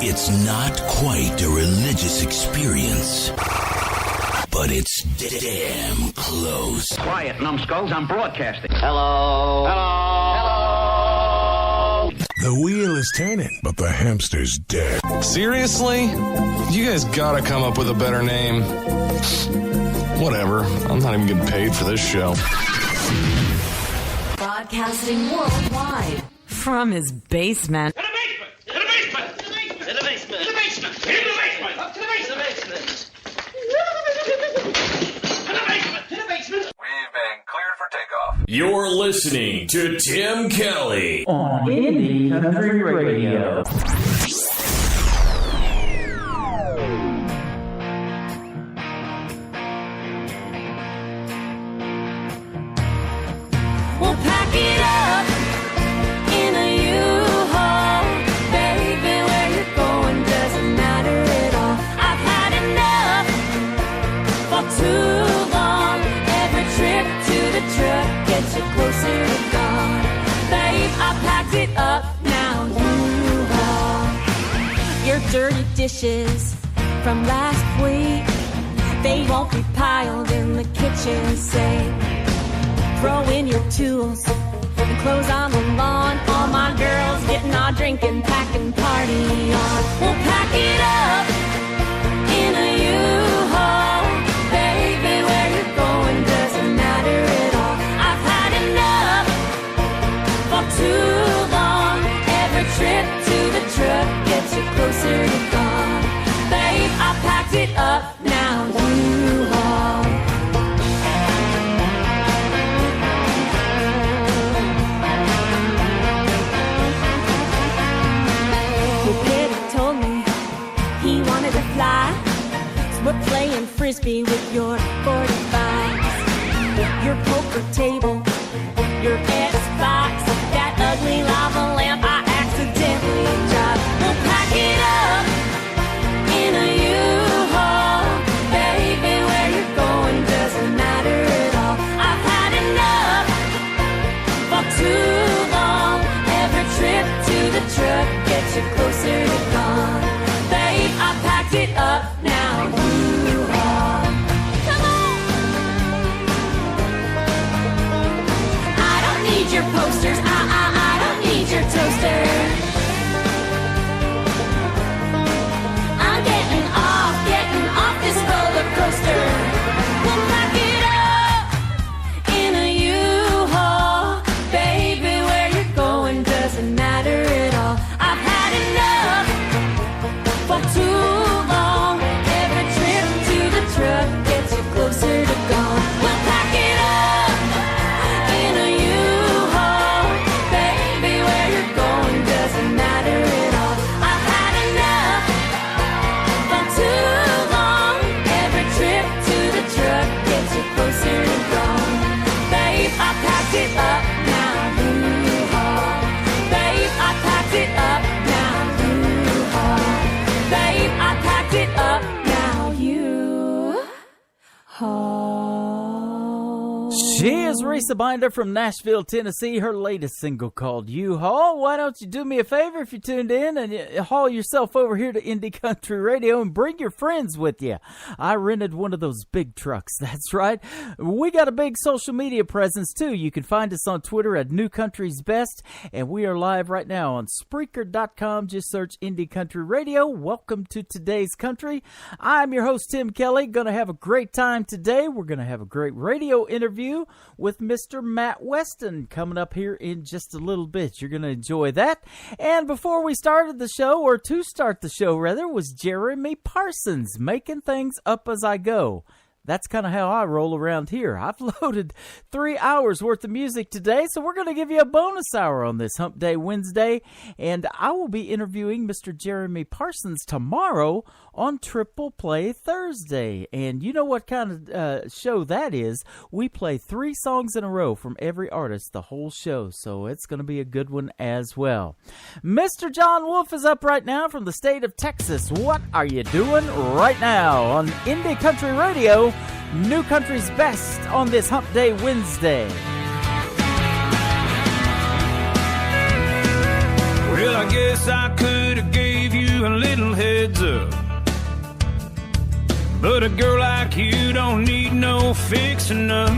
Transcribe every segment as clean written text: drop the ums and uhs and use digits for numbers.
It's not quite a religious experience, but it's damn close. Quiet, numbskulls, I'm broadcasting. Hello. Hello. Hello. The wheel is turning, but the hamster's dead. Seriously? You guys gotta come up with a better name. Whatever. I'm not even getting paid for this show. Broadcasting worldwide from his basement. To the basement! To the basement! To the basement! To the basement! To the basement! To the basement! Up to the basement! To the basement! To the basement! We've been cleared for takeoff. You're listening to Tim Kelly on Indie Country Radio. We'll pack it up in a U-Haul. Baby, where you're going doesn't matter at all. I've had enough for too long. Every trip to the truck gets you closer to God. Babe, I packed it up now, U-Haul. Your dirty dishes from last week, they won't be piled in the kitchen sink. Throw in your tools and clothes on the lawn. All my girls getting our drinking, packing party on. We'll pack it up in a U-Haul. Baby, where you're going doesn't matter at all. I've had enough for too long. Every trip to the truck gets you closer to God. Babe, I packed it up now, U-Haul. We're playing frisbee with your 45s, your poker table, your Xbox, that ugly lava lamp I accidentally dropped. We'll pack it up in a U-Haul. Baby, where you're going doesn't matter at all. I've had enough for too long. Every trip to the truck gets you closer to God. Babe, I packed it up now. Your posters, I don't need your toaster. I'm getting off this roller coaster. We'll pack it up in a U-Haul. Baby, where you're going doesn't matter at all. I've had enough for too long. Every trip to the truck gets you closer to God. We'll pack it up in a U-Haul. Baby, where you're going doesn't matter at all. I've had enough for too long. Every trip to the truck gets you closer to God. Babe, I packed it up now, U-Haul. Babe, I packed it up now, U-Haul. Babe, I packed it up now, U-Haul. She is Risa Binder from Nashville, Tennessee. Her latest single called U-Haul. Why don't you do me a favor if you tuned in and haul yourself over here to Indie Country Radio and bring your friends with you. I rented one of those big trucks. That's right. We got a big social media presence too. You can find us on Twitter at New Country's Best, and we are live right now on Spreaker.com. Just search Indie Country Radio. Welcome to today's country. I'm your host, Tim Kelly. Going to have a great time today. We're going to have a great radio interview with Mr. Matt Westin coming up here in just a little bit. You're going to enjoy that. And before we started the show, or to start the show rather, was Jeremy Parsons, Making Things Up As I Go. That's kind of how I roll around here. I've loaded 3 hours worth of music today, so we're going to give you a bonus hour on this Hump Day Wednesday, and I will be interviewing Mr. Jeremy Parsons tomorrow on Triple Play Thursday. And you know what kind of show that is. We play 3 songs in a row from every artist the whole show, so it's going to be a good one as well. Mr. John Wolf is up right now from the state of Texas. What are you doing right now on Indie Country Radio? New Country's Best on this Hump Day Wednesday. Well, I guess I could have gave you a little heads up. But a girl like you don't need no fixing up.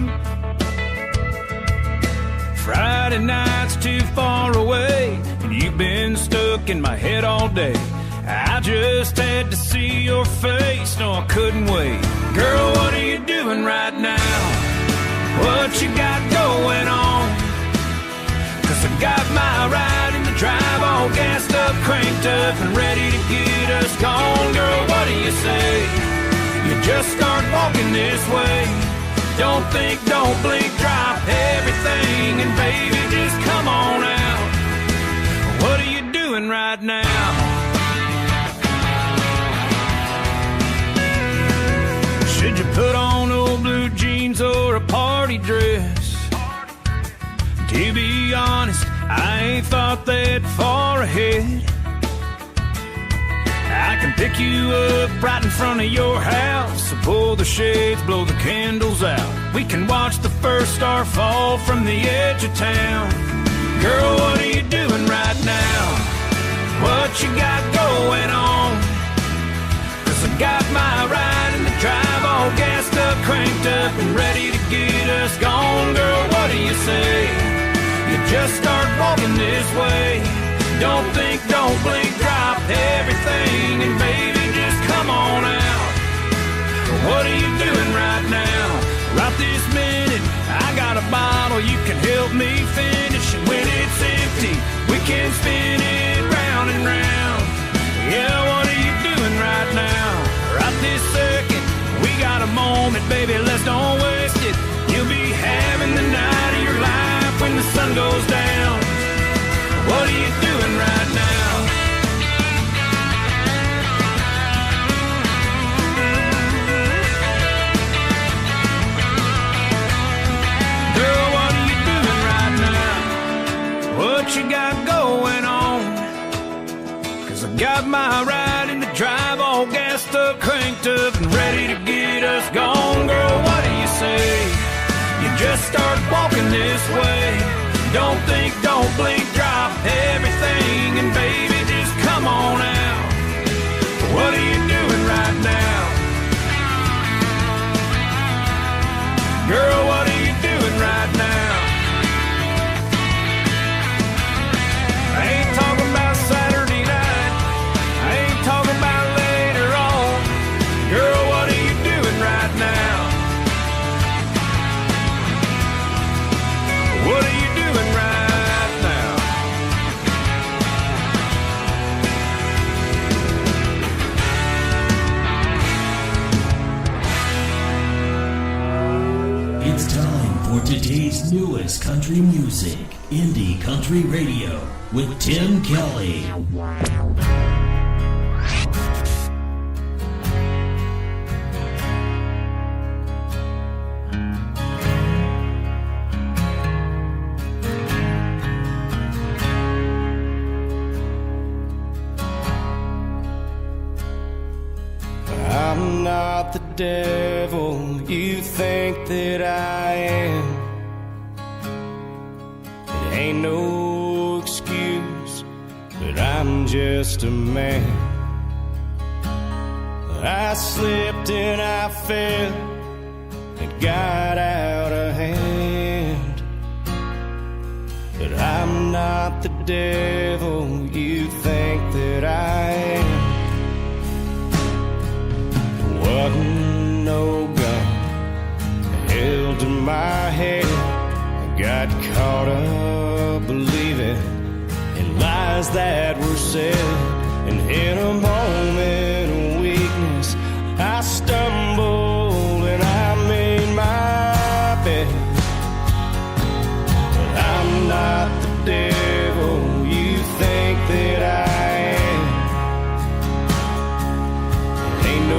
Friday night's too far away, and you've been stuck in my head all day. I just had to see your face, no I couldn't wait. Girl, what are you doing right now? What you got going on? 'Cause I got my ride in the drive all gassed up, cranked up, and ready to get us gone. Girl, what do you say? You just start walking this way. Don't think, don't blink, drop everything, and baby, just come on out. What are you doing right now? Should you put on old blue jeans or a party dress? To be honest, I ain't thought that far ahead. I can pick you up right in front of your house, so pull the shades, blow the candles out. We can watch the first star fall from the edge of town. Girl, what are you doing right now? What you got going on? 'Cause I got my ride in the drive all gassed up, cranked up, and ready to get us gone. Girl, what do you say? You just start walking this way. Don't think, don't blink, drop everything, and baby, just come on out. What are you doing right now? Right this minute, I got a bottle you can help me finish, and when it's empty, we can spin it round and round. Yeah, what are you doing right now? Right this second, we got a moment, baby, let's don't waste it. You'll be having the night of your life when the sun goes down. What are you doing right now? Girl, what are you doing right now? What you got going on? 'Cause I got my ride in the drive all gassed up, cranked up, and ready to get us gone. Girl, what do you say? You just start walking this way. Don't think, don't blink, drop everything, and baby, just come on out. What are you doing right now? Girl, what are you doing right now? I ain't talking about Saturday night. I ain't talking about later on. Girl, what are you doing right now? What are you doing right now? It's time for today's newest country music, Indie Country Radio, with Tim Kelly. I'm not the devil you think that I am. It ain't no excuse, but I'm just a man. I slipped and I fell, it got out of hand. But I'm not the devil you think that I am. Wasn't no gun held to my head. I got caught up believing in lies that were said, and in a moment of weakness I stumbled and I made my bed. But I'm not the devil you think that I am. Ain't no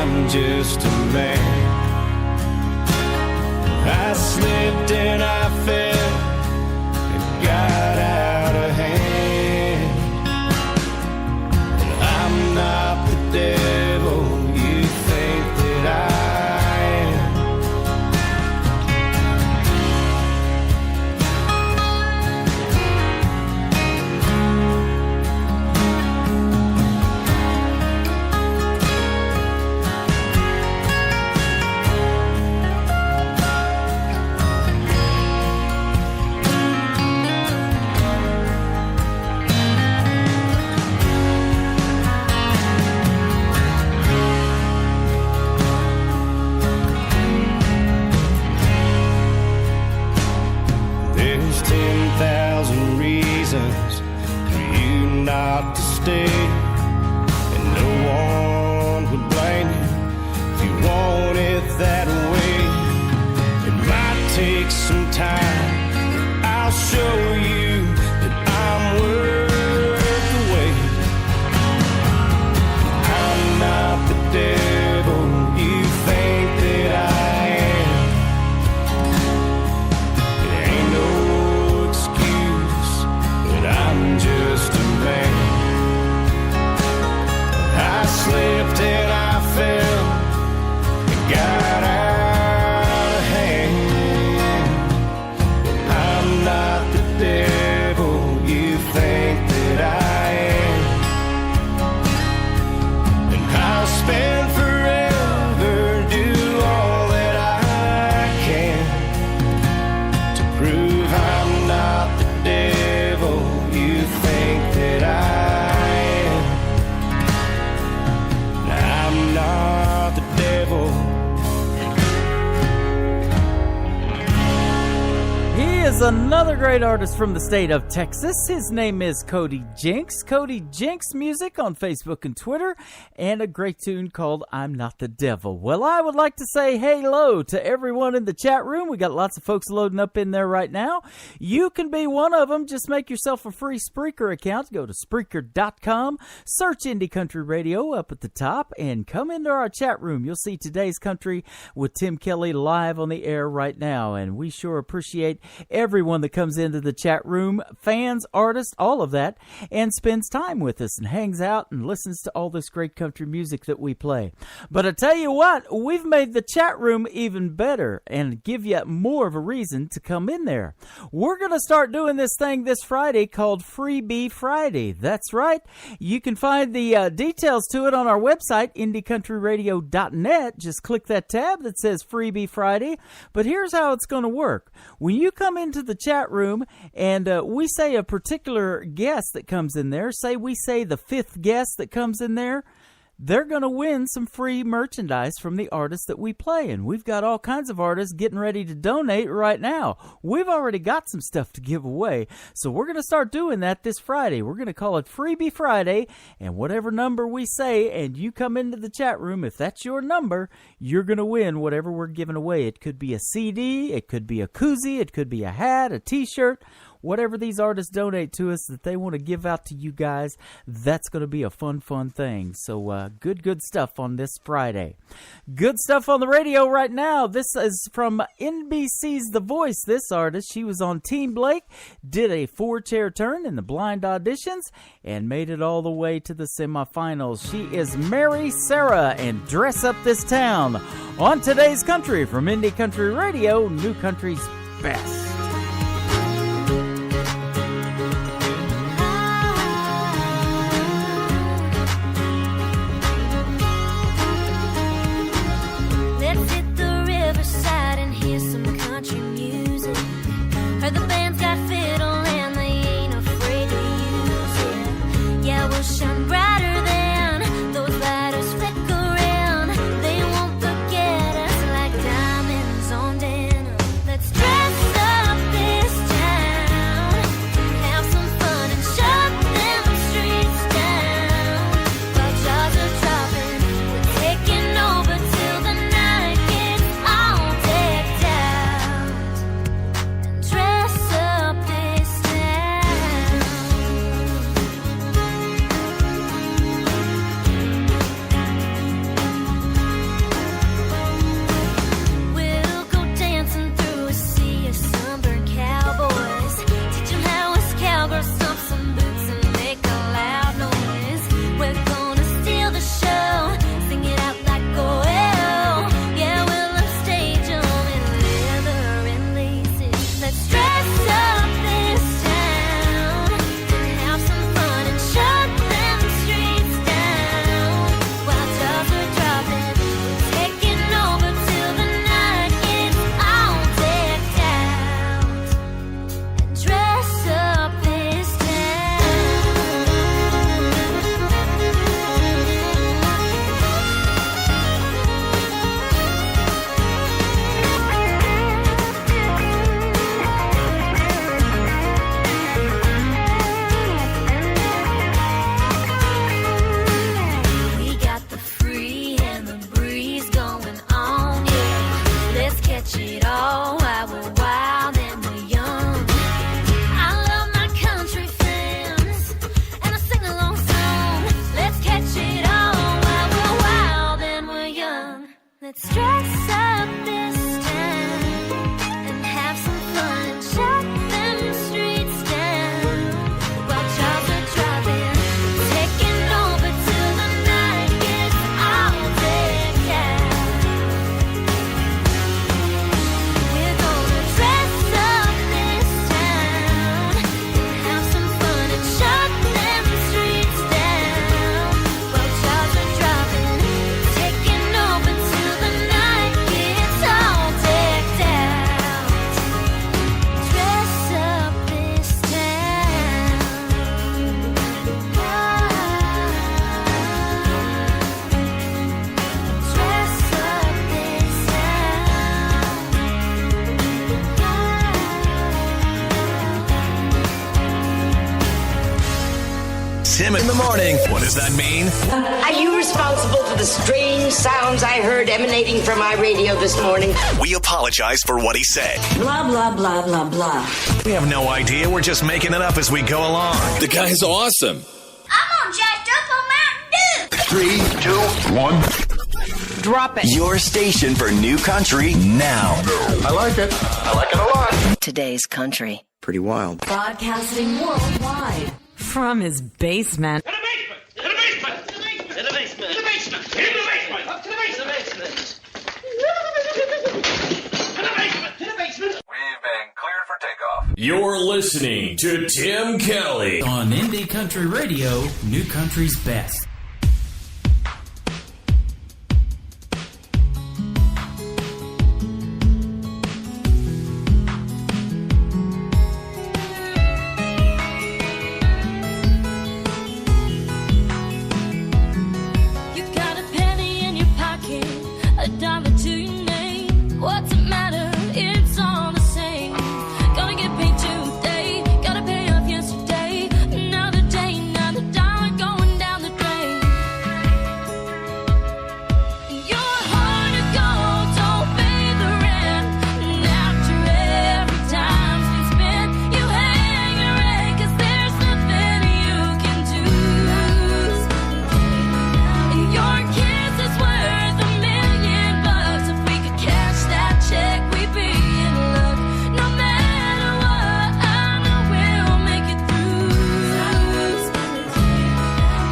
I'm just a man. I slipped and I fell, it got out of hand. And I'm not the devil you think that I am. not to stay, and no one would blame you if you want it that way. It might take some time, but I'll show you that I'm worth the wait. I'm not the devil you think that I am. It ain't no excuse that I'm just a man. I slipped and I fell and got out of hand. I'm not the devil you think that I am. And I'll spend forever, do all that I can to prove I'm not the devil you think that I am. I'm not the devil. He is another great artist from the state of Texas. His name is Cody Jinks. Cody Jinks Music on Facebook and Twitter, and a great tune called I'm Not the Devil. Well, I would like to say hello to everyone in the chat room. We got lots of folks loading up in there right now. You can be one of them. Just make yourself a free Spreaker account. Go to Spreaker.com, search Indie Country Radio up at the top, and come into our chat room. You'll see Today's Country with Tim Kelly live on the air right now, and we sure appreciate everyone that comes into the chat room, fans, artists, all of that, and spends time with us and hangs out and listens to all this great country music that we play. But I tell you what, we've made the chat room even better and give you more of a reason to come in there. We're going to start doing this thing this Friday called Freebie Friday. That's right. You can find the details to it on our website, IndieCountryRadio.net. Just click that tab that says Freebie Friday. But here's how it's going to work. When you come into the chat room and we say a particular guest that comes in there, say we say the fifth guest that comes in there, they're going to win some free merchandise from the artists that we play. And we've got all kinds of artists getting ready to donate right now. We've already got some stuff to give away. So we're going to start doing that this Friday. We're going to call it Freebie Friday. And whatever number we say and you come into the chat room, if that's your number, you're going to win whatever we're giving away. It could be a CD. It could be a koozie. It could be a hat, a T-shirt. Whatever these artists donate to us that they want to give out to you guys, that's going to be a fun thing. So good stuff on this Friday. Good stuff on the radio right now. This is from NBC's The Voice. This artist, she was on Team Blake, did a 4-chair turn in the blind auditions, and made it all the way to the semifinals. She is Mary Sarah and Dress Up This Town on Today's Country from Indie Country Radio, New Country's best. Heard the band's got fiddle and they ain't afraid to use it. Yeah, we'll shine brighter than those lighters flicker around. They won't forget us like diamonds on denim. Let's dress up. Tim in the morning. What does that mean? Are you responsible for the strange sounds I heard emanating from my radio this morning? We apologize for what he said. Blah, blah, blah, blah, blah. We have no idea. We're just making it up as we go along. The guy's awesome. I'm all jacked up on Mountain Dew. 3, 2, 1. Drop it. Your station for new country now. I like it. I like it a lot. Today's country. Pretty wild. Broadcasting worldwide From his basement. In the basement! In the basement! In the basement! In the basement! Up to the basement! To the basement! We've been cleared for takeoff. You're listening to Tim Kelly On Indie Country Radio, New Country's best. You got a penny in your pocket, a dollar to your name. What's it matter? It's all the same. Gonna get paid today, gotta pay off yesterday. Another day, another dollar going down the drain. Your heart of gold don't pay the rent. And after every time's been spent, you hang your head 'cause there's nothing you can do. Your kiss is worth $1,000,000. If we could cash that check, we'd be in luck. No matter what, I know we'll make it through.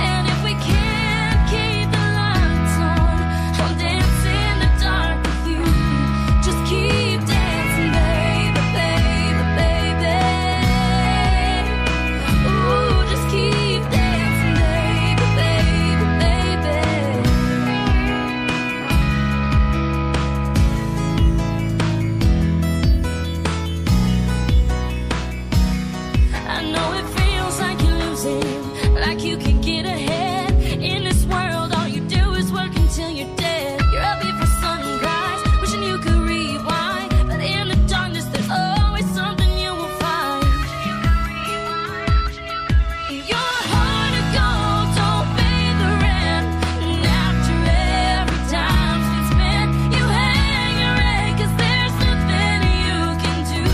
And if we can't keep the lights on, I'll dance in the dark with you. Just keep dancing, baby, baby, baby. Ooh, just keep dancing, baby, baby, baby. I know it feels like you're losing, like you can get ahead. In this world, all you do is work until you're dead. You're up before sunrise, wishing you could rewind. But in the darkness, there's always something you will find. Your heart of gold don't pay the rent. And after every time's been spent, you hang your head 'cause there's nothing you can do.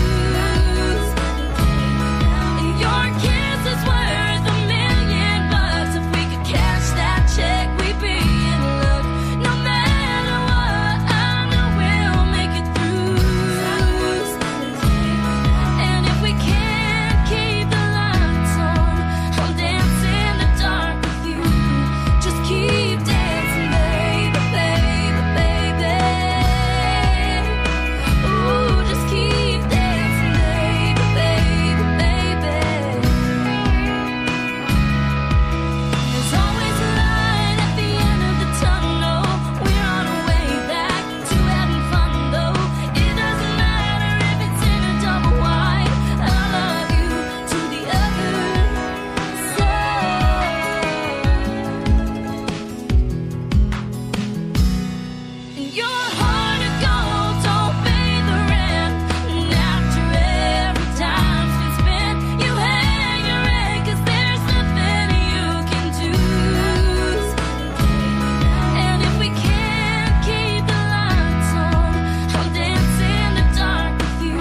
Your kiss is worth $1,000,000. If we could cash that check, we'd be in luck. No matter what, I know we'll make it through. And if we can't keep the lights on, I'll dance in the dark with you. Just keep dancing, baby, baby, baby. Ooh, just keep dancing, baby, baby, baby. There's always a light at the end of the tunnel. We're on our way back to having fun, though. It doesn't matter if it's in a double wide. I love you to the other side. Your heart of gold don't pay the rent. And after every time's been spent, you hang your head 'cause there's nothing you can do. And if we can't keep the lights on, I'll dance in the dark with you.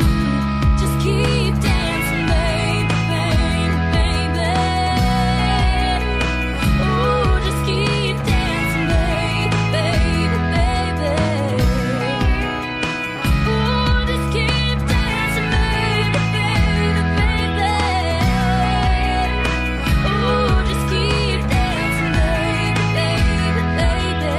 Just keep dancing, baby, baby, baby. Ooh, just keep dancing, baby, baby, baby. Ooh, just keep dancing, baby, baby, baby. Ooh, just keep dancing, baby, baby, baby.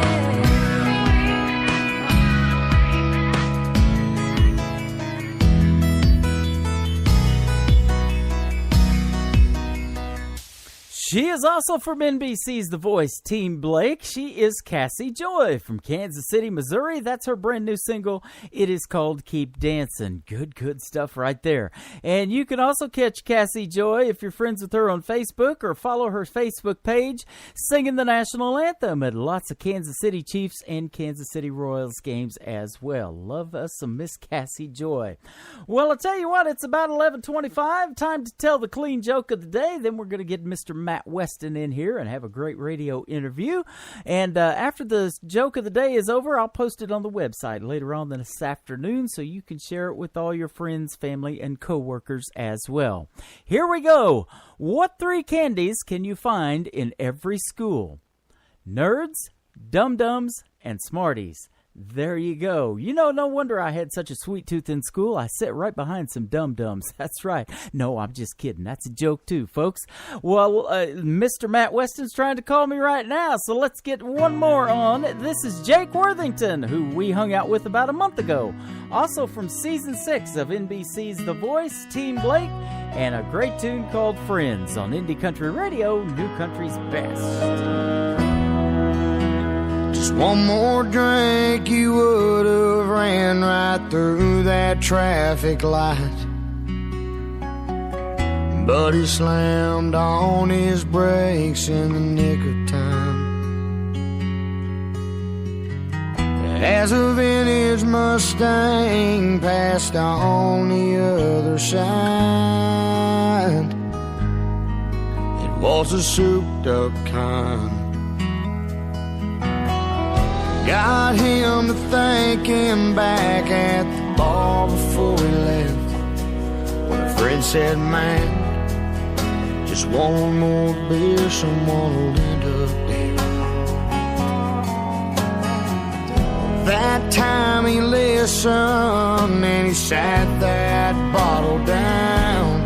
She is also from NBC's The Voice, Team Blake. She is Cassie Joy from Kansas City, Missouri. That's her brand new single. It is called Keep Dancing. Good stuff right there. And you can also catch Cassie Joy if you're friends with her on Facebook or follow her Facebook page, singing the national anthem at lots of Kansas City Chiefs and Kansas City Royals games as well. Love us some Miss Cassie Joy. Well, I'll tell you what, it's about 11:25. Time to tell the clean joke of the day. Then we're going to get Mr. Matt Matt Westin in here and have a great radio interview. And after the joke of the day is over, I'll post it on the website later on this afternoon so you can share it with all your friends, family, and coworkers as well. Here we go. What three candies can you find in every school? Nerds, dum-dums, and smarties. There you go. You know, no wonder I had such a sweet tooth in school. I sat right behind some dum-dums. That's right. No, I'm just kidding. That's a joke too, folks. Well, Mr. Matt Weston's trying to call me right now, so let's get one more on. This is Jake Worthington, who we hung out with about a month ago. Also from Season 6 of NBC's The Voice, Team Blake, and a great tune called Friends on Indie Country Radio, New Country's Best. Just one more drink, you would have ran right through that traffic light. But he slammed on his brakes in the nick of time. As a vintage Mustang passed on the other side, it was a souped-up kind. Got him to thinking back at the bar before he left, when a friend said, man, just one more beer, someone will end up dead. That time he listened and he sat that bottle down.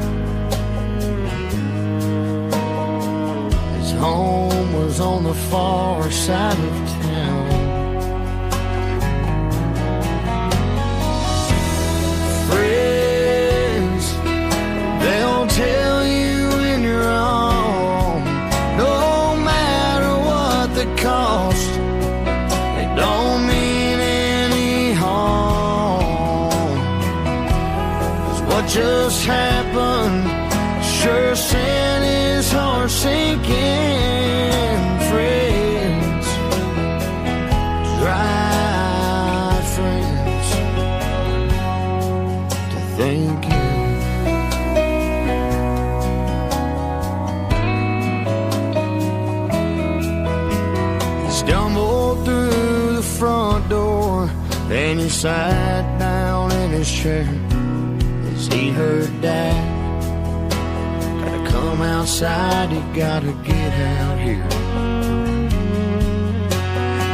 His home was on the far side of town. Friends, they'll tell you when you're wrong, no matter what the cost, they don't mean any harm. 'Cause what just happened sure sent his heart sinking. Friends, dry friends to think you. He stumbled through the front door, then he sat down in his chair as he heard Dad, gotta come outside, you gotta get out here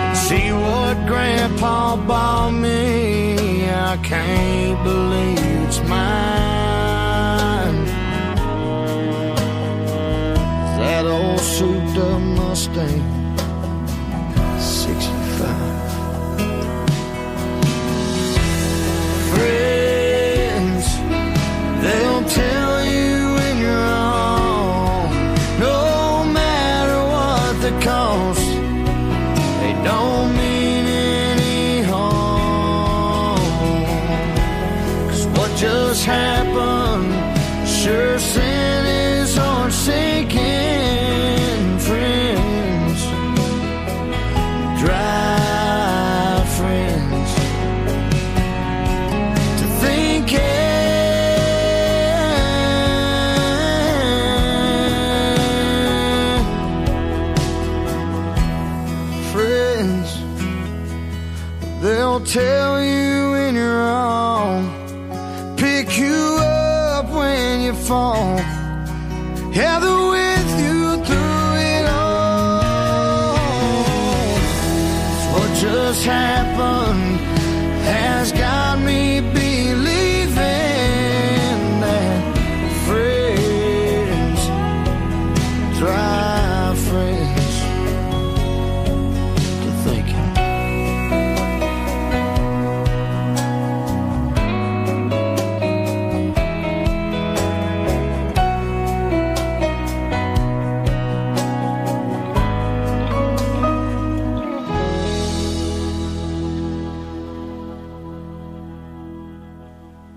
and see what Grandpa bought me. I can't believe it's mine. That old souped up Mustang 65. Friends, they'll tell you when you're wrong, no matter what the cost, they don't mean any harm. 'Cause what just happened sure sent his heart sinking. Friends, dry friends to think friends, they'll tell you when you're wrong, pick you up when you fall, yeah, they're with you through it all. 'Cause what just happened has got me believing that friends, dry friends to thinking.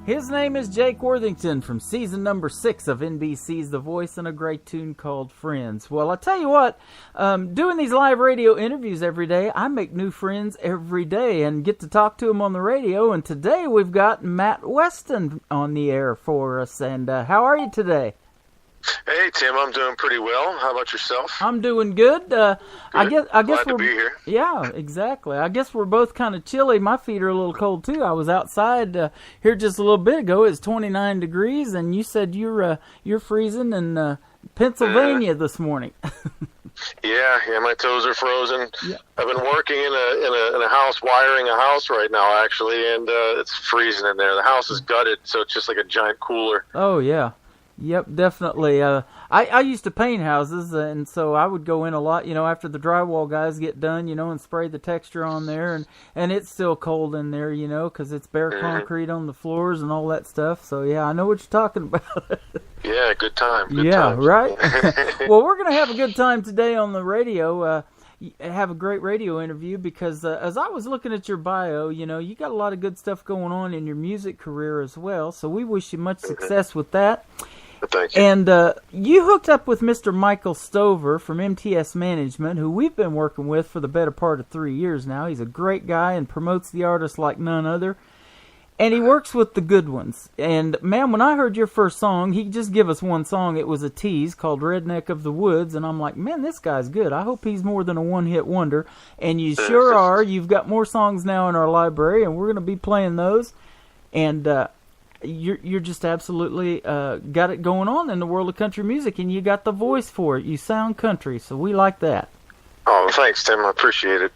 His name is Jake Worthington from season number 6 of NBC's The Voice, and a great tune called Friends. Well, I tell you what, doing these live radio interviews every day, I make new friends every day and get to talk to them on the radio. And today we've got Matt Weston on the air for us. And how are you today? Hey, Tim, I'm doing pretty well. How about yourself? I'm doing good. I guess Glad we're to be here. Yeah, exactly. I guess we're both kind of chilly. My feet are a little cold too. I was outside here just a little bit ago. It's 29 degrees, and you said you're freezing in Pennsylvania this morning. Yeah, my toes are frozen. Yeah. I've been working in a house, wiring a house right now, actually, and it's freezing in there. The house is gutted, so it's just like a giant cooler. Oh yeah. Yep, definitely. I used to paint houses, and so I would go in a lot, after the drywall guys get done, and spray the texture on there, and it's still cold in there, because it's bare concrete on the floors and all that stuff. So, yeah, I know what you're talking about. Yeah, good time. Good yeah, times. Right? Well, we're going to have a good time today on the radio. Have a great radio interview because as I was looking at your bio, you got a lot of good stuff going on in your music career as well. So we wish you much success with that. Thank you. And you hooked up with Mr. Michael Stover from MTS Management, who we've been working with for the better part of 3 years now. He's a great guy and promotes the artists like none other. And he works with the good ones. And, man, when I heard your first song, he just gave us one song. It was a tease called Redneck of the Woods. And I'm like, man, this guy's good. I hope he's more than a one-hit wonder. And you sure are. You've got more songs now in our library, and we're going to be playing those. And you're just absolutely got it going on in the world of country music, and you got the voice for it. You sound country, so we like that. Oh, thanks, Tim. I appreciate it.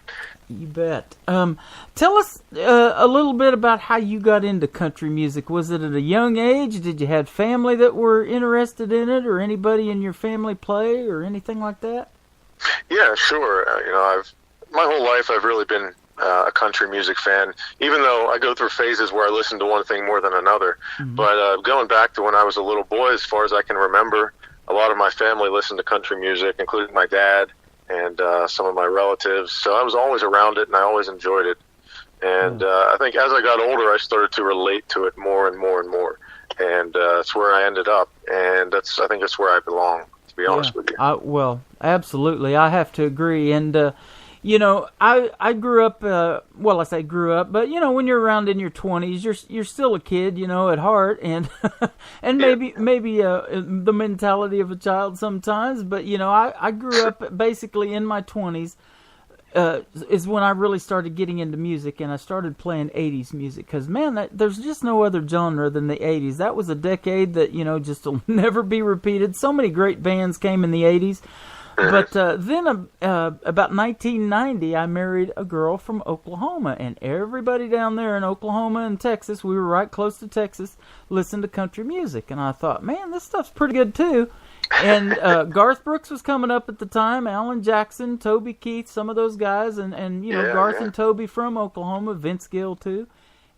You bet. Tell us a little bit about how you got into country music. Was it at a young age? Did you have family that were interested in it, or anybody in your family play, or anything like that? Yeah, sure. My whole life I've really been a country music fan, even though I go through phases where I listen to one thing more than another. Mm-hmm. But going back to when I was a little boy, as far as I can remember, a lot of my family listened to country music, including my dad and some of my relatives. So I was always around it, and I always enjoyed it. And I think as I got older, I started to relate to it more and more and more. And that's where I ended up. And I think that's where I belong, to be honest with you. Well, absolutely. I have to agree. And, I grew up, I say grew up, but, when you're around in your 20s, you're still a kid, at heart, and and maybe the mentality of a child sometimes, but, I grew up basically in my 20s is when I really started getting into music, and I started playing 80s music, because, man, there's just no other genre than the 80s. That was a decade that, just will never be repeated. So many great bands came in the 80s. But then about 1990, I married a girl from Oklahoma, and everybody down there in Oklahoma and Texas, we were right close to Texas, listened to country music. And I thought, man, this stuff's pretty good too. And Garth Brooks was coming up at the time, Alan Jackson, Toby Keith, some of those guys, and Garth and Toby from Oklahoma, Vince Gill too.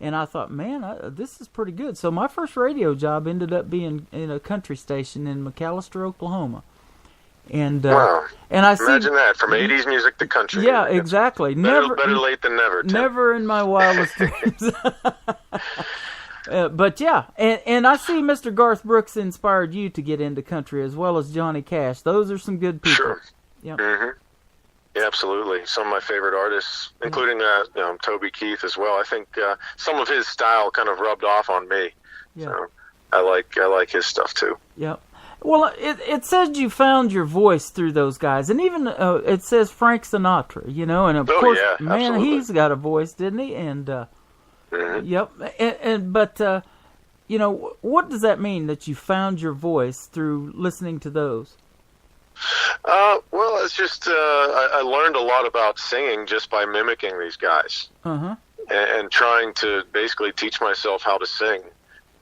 And I thought, man, this is pretty good. So my first radio job ended up being in a country station in McAlester, Oklahoma. And wow. And I imagine that, from 80s music to country. Yeah, exactly. Better late than never, Tim. Never in my wildest dreams. But yeah, and I see Mr. Garth Brooks inspired you to get into country, as well as Johnny Cash. Those are some good people. Sure. Yeah. Mm-hmm. Yeah, absolutely. Some of my favorite artists, including Toby Keith as well. I think some of his style kind of rubbed off on me. Yeah. So I like his stuff too. Yep. Well, it says you found your voice through those guys, and even it says Frank Sinatra, and of course, man, absolutely. He's got a voice, didn't he? And yep, but what does that mean that you found your voice through listening to those? Well, it's just I learned a lot about singing just by mimicking these guys, and trying to basically teach myself how to sing.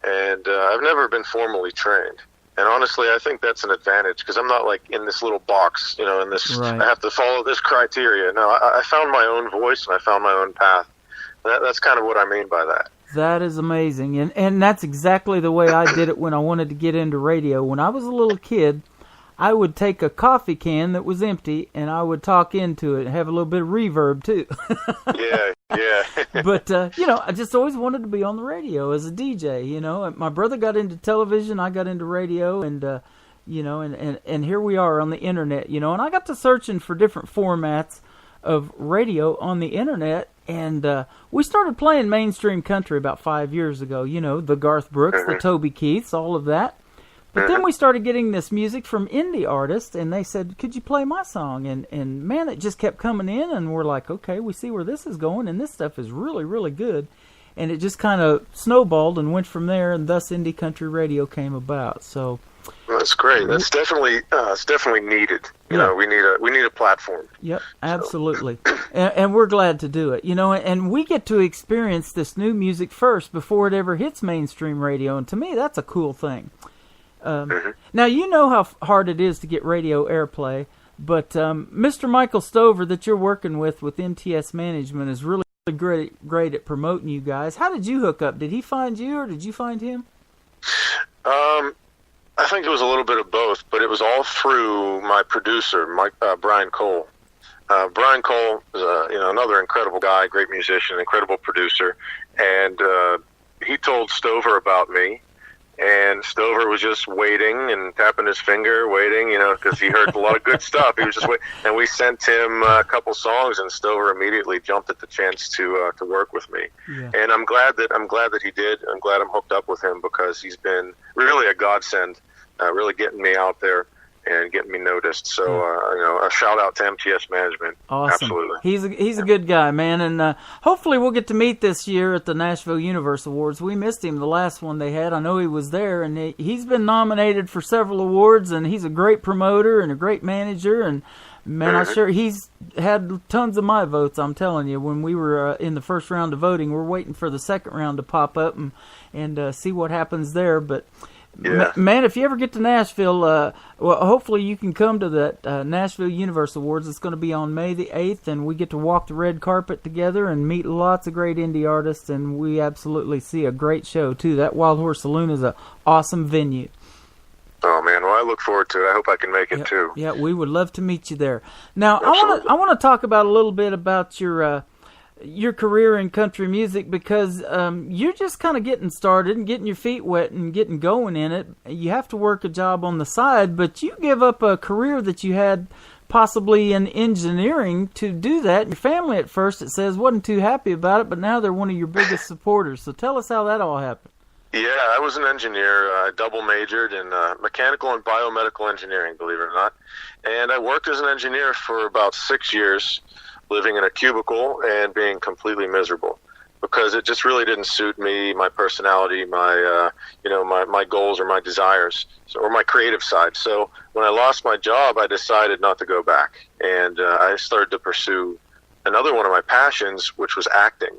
And I've never been formally trained. And honestly, I think that's an advantage, because I'm not like in this little box, in this, right. I have to follow this criteria. No, I found my own voice, and I found my own path. That's kind of what I mean by that. That is amazing. And that's exactly the way I did it when I wanted to get into radio. When I was a little kid, I would take a coffee can that was empty, and I would talk into it and have a little bit of reverb, too. Yeah. But, I just always wanted to be on the radio as a DJ, My brother got into television, I got into radio, and, and here we are on the Internet, And I got to searching for different formats of radio on the Internet, and we started playing mainstream country about 5 years ago, the Garth Brooks, the Toby Keiths, all of that. But then we started getting this music from indie artists, and they said, could you play my song? And man, it just kept coming in, and we're like, okay, we see where this is going, and this stuff is really, really good. And it just kind of snowballed and went from there, and thus Indie Country Radio came about. So that's great. That's definitely it's definitely needed. You know, we need a platform. Yep, absolutely. And we're glad to do it. You know, and we get to experience this new music first before it ever hits mainstream radio, and to me, that's a cool thing. Now, you know how hard it is to get radio airplay, but Mr. Michael Stover that you're working with MTS Management is really great at promoting you guys. How did you hook up? Did he find you, or did you find him? I think it was a little bit of both, but it was all through my producer, Brian Cole. Brian Cole is another incredible guy, great musician, incredible producer, and he told Stover about me. And Stover was just waiting and tapping his finger, waiting, because he heard a lot of good stuff. He was just waiting. And we sent him a couple songs, and Stover immediately jumped at the chance to work with me. Yeah. And I'm glad that he did. I'm glad I'm hooked up with him, because he's been really a godsend, really getting me out there and getting me noticed. So, a shout out to MTS Management. Awesome. Absolutely. He's a good guy, man. And hopefully we'll get to meet this year at the Nashville Universe Awards. We missed him the last one they had. I know he was there, and he's been nominated for several awards, and he's a great promoter and a great manager. And man, he's had tons of my votes, I'm telling you. When we were in the first round of voting, we're waiting for the second round to pop up and see what happens there. But yeah. Man, if you ever get to Nashville, well, hopefully you can come to that Nashville Universe Awards. It's going to be on May the 8th, and we get to walk the red carpet together and meet lots of great indie artists, and we absolutely see a great show, too. That Wild Horse Saloon is an awesome venue. Oh, man, well, I look forward to it. I hope I can make it, too. Yeah, we would love to meet you there. Now, Absolutely. I want to talk about a little bit about your career in country music, because you're just kind of getting started and getting your feet wet and getting going in it. You have to work a job on the side, but you give up a career that you had possibly in engineering to do that. Your family at first, it says, wasn't too happy about it, but now they're one of your biggest supporters. So tell us how that all happened. Yeah, I was an engineer. I double majored in mechanical and biomedical engineering, believe it or not. And I worked as an engineer for about 6 years, living in a cubicle and being completely miserable, because it just really didn't suit me, my personality, my goals or my desires, or my creative side. So when I lost my job, I decided not to go back, and I started to pursue another one of my passions, which was acting.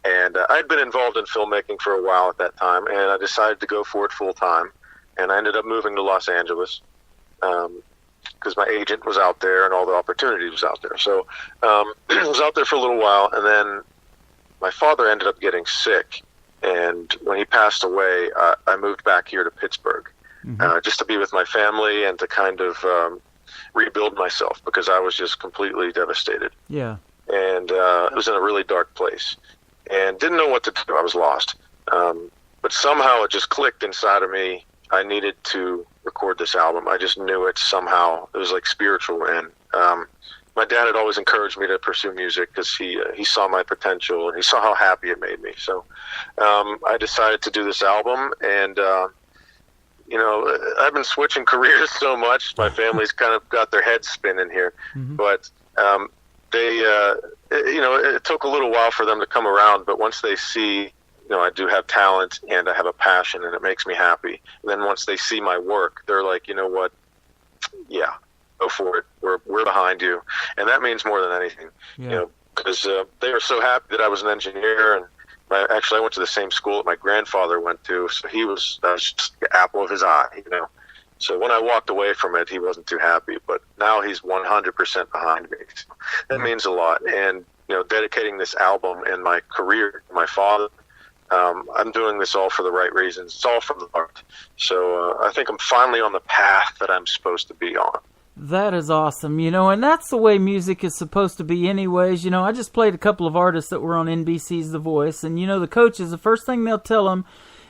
And I'd been involved in filmmaking for a while at that time, and I decided to go for it full time. And I ended up moving to Los Angeles, because my agent was out there and all the opportunity was out there. So I was out there for a little while, and then my father ended up getting sick. And when he passed away, I moved back here to Pittsburgh, just to be with my family and to kind of rebuild myself, because I was just completely devastated. Yeah. And it was in a really dark place and didn't know what to do. I was lost. But somehow it just clicked inside of me. I needed to record this album. I just knew it somehow. It was like spiritual. And my dad had always encouraged me to pursue music, because he saw my potential and he saw how happy it made me. So I decided to do this album. And, I've been switching careers so much. My family's kind of got their heads spinning here. But it took a little while for them to come around. But once they see, I do have talent and I have a passion and it makes me happy. And then once they see my work, they're like, you know what? Yeah, go for it. We're behind you. And that means more than anything, because they were so happy that I was an engineer. And I went to the same school that my grandfather went to. So he was just the apple of his eye, So when I walked away from it, he wasn't too happy. But now he's 100% behind me. So that means a lot. And, dedicating this album and my career to my father, I'm doing this all for the right reasons. It's all from the heart. So I think I'm finally on the path that I'm supposed to be on. That is awesome, and that's the way music is supposed to be anyways. I just played a couple of artists that were on NBC's The Voice, and, the coaches, the first thing they'll tell them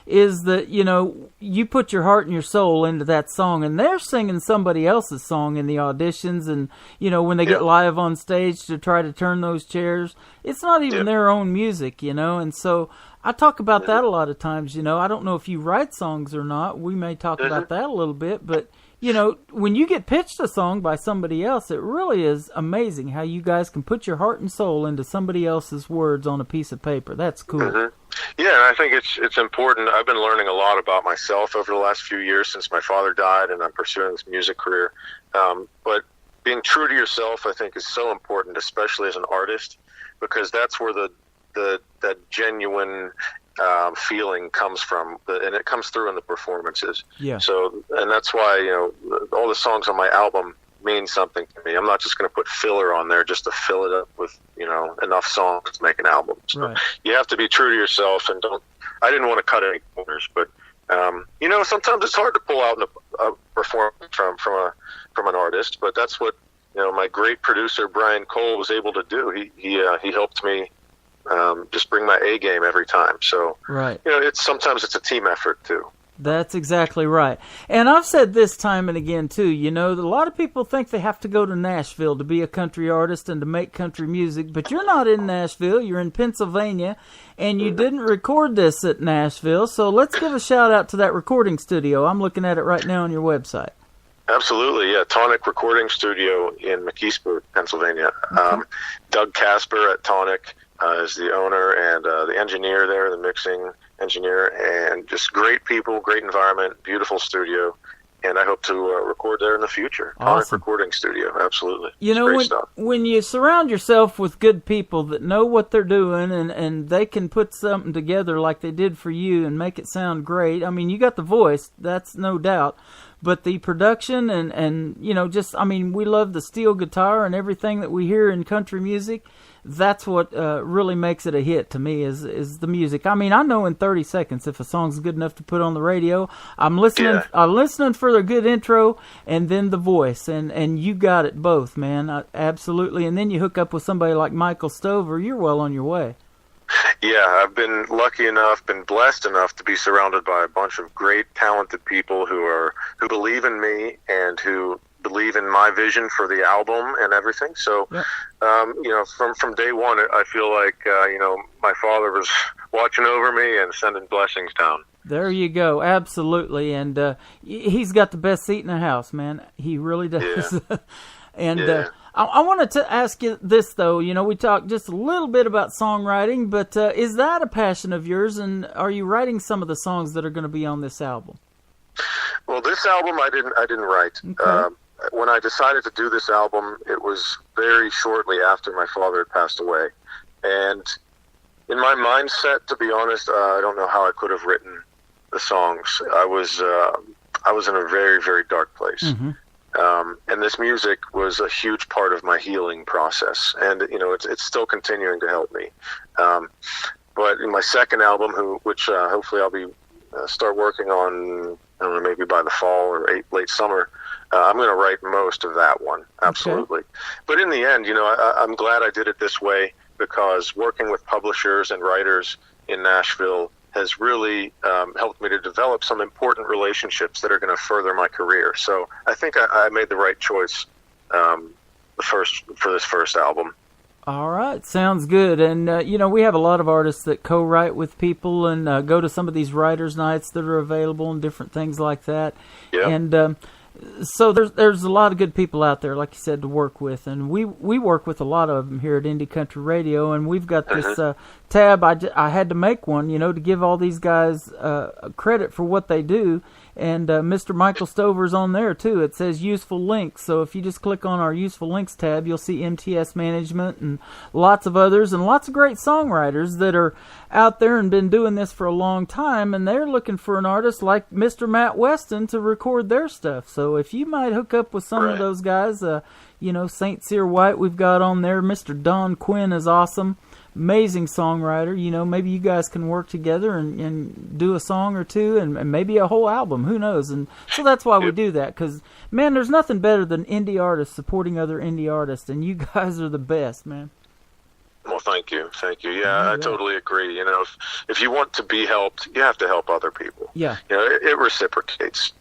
is that, you know, you put your heart and your soul into that song, and they're singing somebody else's song in the auditions, and, you know, when they get live on stage to try to turn those chairs, it's not even their own music, you know, and so I talk about that a lot of times, you know. I don't know if you write songs or not. We may talk about that a little bit, but, you know, when you get pitched a song by somebody else, it really is amazing how you guys can put your heart and soul into somebody else's words on a piece of paper. That's cool. Yeah, and I think it's important. I've been learning a lot about myself over the last few years since my father died, and I'm pursuing this music career. But being true to yourself, I think, is so important, especially as an artist, because that's where that genuine feeling comes from, and it comes through in the performances. Yeah. So, and that's why, you know, all the songs on my album mean something to me. I'm not just going to put filler on there just to fill it up with, you know, enough songs to make an album. So you have to be true to yourself, and I didn't want to cut any corners, but you know, sometimes it's hard to pull out a performance from an artist, but that's what, you know, my great producer Brian Cole was able to do. He helped me just bring my A game every time. So, you know, sometimes it's a team effort too. That's exactly right. And I've said this time and again too, you know, that a lot of people think they have to go to Nashville to be a country artist and to make country music, but you're not in Nashville, you're in Pennsylvania, and you didn't record this at Nashville, so let's give a shout out to that recording studio. I'm looking at it right now on your website. Absolutely, yeah. Tonic Recording Studio in McKeesburg, Pennsylvania. Doug Casper at Tonic is the owner and the engineer there, the mixing engineer, and just great people, great environment, beautiful studio, and I hope to record there in the future. Awesome. Tonic Recording Studio, absolutely. You know, when you surround yourself with good people that know what they're doing and they can put something together like they did for you and make it sound great, I mean, you got the voice, that's no doubt, but the production and you know, just, I mean, we love the steel guitar and everything that we hear in country music. That's what really makes it a hit to me is the music. I mean, I know in 30 seconds if a song's good enough to put on the radio. I'm listening for a good intro and then the voice, and you got it both, man. Absolutely. And then you hook up with somebody like Michael Stover, you're well on your way. Yeah, I've been lucky enough, been blessed enough to be surrounded by a bunch of great, talented people who believe in me and who believe in my vision for the album and everything. So, you know, from day one, I feel like, you know, my father was watching over me and sending blessings down. There you go. Absolutely. And he's got the best seat in the house, man. He really does. Yeah. And I wanted to ask you this, though. You know, we talked just a little bit about songwriting, but is that a passion of yours? And are you writing some of the songs that are going to be on this album? Well, this album I didn't write. Okay. When I decided to do this album, it was very shortly after my father had passed away. And in my mindset, to be honest, I don't know how I could have written the songs. I was in a very, very dark place. And this music was a huge part of my healing process. And, you know, it's still continuing to help me. But in my second album, which hopefully I'll be start working on, I don't know, maybe by the fall or late summer, I'm going to write most of that one, absolutely. Okay. But in the end, you know, I'm glad I did it this way because working with publishers and writers in Nashville has really helped me to develop some important relationships that are going to further my career. So I think I made the right choice for this first album. All right, sounds good. And, you know, we have a lot of artists that co-write with people and go to some of these writers' nights that are available and different things like that. Yeah. And so there's a lot of good people out there, like you said, to work with. And we work with a lot of them here at Indie Country Radio, and we've got this tab. I had to make one, you know, to give all these guys credit for what they do. And Mr. Michael Stover's on there, too. It says useful links. So if you just click on our useful links tab, you'll see MTS Management and lots of others and lots of great songwriters that are out there and been doing this for a long time. And they're looking for an artist like Mr. Matt Westin to record their stuff. So if you might hook up with some of those guys, you know, St. Cyr White we've got on there. Mr. Don Quinn is awesome. Amazing songwriter. You know, maybe you guys can work together and do a song or two and maybe a whole album. Who knows? And so that's why we do that, because, man, there's nothing better than indie artists supporting other indie artists, and you guys are the best, man. Well, thank you. Yeah, I totally agree. You know, if you want to be helped, you have to help other people. Yeah. You know, it reciprocates.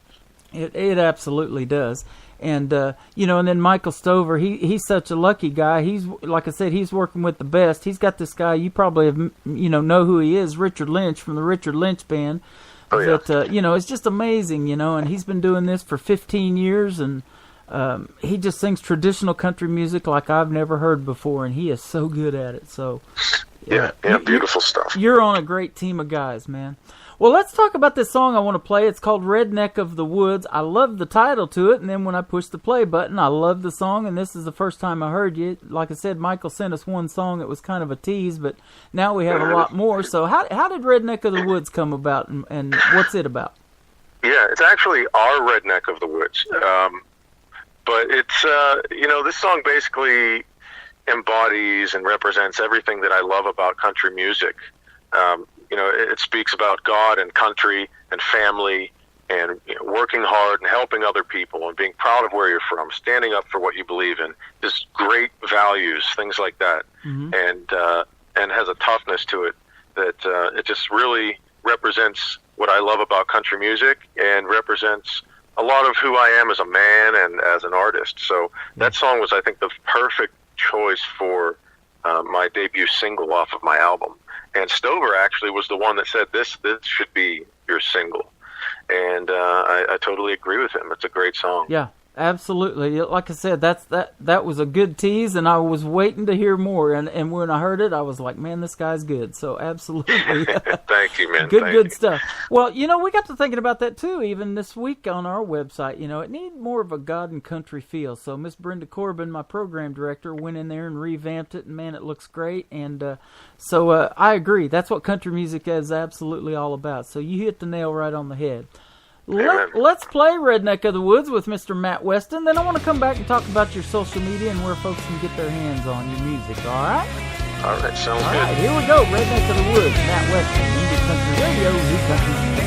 It absolutely does. And, you know, and then Michael Stover, he's such a lucky guy. He's, like I said, he's working with the best. He's got this guy, you probably have, you know who he is, Richard Lynch from the Richard Lynch Band. Oh, yeah. That, you know, it's just amazing, you know, and he's been doing this for 15 years, and he just sings traditional country music like I've never heard before, and he is so good at it. So, yeah, beautiful stuff. You're on a great team of guys, man. Well, let's talk about this song I want to play. It's called Redneck of the Woods. I love the title to it, and then when I push the play button, I love the song, and this is the first time I heard you. Like I said, Michael sent us one song. It was kind of a tease, but now we have a lot more. So how did Redneck of the Woods come about, and what's it about? Yeah, it's actually our Redneck of the Woods. But it's, you know, this song basically embodies and represents everything that I love about country music. You know, it speaks about God and country and family and, you know, working hard and helping other people and being proud of where you're from, standing up for what you believe in, just great values, things like that. Mm-hmm. And has a toughness to it that it just really represents what I love about country music and represents a lot of who I am as a man and as an artist. So that song was, I think, the perfect choice for my debut single off of my album. And Stover actually was the one that said, this should be your single. And I totally agree with him. It's a great song. Yeah, absolutely. Like I said, that was a good tease, and I was waiting to hear more. And when I heard it, I was like, man, this guy's good. So absolutely. Thank you, man. Good stuff. Well, you know, we got to thinking about that, too, even this week on our website. You know, it needed more of a God and country feel. So Miss Brenda Corbin, my program director, went in there and revamped it, and, man, it looks great. And so I agree. That's what country music is absolutely all about. So you hit the nail right on the head. Let's play Redneck of the Woods with Mr. Matt Westin. Then I want to come back and talk about your social media and where folks can get their hands on your music, all right? All right, sounds good. All right, here we go. Redneck of the Woods, Matt Westin, Indie Country Radio, New Country Music.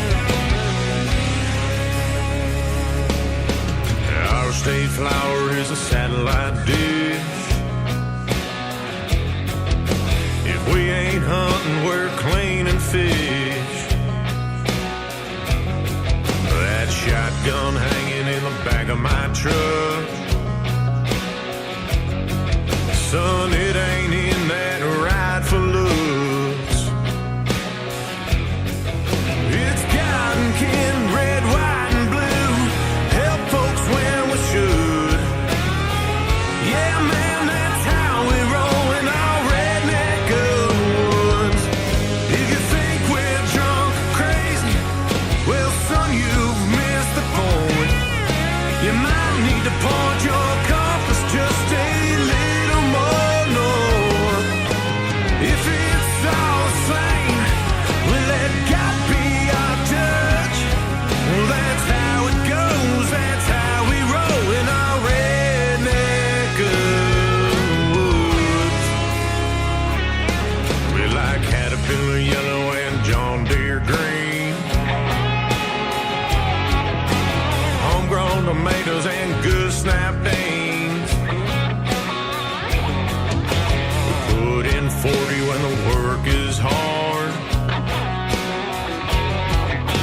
Our state flower is a satellite dish. If we ain't hunting, we're cleaning fish. That shotgun hanging in the back of my truck. Son, it ain't in that ride for looks. It's cotton candy, red, white, and blue. Help folks when we should. Yeah, man, that's how we roll in our redneck of the woods. If you think we're drunk or crazy, well, son, you've missed the point. You might need to point your compass just a little more north. If it's all the same, well, let God be our judge. Well, that's how it goes. That's how we roll in our redneck of the woods. We like Caterpillar yellow and John Deere green. Homegrown tomatoes and good snap beans. We put in 40 when the work is hard.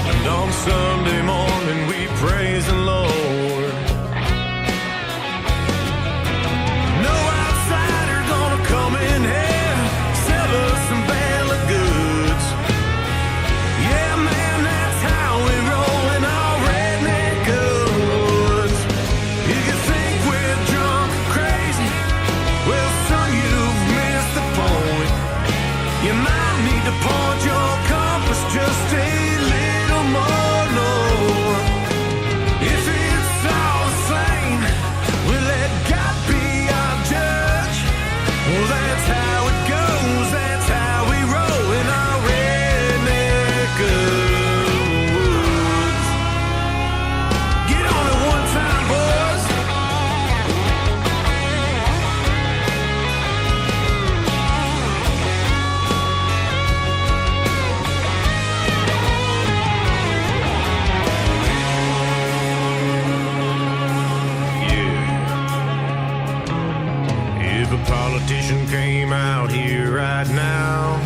And on Sunday morning we praise the Lord. No outsider gonna come in here, sell us some bale of goods. Yeah, man, that's how we roll in our redneck of the woods. If you think we're drunk or crazy, well, son, you've missed the point. You might need to point your compass just a little more north. If it's all the same, we'll let God be our judge. Well, that's how it goes. That's how we roll in our redneck of the woods. Get on it one time, boys. If a politician came out here right now,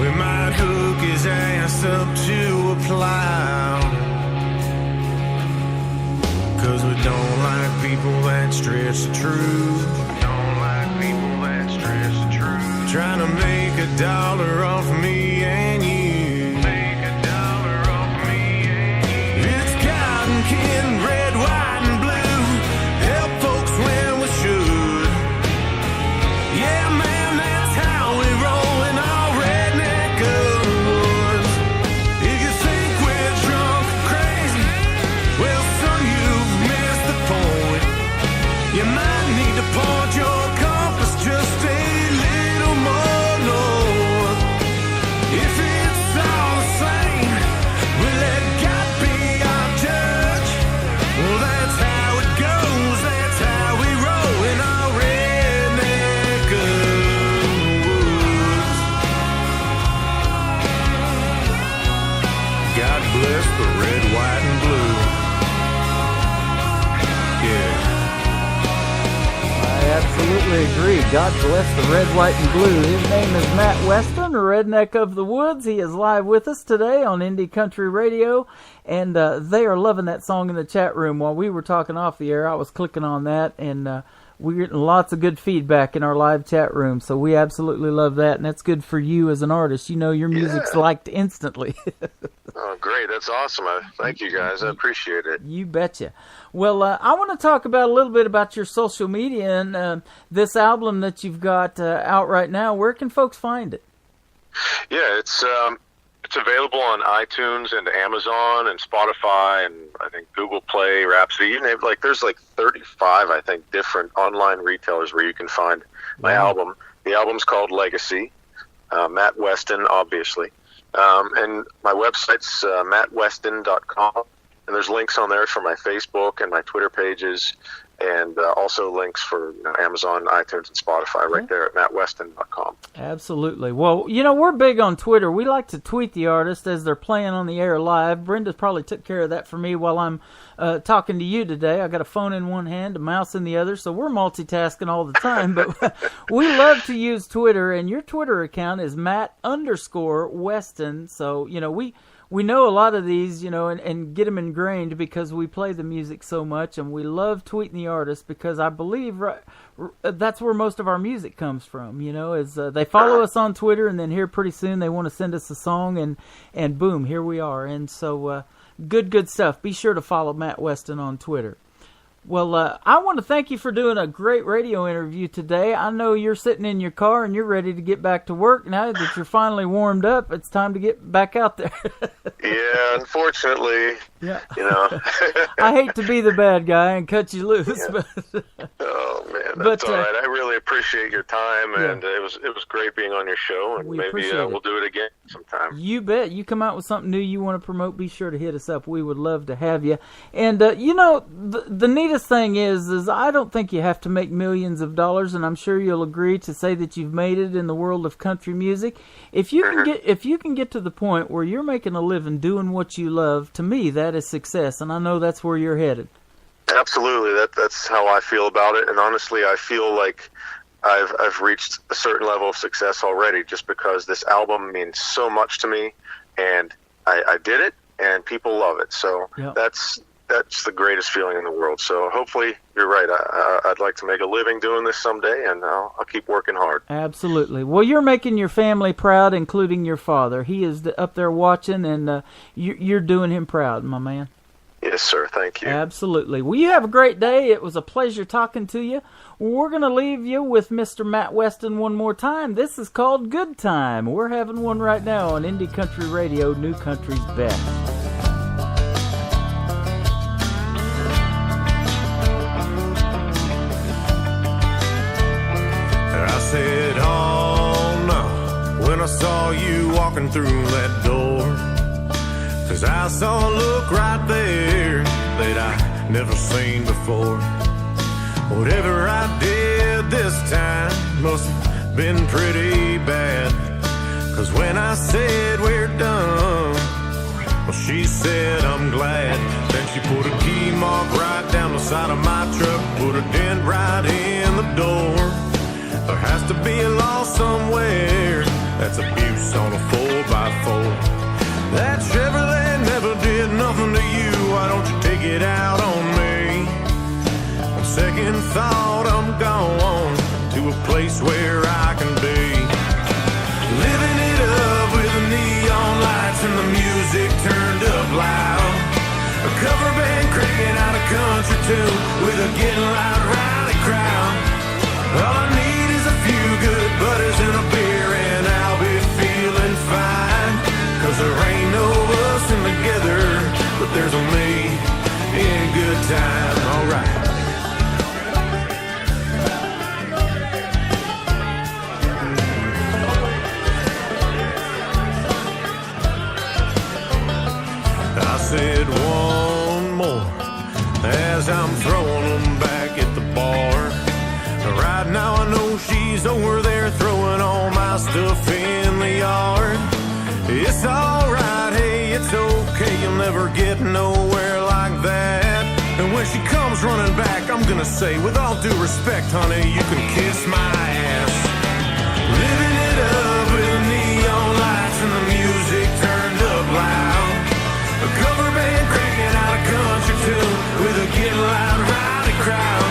we might hook his ass up to a plow. 'Cause we don't like people that stretch the truth. Don't like people that stretch the truth. Trying to make $1 off me and you. Make $1 off me and you. It's cotton candy, red, white, and blue. Help folks when we should. Yeah, man, that's how we roll in our redneck of the woods. If you think we're drunk or crazy, well, son, you've missed the point. You might need to point your compass just a little more north. If it's all the same, we'll let God be our judge. Well, that's how it goes. That's how we roll in our redneck of the woods. God bless the red, white, and blue. Yeah. I absolutely agree. God bless the red, white, and blue. His name is Matt Westin, Redneck of the Woods. He is live with us today on Indie Country Radio, and they are loving that song in the chat room. While we were talking off the air, I was clicking on that, and we're getting lots of good feedback in our live chat room, so we absolutely love that, and that's good for you as an artist. You know your music's liked instantly. Oh, great. That's awesome. Thank you, guys. I appreciate it. You betcha. Well, I want to talk about a little bit about your social media and this album that you've got out right now. Where can folks find it? Yeah, it's available on iTunes and Amazon and Spotify and I think Google Play, Rhapsody. You name, there's 35, I think, different online retailers where you can find my album. The album's called Legacy. Matt Westin, obviously. And my website's mattwestin.com, and there's links on there for my Facebook and my Twitter pages, and also links for Amazon, iTunes, and Spotify right there at mattwestin.com. Absolutely. Well, we're big on Twitter. We like to tweet the artist as they're playing on the air live. Brenda probably took care of that for me while I'm talking to you today. I got a phone in one hand, a mouse in the other, so we're multitasking all the time. But we love to use Twitter, and your Twitter account is Matt_Westin. So, we know a lot of these, and get them ingrained because we play the music so much, and we love tweeting the artist because I believe that's where most of our music comes from, is they follow us on Twitter, and then here pretty soon they want to send us a song, and boom, here we are. And so good stuff. Be sure to follow Matt Westin on Twitter. Well, I want to thank you for doing a great radio interview today. I know you're sitting in your car and you're ready to get back to work. Now that you're finally warmed up, it's time to get back out there. Yeah, unfortunately. Yeah. I hate to be the bad guy and cut you loose, but oh man, that's all right. I really appreciate your time, and it was great being on your show, and maybe we'll do it again sometime. You bet. You come out with something new you want to promote, be sure to hit us up. We would love to have you. And the neatest thing is I don't think you have to make millions of dollars, and I'm sure you'll agree to say that you've made it in the world of country music. If you can get to the point where you're making a living doing what you love, to me that is success, and I know that's where you're headed. Absolutely, that's how I feel about it, and honestly, I feel like I've reached a certain level of success already, just because this album means so much to me, and I did it, and people love it. So that's the greatest feeling in the world. So hopefully, you're right. I'd like to make a living doing this someday, and I'll keep working hard. Absolutely. Well, you're making your family proud, including your father. He is up there watching, and you're doing him proud, my man. Yes, sir. Thank you. Absolutely. Well, you have a great day. It was a pleasure talking to you. We're going to leave you with Mr. Matt Westin one more time. This is called Good Time. We're having one right now on Indie Country Radio, New Country's Best. I said, oh no, when I saw you walking through that door, 'cause I saw a look right there that I never seen before. Whatever I did this time must have been pretty bad, 'cause when I said we're done, well, she said I'm glad. Then she put a key mark right down the the side of my truck, put a dent right in the door. There has to be a law somewhere. That's abuse on a 4x4. That Chevrolet never did nothing to you. Why don't you take it out on me? On second thought, I'm gone to a place where I can be. Living it up with the neon lights and the music turned up loud. A cover band cranking out a country tune with a getting loud rowdy crowd. All I need is a few good buddies and a beer and I'll be feeling fine. Cause there ain't no us in together, but there's a me in good time, alright. I said one more as I'm throwing them back at the bar. Right now I know she's over there throwing all my stuff in the yard. It's alright, hey, it's okay, you'll never get nowhere like that. And when she comes running back, I'm gonna say, with all due respect, honey, you can kiss my ass. Living it up with the neon lights and the music turned up loud. A cover band cranking out a country tune with a getting loud, rowdy crowd.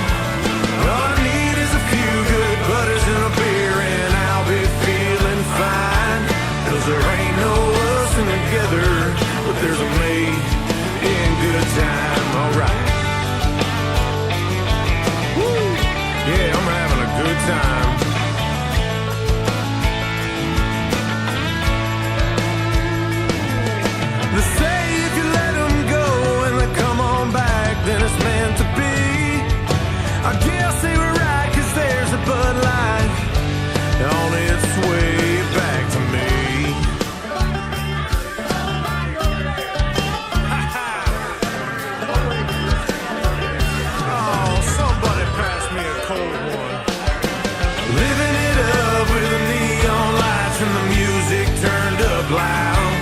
All I need is a few good buddies and a beer and I'll be feeling fine. Cause there ain't no us in together, but there's a me in good time, alright. Woo! Yeah, I'm having a good time. They say if you let them go and they come on back, then it's meant to be. I guess they were right, cause there's a Bud Light on its way back to me. Oh, somebody pass me a cold one. Living it up with the neon lights and the music turned up loud.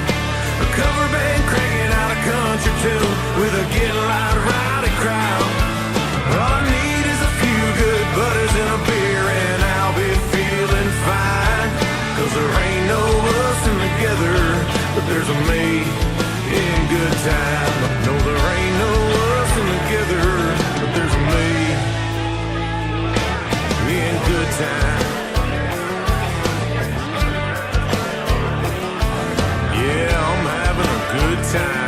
A cover band cranking out a country tune with a getting loud, rowdy crowd. All I need is a few good buddies and a beer and I'll be feeling fine. Cause there ain't no us in together, but there's a me in good time. No, there ain't no us in together, but there's a me in good time. Yeah, I'm having a good time.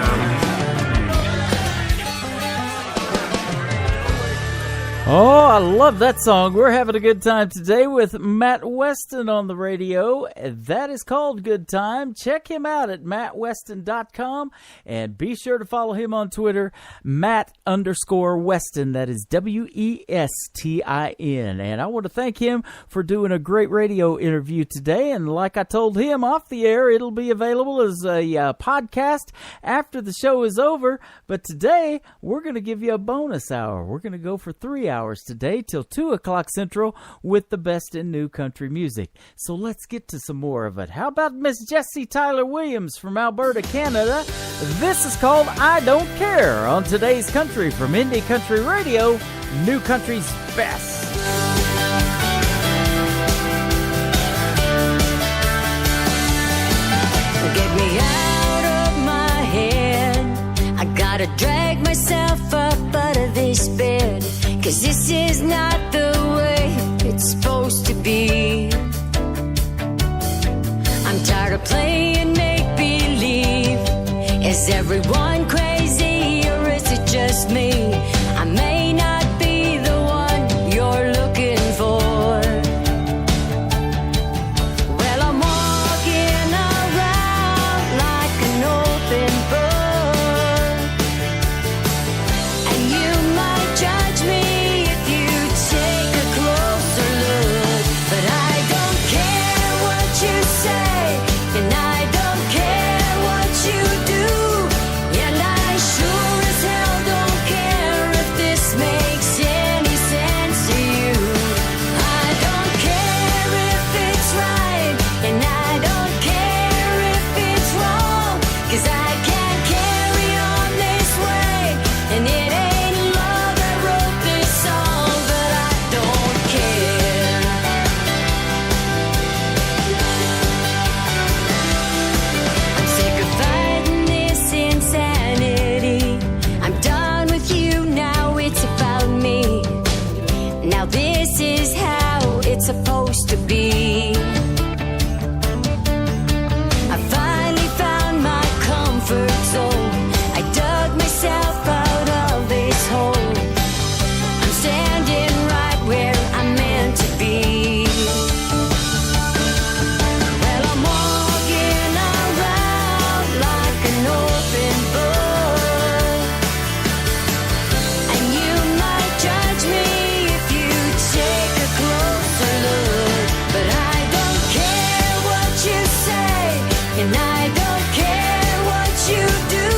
Oh, I love that song. We're having a good time today with Matt Westin on the radio. That is called Good Time. Check him out at mattwestin.com and be sure to follow him on Twitter, Matt_Westin. That is WESTIN. And I want to thank him for doing a great radio interview today. And like I told him off the air, it'll be available as a podcast after the show is over. But today, we're going to give you a bonus hour. We're going to go for 3 hours today till 2 o'clock Central with the best in new country music. So let's get to some more of it. How about Miss Jessie Tyler Williams from Alberta, Canada? This is called I Don't Care on today's Country from Indie Country Radio, New Country's best. Get me out of my head. I gotta drag myself up out of this bed. 'Cause this is not the way it's supposed to be. I'm tired of playing make-believe. Is everyone crazy or is it just me? I may not be the one you're looking for. Well, I'm walking around like an open book. And you might judge me if you take a closer look. But I don't care what you say, and I don't care what you do. You this is how it's supposed to be. I finally found my comfort zone. I dug myself out of this hole. I'm standing right where I'm meant to be. Well, I'm walking around like an open book, and you might judge me if you take a closer look. But I don't care what you say, and I don't care what you do,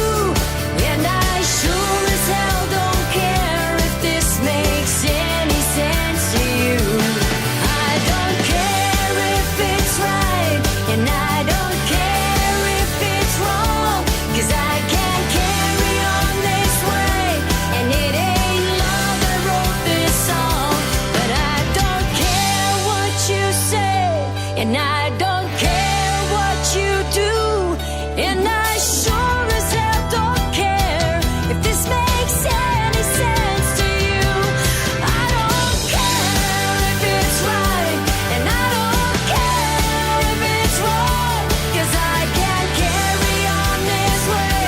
and I sure as hell don't care if this makes any sense to you. I don't care if it's right, and I don't care if it's wrong, 'cause I can't carry on this way, and it ain't love that wrote this song. But I don't care what you say, and I don't care what you do, and I sure as hell don't care if this makes any sense to you. I don't care if it's right, and I don't care if it's wrong, 'cause I can't carry on this way,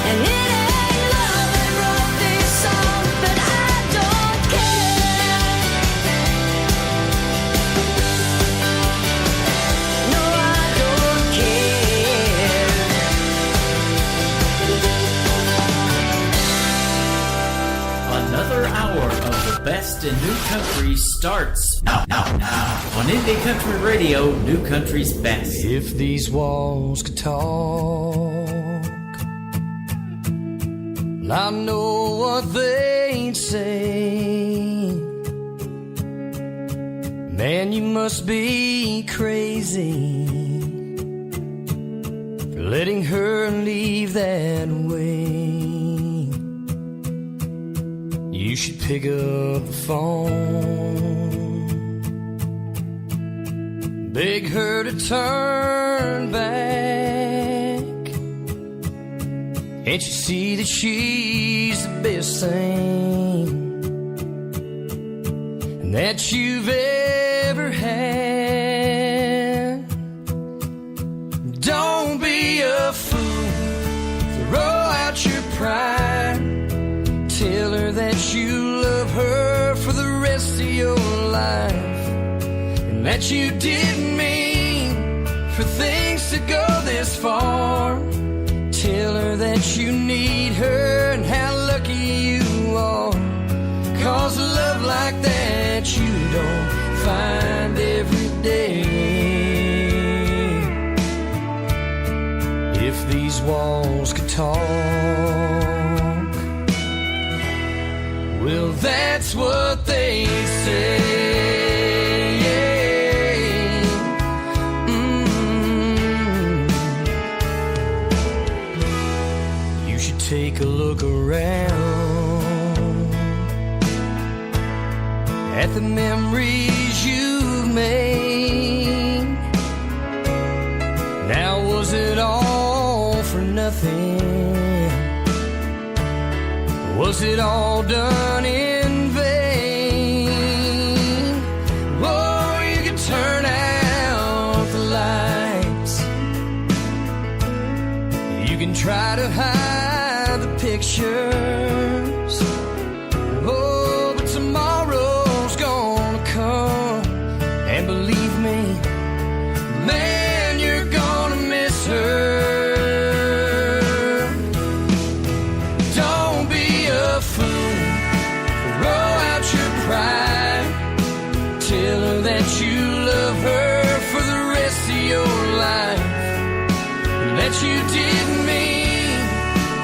and it ain't love that wrote this song. But I don't care. No, I don't care. Another hour of the best in new country starts now on Indie Country Radio, New Country's best. If these walls could talk, I know what they'd say. Man, you must be crazy for letting her leave that way. You should pick up the phone, beg her to turn back. Can't you see that she's the best thing that you've ever had? Don't be a fool, throw out your pride. Tell her that you love her for the rest of your life, and that you didn't mean for things to go this far. Tell her that you need her and how lucky you are, 'cause a love like that you don't find every day. If these walls could talk, well, that's what they say. You should take a look around at the memories you've made. Now, was it all for nothing? Was it all done in vain? Oh, you can turn out the lights, you can try to hide the pictures. Oh, but tomorrow's gonna come, and believe me, man, you're gonna miss her. Tell her that you love her for the rest of your life, and that you didn't mean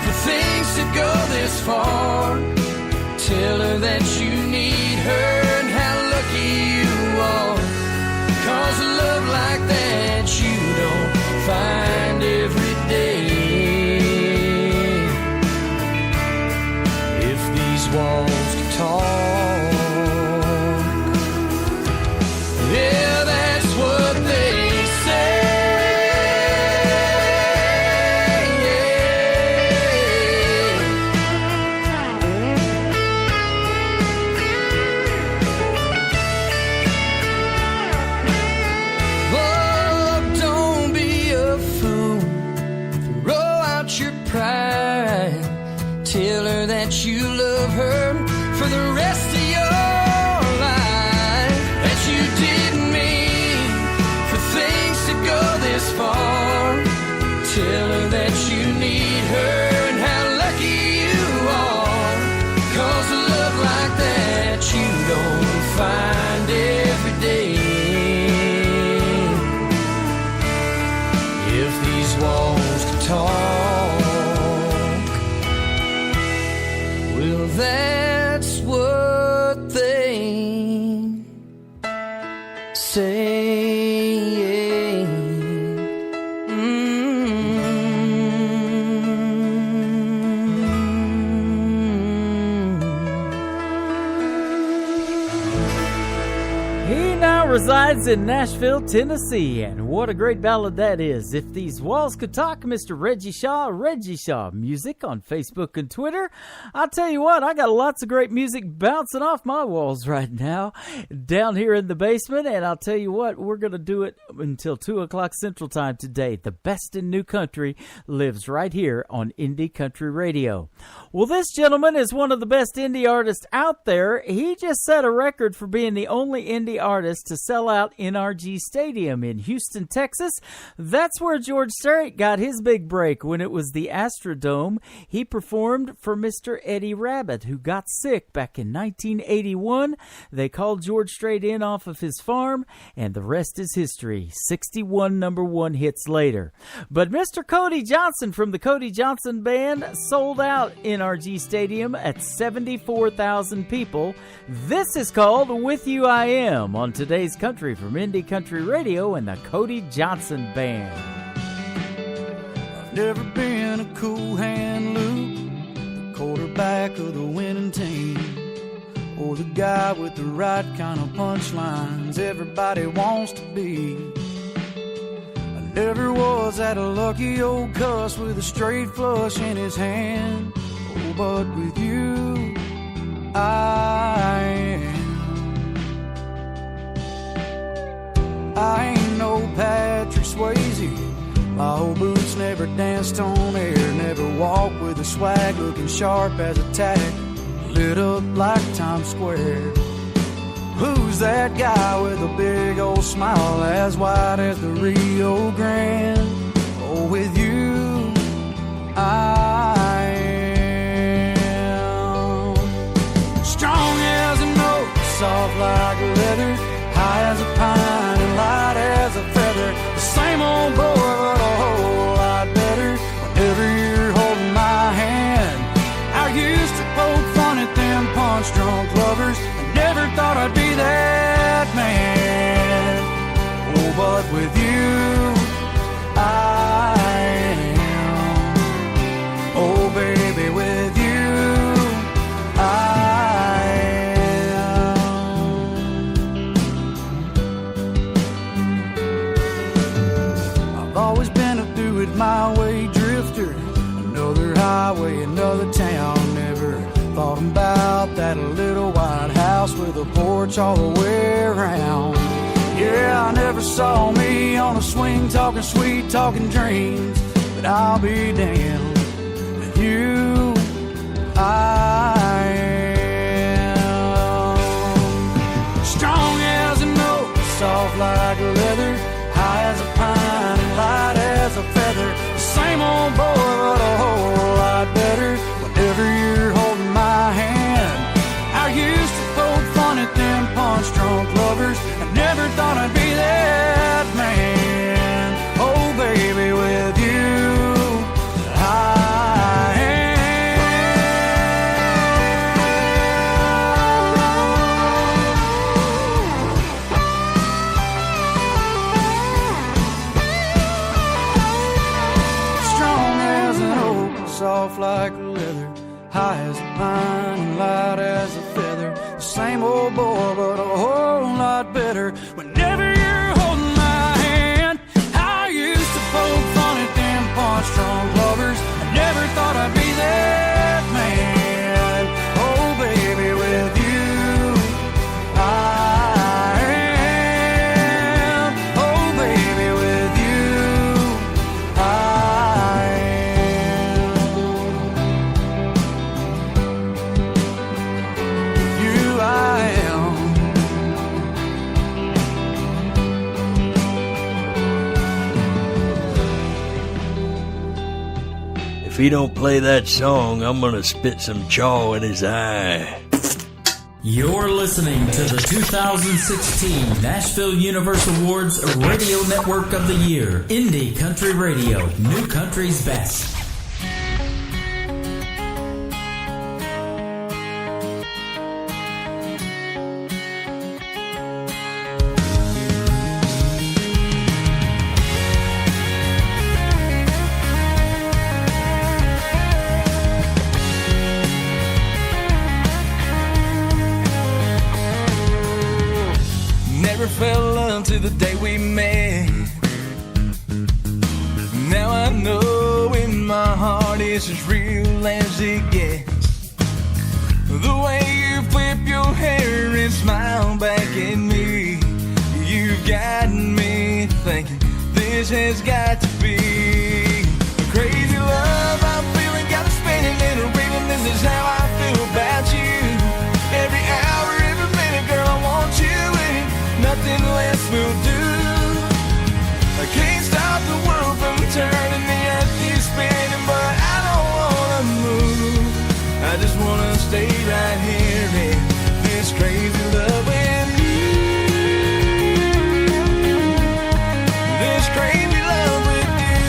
for things to go this far. Tell her that you need her and how lucky you are, 'cause a love like that you don't find every day. If these walls could talk, yeah, that's what they say. Yeah. say. He now resides in Nashville, Tennessee, and what a great ballad that is. If These Walls Could Talk, Mr. Reggie Shaw Music on Facebook and Twitter. I'll tell you what, I got lots of great music bouncing off my walls right now down here in the basement, and I'll tell you what, we're going to do it until 2 o'clock Central Time today. The best in new country lives right here on Indie Country Radio. Well, this gentleman is one of the best indie artists out there. He just set a record for being the only indie artist to sell out NRG Stadium in Houston, Texas. That's where George Strait got his big break when it was the Astrodome. He performed for Mr. Eddie Rabbitt, who got sick back in 1981. They called George Strait in off of his farm, and the rest is history. 61 number one hits later. But Mr. Cody Johnson from the Cody Johnson Band sold out NRG Stadium at 74,000 people. This is called With You I Am on today's Country from Indie Country Radio and the Cody Johnson Band. I've never been a cool hand, Luke, the quarterback of the winning team, or the guy with the right kind of punchlines everybody wants to be. I never was that lucky old cuss with a straight flush in his hand. Oh, but with you, I am. I ain't no Patrick Swayze. My old boots never danced on air, never walked with a swag looking sharp as a tack, lit up like Times Square. Who's that guy with a big old smile as wide as the Rio Grande? Oh, with you, I am. Strong as an oak, soft like leather, high as a pine and light as a feather. The same old boy, but a whole lot better whenever you're holding my hand. I used to poke fun at them punch-drunk lovers. I never thought I'd be that man. Oh, but with you, I am. Oh, baby, with you, I always been a do-it-my-way drifter. Another highway, another town. Never thought about that little white house with a porch all the way around. Yeah, I never saw me on a swing talking sweet, talking dreams. But I'll be damned, with you, I am. Strong as an oak, soft like leather, high as a pine and light as a feather. The same old boy, but a whole lot better whenever you're holding my hand. I used to poke fun at them punch-drunk lovers. I never thought I'd be that man. Oh, baby, with you, I soft like leather, high as a pine and light as a feather. The same old boy, but a whole lot better whenever you're holding my hand. I used to poke fun at them punch-drunk lovers. I never thought I'd be that man. Oh, baby, with you, I am. Oh, baby, with you, I If he don't play that song, I'm gonna spit some chaw in his eye. You're listening to the 2016 Nashville Universal Awards Radio Network of the Year, Indie Country Radio, New Country's Best. never felt love till the day we met. Now I know in my heart it's as real as it gets. The way you flip your hair and smile back at me, you've got me thinking this has got to be a crazy love I'm feeling, got me spinning and a reeling. This is how I feel about you. Every hour, every minute, girl, I want you in it. Nothing less will do. I can't stop the world from turning, the earth keeps spinning, but I don't wanna move. I just wanna stay right here in this crazy love with you. This crazy love with you.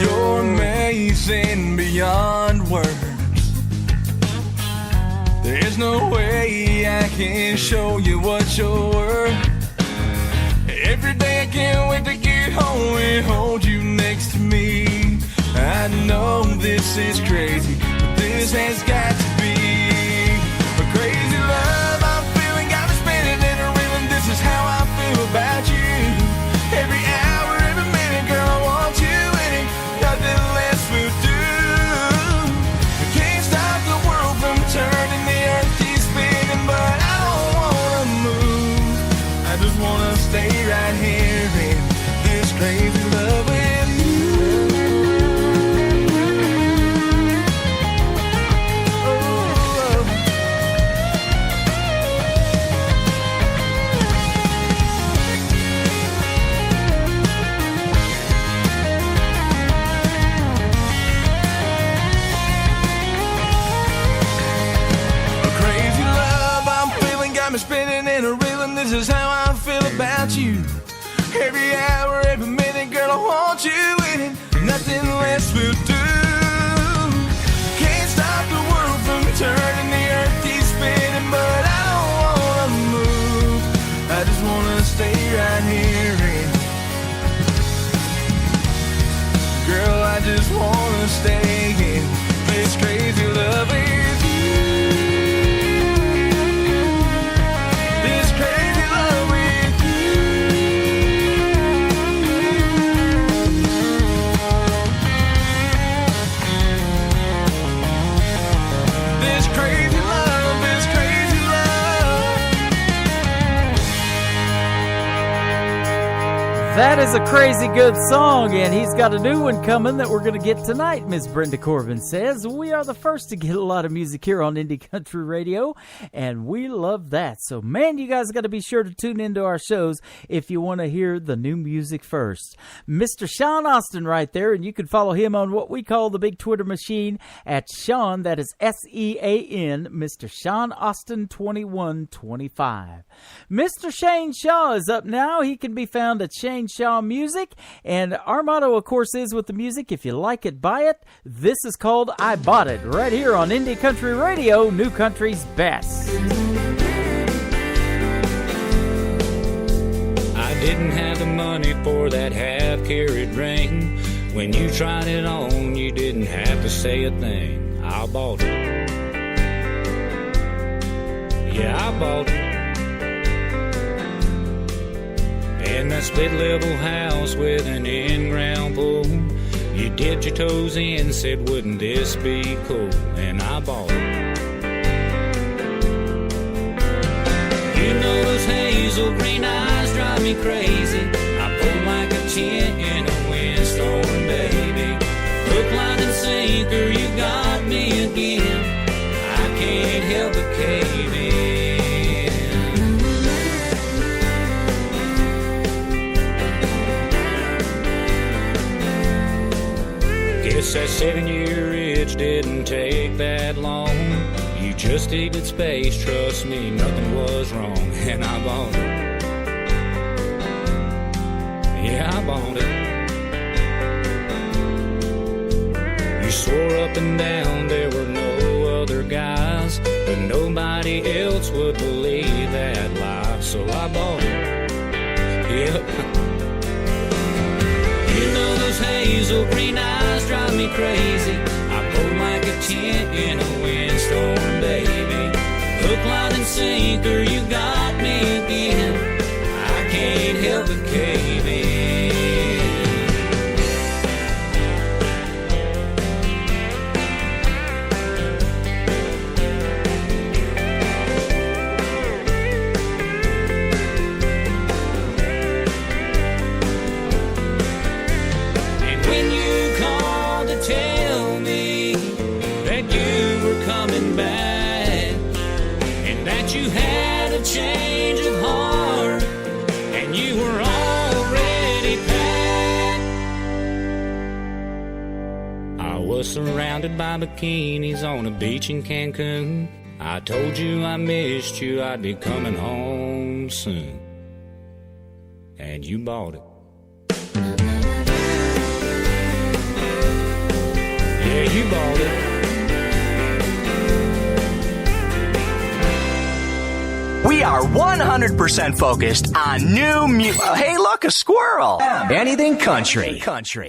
You're amazing beyond words. There's no way I can show you what you're worth. Every day I can't wait to get home and hold you next to me. I know this is crazy, but this has got to be a crazy love I'm feeling, got me spinning and a reeling. This is how I feel about you. Every hour, every minute, girl, I want you in it. Nothing less will do. I can't stop the world from turning, the earth keeps spinning, but I don't wanna move. I just wanna stay right here in this crazy love with you. Me spinning and a reeling. This is how I feel about you. Every hour, every minute, girl, I want you in it. Nothing less will do. Can't stop the world from turning, the earth keeps spinning, but I don't wanna move. I just wanna stay right here in. Girl, I just wanna stay in this crazy love with you. That is a crazy good song, and he's got a new one coming that we're going to get tonight, Miss Brenda Corbin says. We are the first to get a lot of music here on Indie Country Radio, and we love that. So, man, you guys got to be sure to tune into our shows if you want to hear the new music first. Mr. Sean Austin right there, and you can follow him on what we call the big Twitter machine at Sean, that is S-E-A-N, Mr. Sean Austin 2125. Mr. Shane Shaw is up now. He can be found at Shane Shaw Music, and our motto, of course, is with the music, if you like it, buy it. This is called I Bought It, right here on Indie Country Radio, New Country's best. I didn't have the money for that half-carat ring. When you tried it on, you didn't have to say a thing. I bought it. Yeah, I bought it. In that split-level house with an in-ground pool, you dipped your toes in, said, wouldn't this be cool? And I bought it. You know those hazel green eyes drive me crazy. I pull like a chin in a windstorm, baby. Hook, line, and sinker, you got me again. I can't help but cave in. Guess that 7-year itch didn't take that long. You just needed space, trust me, nothing was wrong. And I bought it. Yeah, I bought it. You swore up and down there were no other guys, but nobody else would believe that lie. So I bought it. Yep. You know those hazel green eyes drive me crazy. I pulled like a tent in a windstorm, sinker, you got me again. I can't help but cave in. And when you called to tell me that you were coming back and that you had a change of heart and you were already packed, I was surrounded by bikinis on a beach in Cancun. I told you I missed you, I'd be coming home soon, and you bought it. Yeah, you bought it. We are 100% focused on new music. Hey, look, a squirrel. Anything country.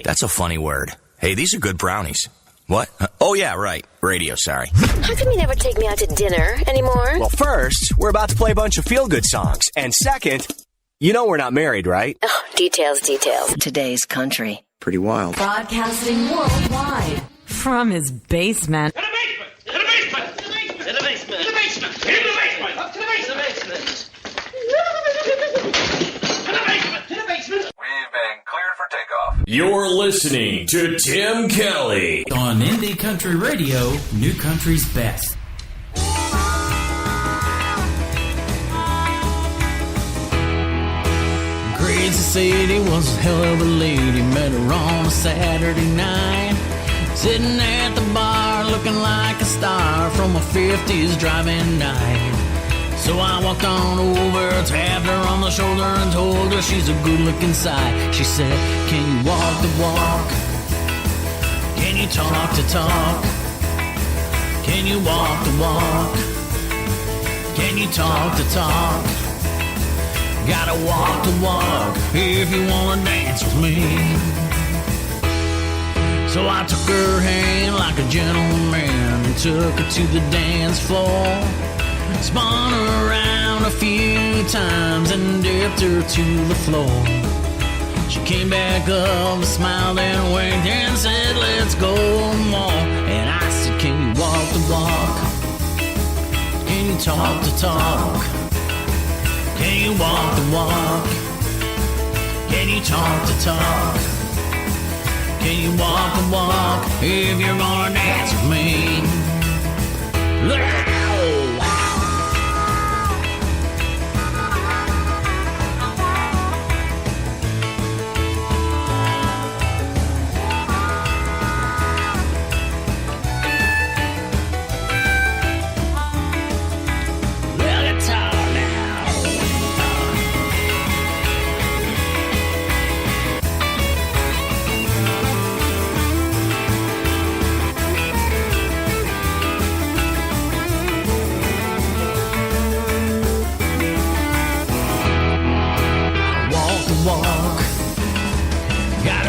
That's a funny word. Hey, these are good brownies. What? Oh, yeah, right. Radio, sorry. How come you never take me out to dinner anymore? Well, first, we're about to play a bunch of feel-good songs. And second, you know we're not married, right? Oh, details. Today's country. Pretty wild. Broadcasting worldwide from his basement. To the basement! To the basement! To the basement! To the basement! To the basement! Up to the basement! To the basement! To the basement! We've been cleared for takeoff. You're listening to Tim Kelly on Indie Country Radio, New Country's Best. Crazy Sadie was a hell of a lady. Met her on a Saturday night, sitting at the bar looking like a star from a 50s driving night. So I walked on over, tapped her on the shoulder and told her she's a good-looking sight. She said, can you walk the walk? Can you talk the talk? Can you walk the walk? Can you talk the talk? Gotta walk the walk if you wanna dance with me. So I took her hand like a gentleman and took her to the dance floor. Spun her around a few times and dipped her to the floor. She came back up, smiled and winked and said, let's go more. And I said, can you walk the walk? Can you talk the talk? Can you walk the walk? Can you talk the talk? Can you walk the walk if you're gonna dance with me?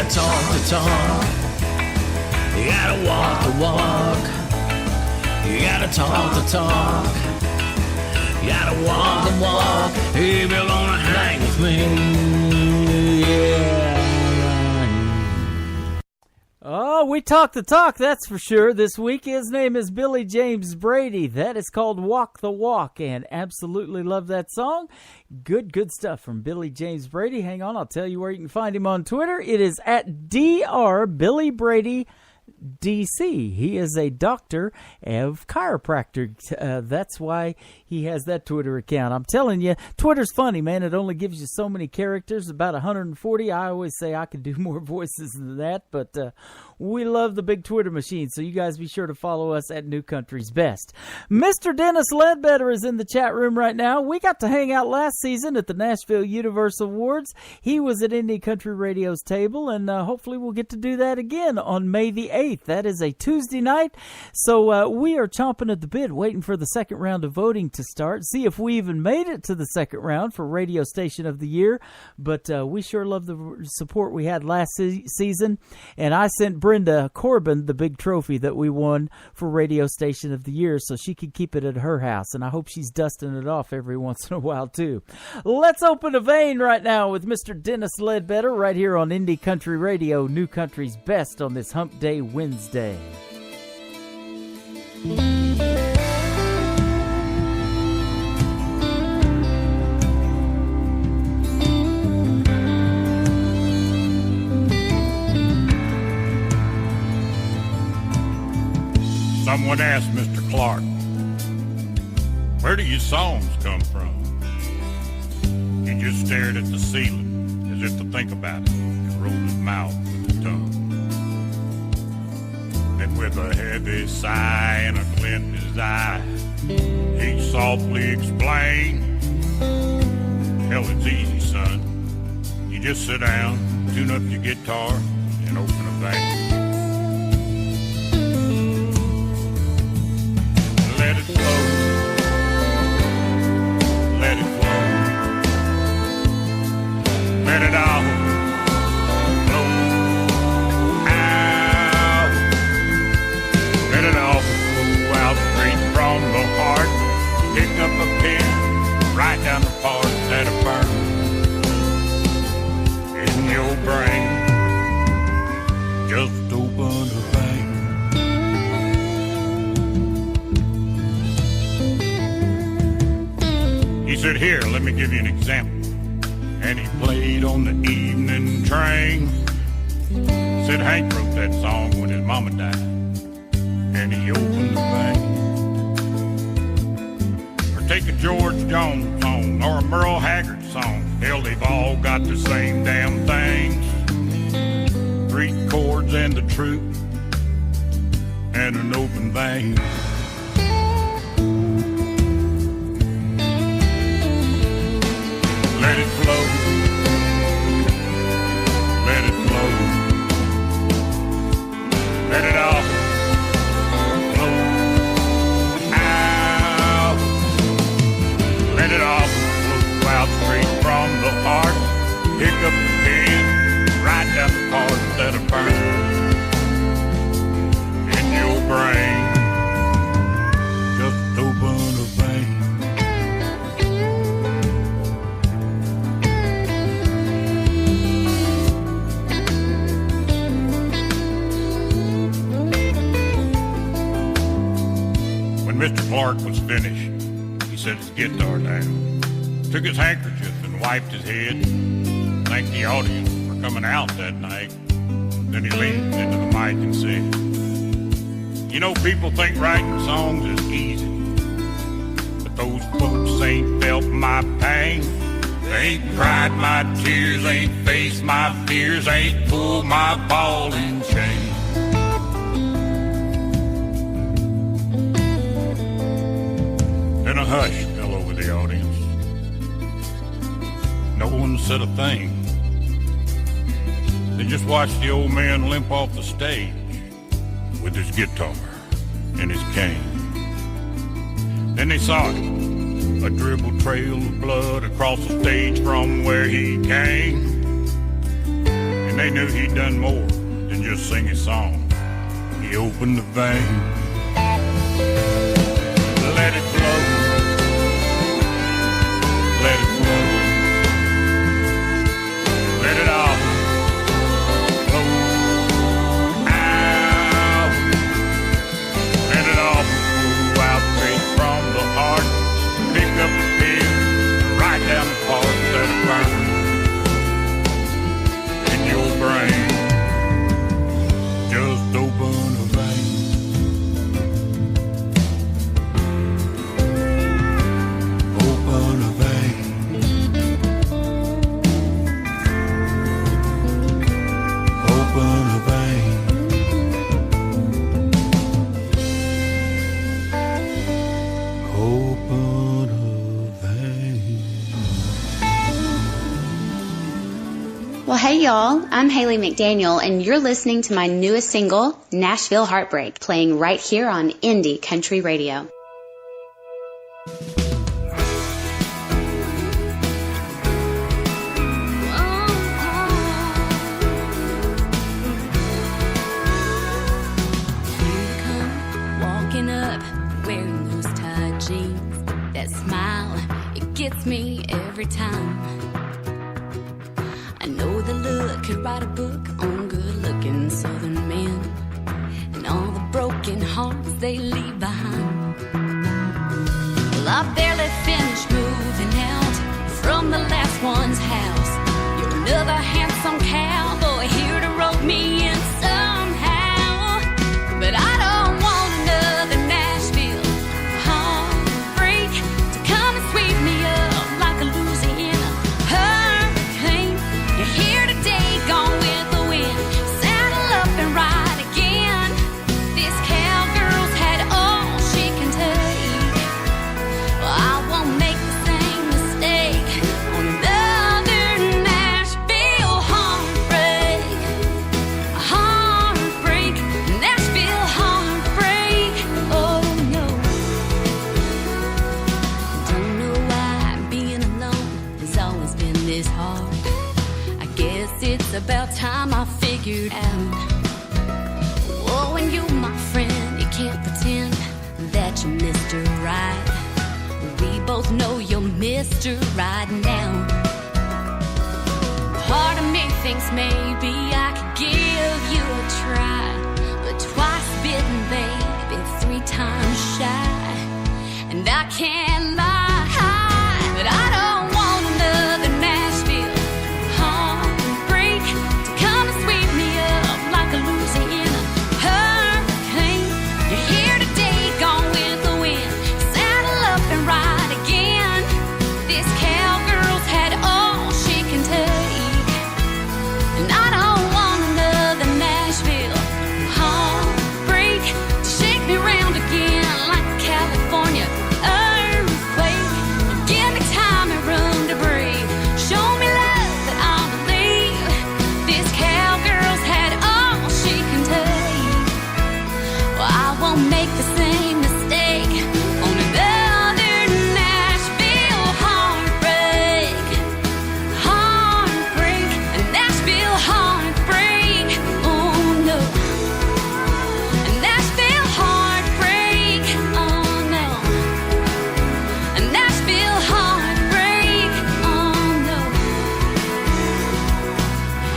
Talk the talk, you gotta walk the walk, you gotta talk the talk, you gotta walk the walk if you're gonna hang with me. Yeah. Oh, we talk the talk, that's for sure. This week, his name is Billy James Brady. That is called Walk the Walk, and absolutely love that song. Good stuff from Billy James Brady. Hang on, I'll tell you where you can find him on Twitter. It is at Dr. Billy Brady DC. He is a doctor of chiropractor. That's why he has that Twitter account. I'm telling you, Twitter's funny, man. It only gives you so many characters, about 140. I always say I could do more voices than that, but we love the big Twitter machine, so you guys be sure to follow us at New Country's Best. Mr. Dennis Ledbetter is in the chat room right now. We got to hang out last season at the Nashville Universal Awards. He was at Indie Country Radio's table, and hopefully we'll get to do that again on May the 8th. That is a Tuesday night, so we are chomping at the bit, waiting for the second round of voting to start, see if we even made it to the second round for Radio Station of the Year, but we sure love the support we had last season, and I sent Brenda Corbin the big trophy that we won for Radio Station of the Year so she could keep it at her house, and I hope she's dusting it off every once in a while, too. Let's open a vein right now with Mr. Dennis Ledbetter right here on Indie Country Radio, New Country's Best on this Hump Day Wednesday. Someone asked Mr. Clark, "Where do your songs come from?" He just stared at the ceiling as if to think about it and rolled his mouth with his tongue. Then with a heavy sigh and a glint in his eye, he softly explained, "Hell, it's easy, son. You just sit down, tune up your guitar, and open a vein. Let it flow. Let it flow. Let it all flow out. Let it all flow out straight from the heart. Pick up a pen, write down the parts that are burned in your brain. Just open a vein." He said, "Here, let me give you an example." And he played on the evening train. Said Hank wrote that song when his mama died. And he opened the vein. Or take a George Jones song or a Merle Haggard song. Hell, they've all got the same damn things. 3 chords and the truth and an open vein. Let it flow. Let it flow. Let it all flow out. Let it all flow out straight from the heart. Pick up the pen, write down the parts that are burned in your brain. Just open a vein. When Mr. Clark was finished, he set his guitar down, took his handkerchief and wiped his head, thanked the audience for coming out that night. Then he leaned into the mic and said, "You know, people think writing songs is easy, but those folks ain't felt my pain. They ain't cried my tears, ain't faced my fears, ain't pulled my ball and chain." Then a hush fell over the audience. No one said a thing. They just watched the old man limp off the stage with his guitar and his cane. Then they saw it, a dribbled trail of blood across the stage from where he came. And they knew he'd done more than just sing his song. He opened the vein. Let it flow. Let it flow. Let it all flow out. Let it all flow out straight from the heart. Pick up the pen, write down the parts that are burned in your brain. Just open a vein. Open a vein. Open a vein. Open a vein. Well, hey y'all, I'm Haley McDaniel, and you're listening to my newest single, Nashville Heartbreak, playing right here on Indie Country Radio. jeans. That smile, it gets me every time. I know the look could write a book on good-looking southern men and all the broken hearts they leave behind. Well, I barely finished moving out from the last one's house. You're another handsome cowboy here to rope me in somehow. But I don't want another Nashville heartbreak to come and sweep me up like a Louisiana hurricane. You're here today, gone with the wind. Saddle up and ride again. This cowgirl's had all she can take. Well, I won't make the same mistake on another Nashville heartbreak. A heartbreak, Nashville heartbreak. Oh no. Don't know why being alone has always been this hard. I guess it's about time I figured out. Oh, when you're my friend, you can't pretend that you're Mr. Right. We both know you're Mr. Right now. Part of me thinks maybe I could give you a try, but twice bitten, baby, 3 times shy, and I can't lie, but I don't want another Nashville heartbreak to come and sweep me up like a Louisiana hurricane. You're here today, gone with the wind. Saddle up and ride again. This cowgirl's had all she can take, and I don't want another Nashville heartbreak to shake me round again like a California earthquake. Give me time and room to breathe. Show me love that I'll believe. This cowgirl's had all she can take. Well, I won't make the same mistake on another Nashville heartbreak. Heartbreak, a Nashville heartbreak. Oh no. A Nashville heartbreak. Oh no. A Nashville heartbreak. Oh no.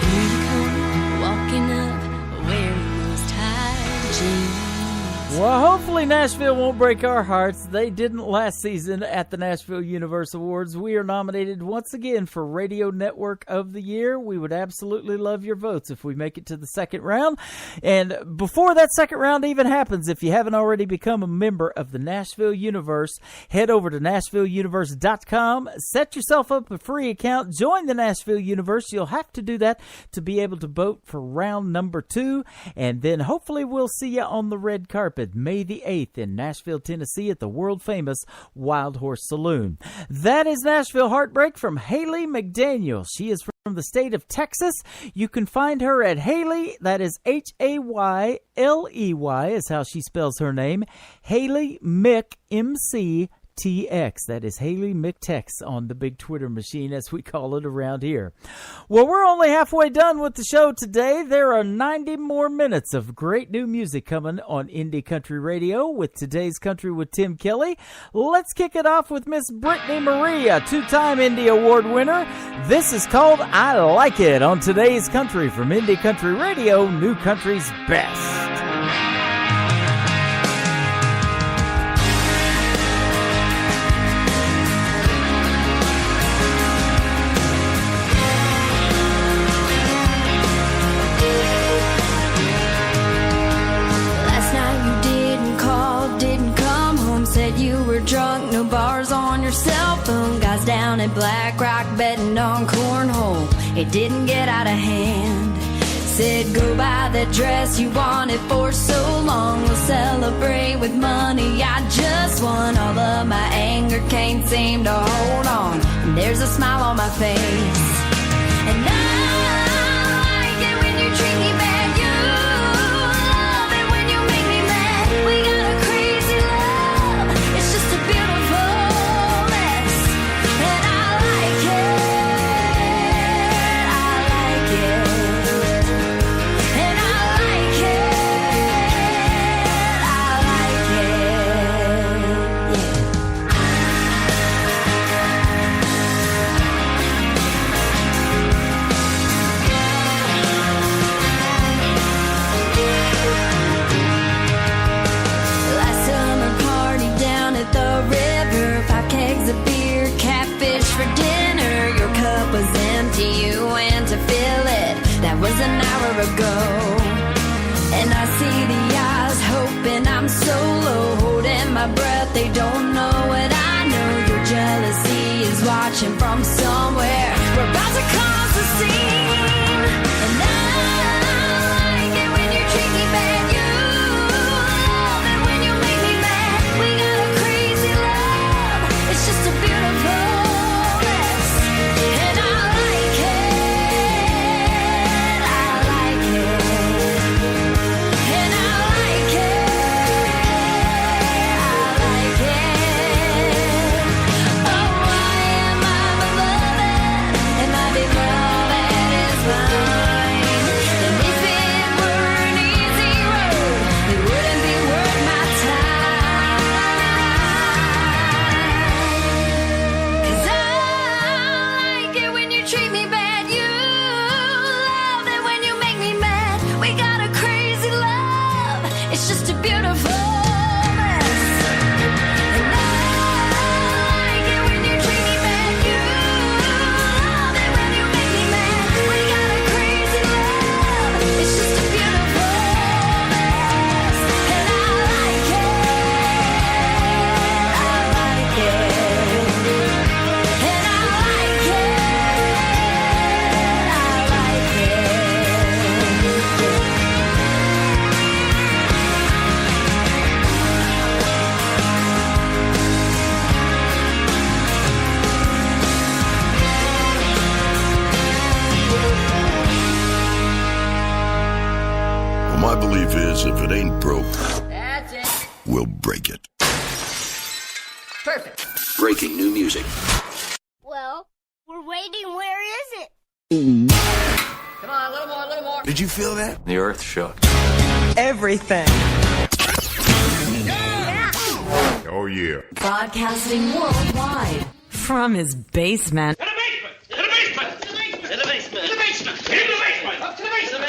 Here you come, walking up, wearing those tight jeans. Well, hopefully Nashville won't break our hearts. They didn't last season at the Nashville Universe Awards. We are nominated once again for Radio Network of the Year. We would absolutely love your votes if we make it to the second round. And before that second round even happens, if you haven't already become a member of the Nashville Universe, head over to NashvilleUniverse.com. Set yourself up a free account. Join the Nashville Universe. You'll have to do that to be able to vote for round number 2. And then hopefully we'll see you on the red carpet May the 8th in Nashville, Tennessee at the world-famous Wild Horse Saloon. That is Nashville Heartbreak from Haley McDaniel. She is from the state of Texas. You can find her at Haley, that is Hayley is how she spells her name, Haley Mick, MC TX. That is Haley McTex on the big Twitter machine, as we call it around here. Well, we're only halfway done with the show today. There are 90 more minutes of great new music coming on Indie Country Radio with today's Country with Tim Kelly. Let's kick it off with Miss Brittany Marie, a 2-time Indie Award winner. This is called I Like It on today's Country from Indie Country Radio, New Country's Best. Drunk, no bars on your cell phone. Guys down at Black Rock betting on cornhole. It didn't get out of hand. Said go buy the dress you wanted for so long. We'll celebrate with money I just won. All of my anger can't seem to hold on. And there's a smile on my face. And I like it when you treat me bad. You love it when you make me mad. We got a crazy love. It's just a beautiful mess. And I like it. I like it. And I like it. I like it. Yeah. my breath, they don't know what I know. Your jealousy is watching from somewhere. We're about to cause a scene, and I like it when you treat me bad. You love it when you make me mad. We got a crazy love, it's just a beautiful mess, and I like it, I like it, and I like it, I like it. Oh, why am I beloved, and my beloved is mine? And if it were an easy road, it wouldn't be worth my time. 'Cause I like it when you treat me bad. You love it when you make me mad. We got a crazy love, it's just a beautiful mess. And I like it when you treat me bad. You love it when you make me mad. We got a crazy love, it's just a beautiful mess. And I like it, I like it, and I like it, I like it. Well, my belief is if it ain't broke, That's it. we'll break it. Perfect. Breaking new music. Well, we're waiting. Where is it? Come on, a little more, a little more. Did you feel that? The earth shook. Everything. Oh, yeah. Broadcasting worldwide from his basement. In the basement! In the basement! In the basement! In the basement! In the basement! Up to the basement! In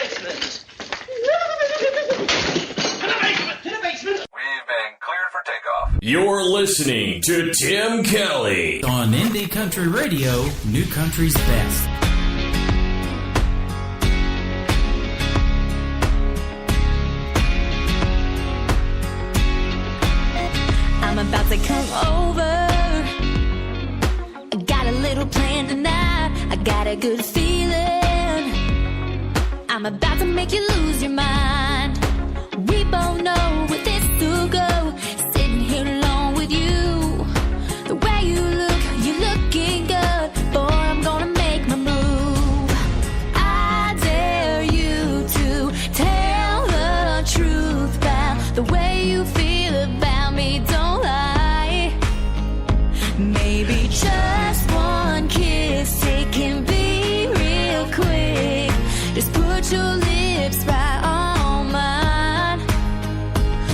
the basement! In the basement! We've been cleared for takeoff. You're listening to Tim Kelly. On Indie Country Radio, New Country's Best. I'm about to come over. I got a little plan tonight. I got a good feeling. I'm about to make you lose your mind. We both know where this will go. Sitting here alone with you. The way you look, you're looking good. Boy, I'm gonna make my move. I dare you to tell the truth about the way you feel about me. Don't lie. Maybe just one kiss, it can be real quick. Just put your lips right on mine.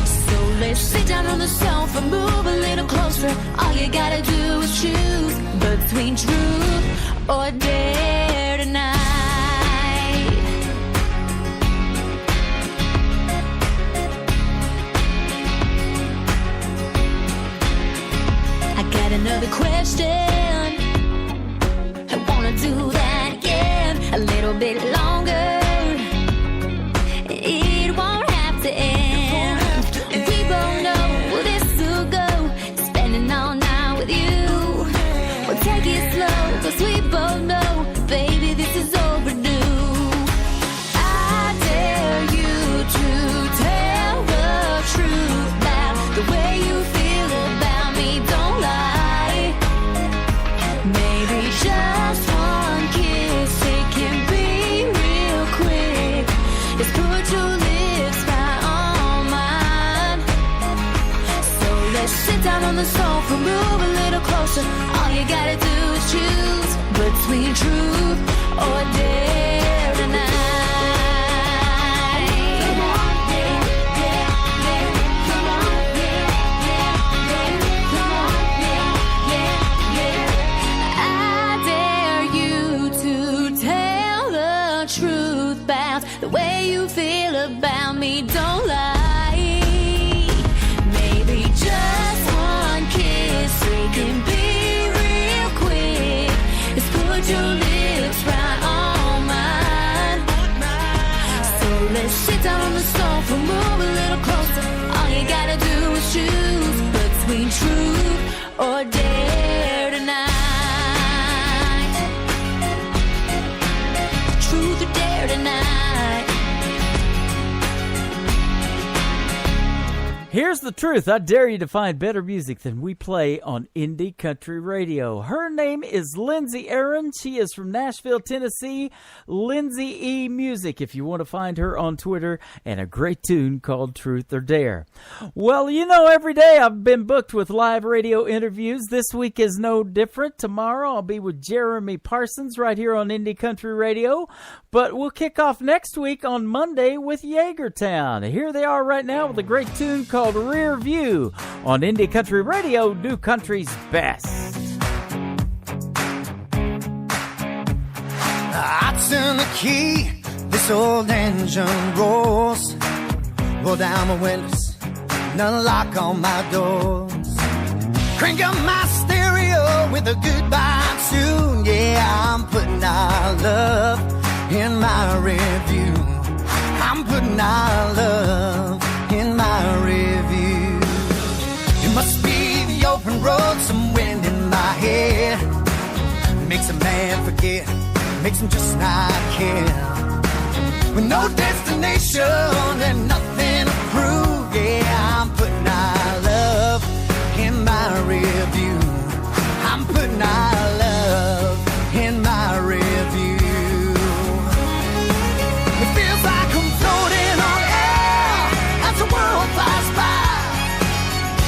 So let's sit down on the sofa, move a little closer. All you gotta do is choose between truth or dare tonight. I got another question. I wanna do that again a little bit longer. It won't have to end. We both know where this will go. Spending all night with you. We'll take it slow, 'cause we both know, baby, this is overdue. I dare you to tell the truth about the way you feel about me. Don't lie. Maybe just one kiss, it can be real quick. Just put your lips right on mine. So let's sit down on the sofa, move a little closer. All you gotta do is choose between truth or dare tonight. Come on, yeah, yeah, yeah. Come on, yeah, yeah, yeah. Come on, yeah, yeah, yeah. I dare you to tell the truth about the way you feel about me. Don't lie. Maybe just one kiss, it can be real quick. Just put your lips right on mine. So let's sit down on the sofa, move a little closer. All you gotta do is choose between truth or dare tonight. Truth or dare tonight. Here's the truth. I dare you to find better music than we play on Indie Country Radio. Her name is Lindsay Aaron. She is from Nashville, Tennessee. Lindsay E Music, if you want to find her on Twitter, and a great tune called Truth or Dare. Well, you know, every day I've been booked with live radio interviews. This week is no different. Tomorrow I'll be with Jeremy Parsons right here on Indie Country Radio. But we'll kick off next week on Monday with Yeagertown. Here they are right now with a great tune called Rear View on Indie Country Radio, New Country's Best. I turn the key, this old engine roars. Roll down my windows and unlock all my doors. Crank up my stereo with a goodbye tune. Yeah, I'm putting our love in my review. I'm putting our love in my review. It must be the open road, some wind in my head. Makes a man forget, makes him just not care. With no destination and nothing to prove. Yeah, I'm putting our love in my review. I'm putting our love in my review. It feels like I'm floating on air as the world flies by.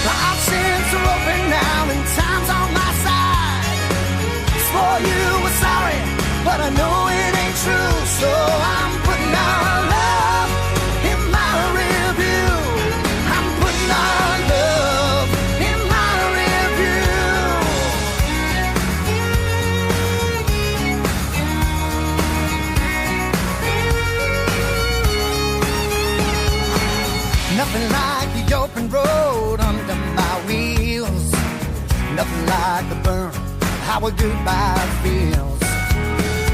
The options are open now and time's on my side. Swore you were sorry, but I know it ain't true. So I'm putting our love in my review. I'm putting our love in my review. Nothing like the open road under my wheels. Nothing like the burn, how a goodbye feels.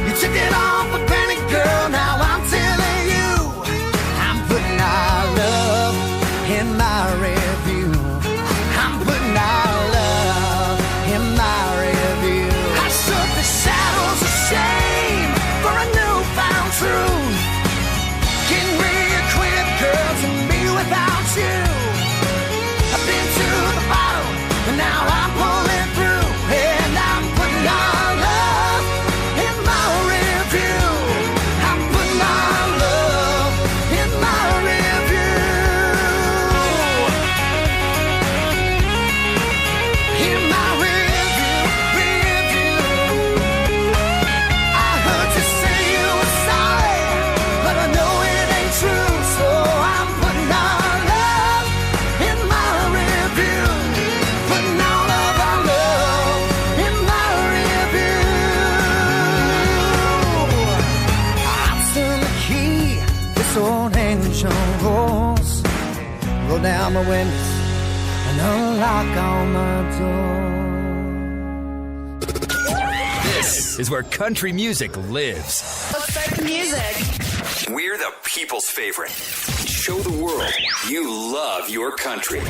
You took it all for granted, girl, now I'm telling you. I'm putting our love in my review. I'm putting our love in my review. I shook the shadows of shame for a newfound truth. Getting reacquainted, girl, to me without you. I've been to the bottom, and now I'm pulling through. And I'm putting our love in my review. I'm putting our love in my review. In my review. I heard you say you were sorry, but I know it ain't true. So I'm putting our love in my review. Putting all of our love in my review. I'll turn the key, this old engine rolls. Roll down my windows and unlock all my doors. This is where country music lives. Let's start the music. We're the people's favorite. Show the world you love your country.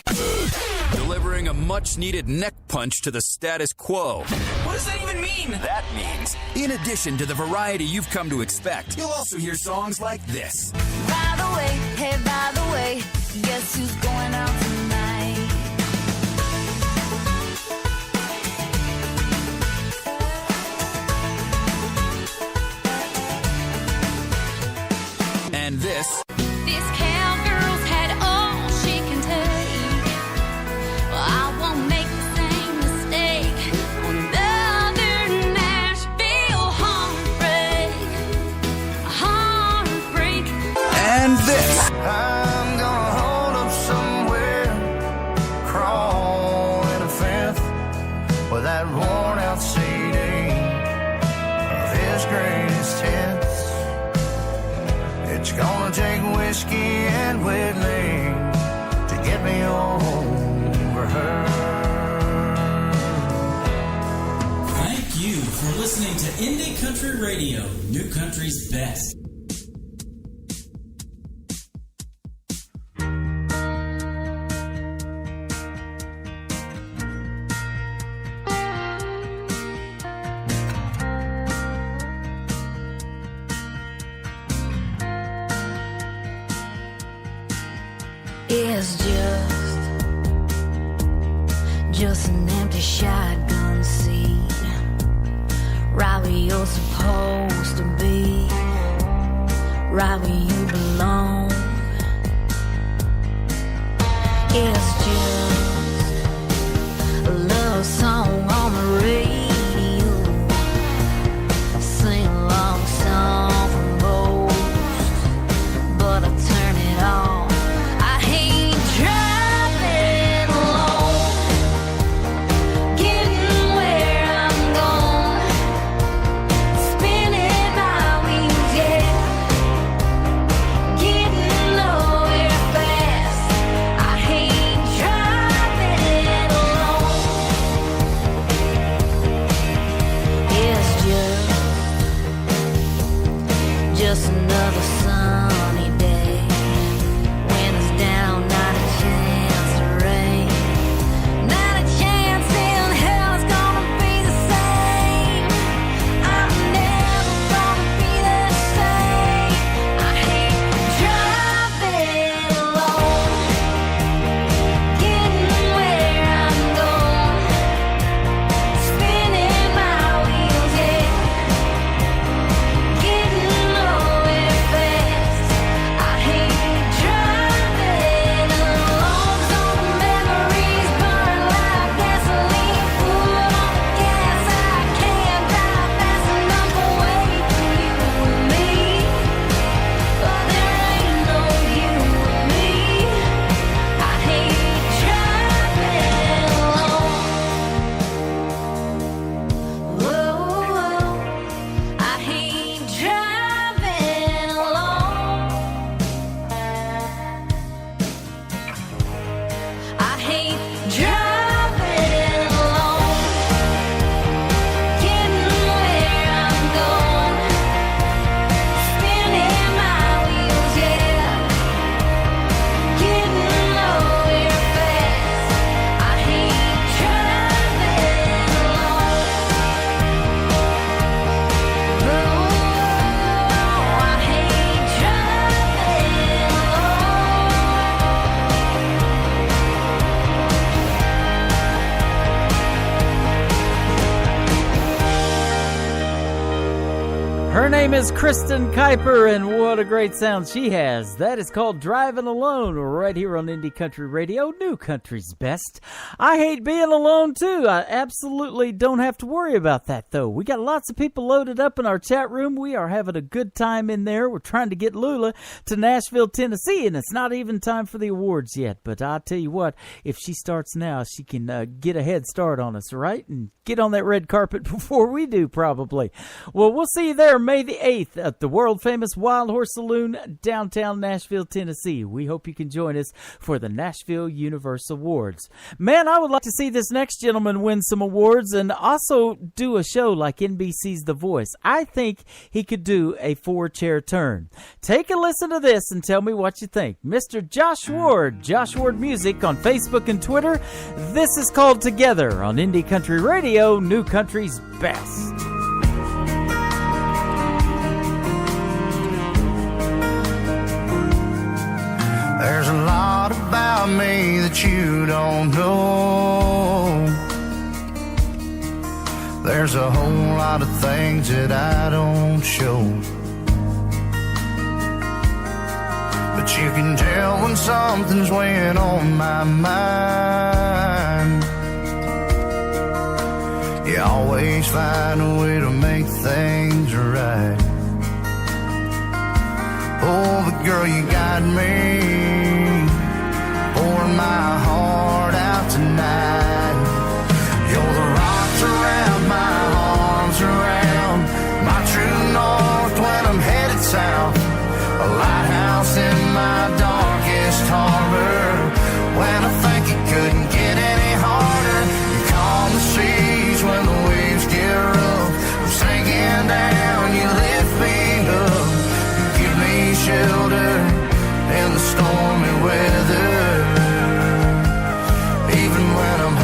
Delivering a much-needed neck punch to the status quo. What does that even mean? That means, in addition to the variety you've come to expect, you'll also hear songs like this. By the way, hey, by the way, guess who's going out tonight? And this. This cowgirl's had all she can take. Well, I won't make the same mistake on another Nashville heartbreak. And this. I'm gonna hold up somewhere, crawl in a fifth with that worn out CD of his greatest hits. It's gonna take whiskey and Whitley to get me over her. Thank you for listening to Indie Country Radio, New Country's Best. is just an empty shotgun seat, right where you're supposed to be, right where you belong. It's just a love song on the radio, a sing-along song from most, but I turn it on. I hate driving alone, getting where I'm going, spinning my wheels, yeah, getting nowhere fast. I hate driving alone. It's just another sunny day. When it's down, not a chance to rain. Not a chance in hell it's gonna be the same. I'm never gonna be the same. I hate driving alone, getting where I'm going, spinning my wheels, yeah, getting nowhere fast. I hate driving alone, so the memories burn like gasoline. Full on gas, I can't drive fast enough away from you and me, but there ain't no you and me. I hate driving alone. Whoa, I hate driving alone. I hate driving alone, getting where I'm going, spinning my wheels, yeah, getting nowhere fast. I hate driving alone. Oh, I hate driving Her name is Kristen Kuiper, and what a great sound she has. That is called Driving Alone, right here on Indie Country Radio, New Country's Best. I hate being alone, too. I absolutely don't have to worry about that, though. We got lots of people loaded up in our chat room. We are having a good time in there. We're trying to get Lula to Nashville, Tennessee, and it's not even time for the awards yet. But I'll tell you what, if she starts now, she can get a head start on us, right? And get on that red carpet before we do, probably. Well, we'll see you there May the 8th at the world-famous Wild Horse Saloon, downtown Nashville, Tennessee. We hope you can join us for the Nashville Universe Awards. Man, I would like to see this next gentleman win some awards and also do a show like NBC's The Voice. I think he could do a 4-chair turn. Take a listen to this and tell me what you think. Mr. Josh Ward, Josh Ward Music on Facebook and Twitter. This is called Together on Indie Country Radio, New Country's Best. There's a lot about me that you don't know. There's a whole lot of things that I don't show. But you can tell when something's weighing on my mind. You always find a way to make things right. Oh, but girl, you got me pouring my heart out tonight. You're the rocks around my arms, around my true north when I'm headed south. A lighthouse in my darkest harbor. When I think it couldn't get any harder, you calm the seas when the waves get rough. I'm sinking down, you lift me up. You give me shelter in the stormy weather. Even when I'm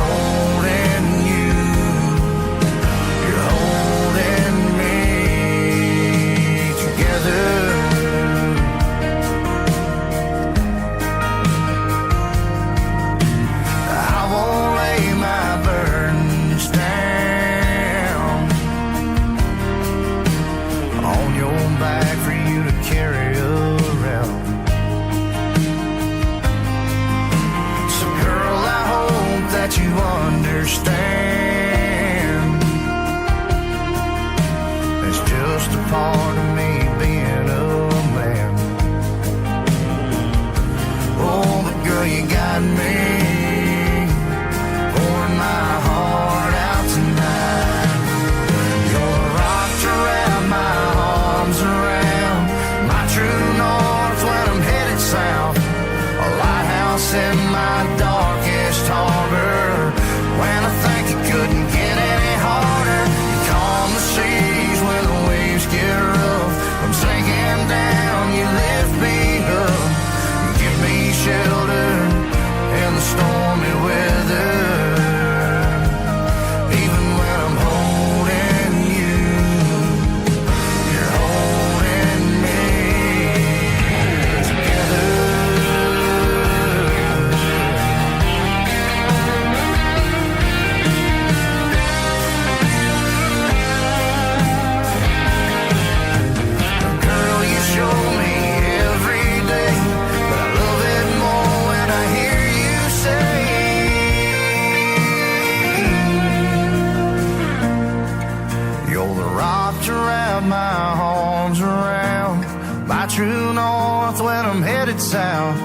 headed south.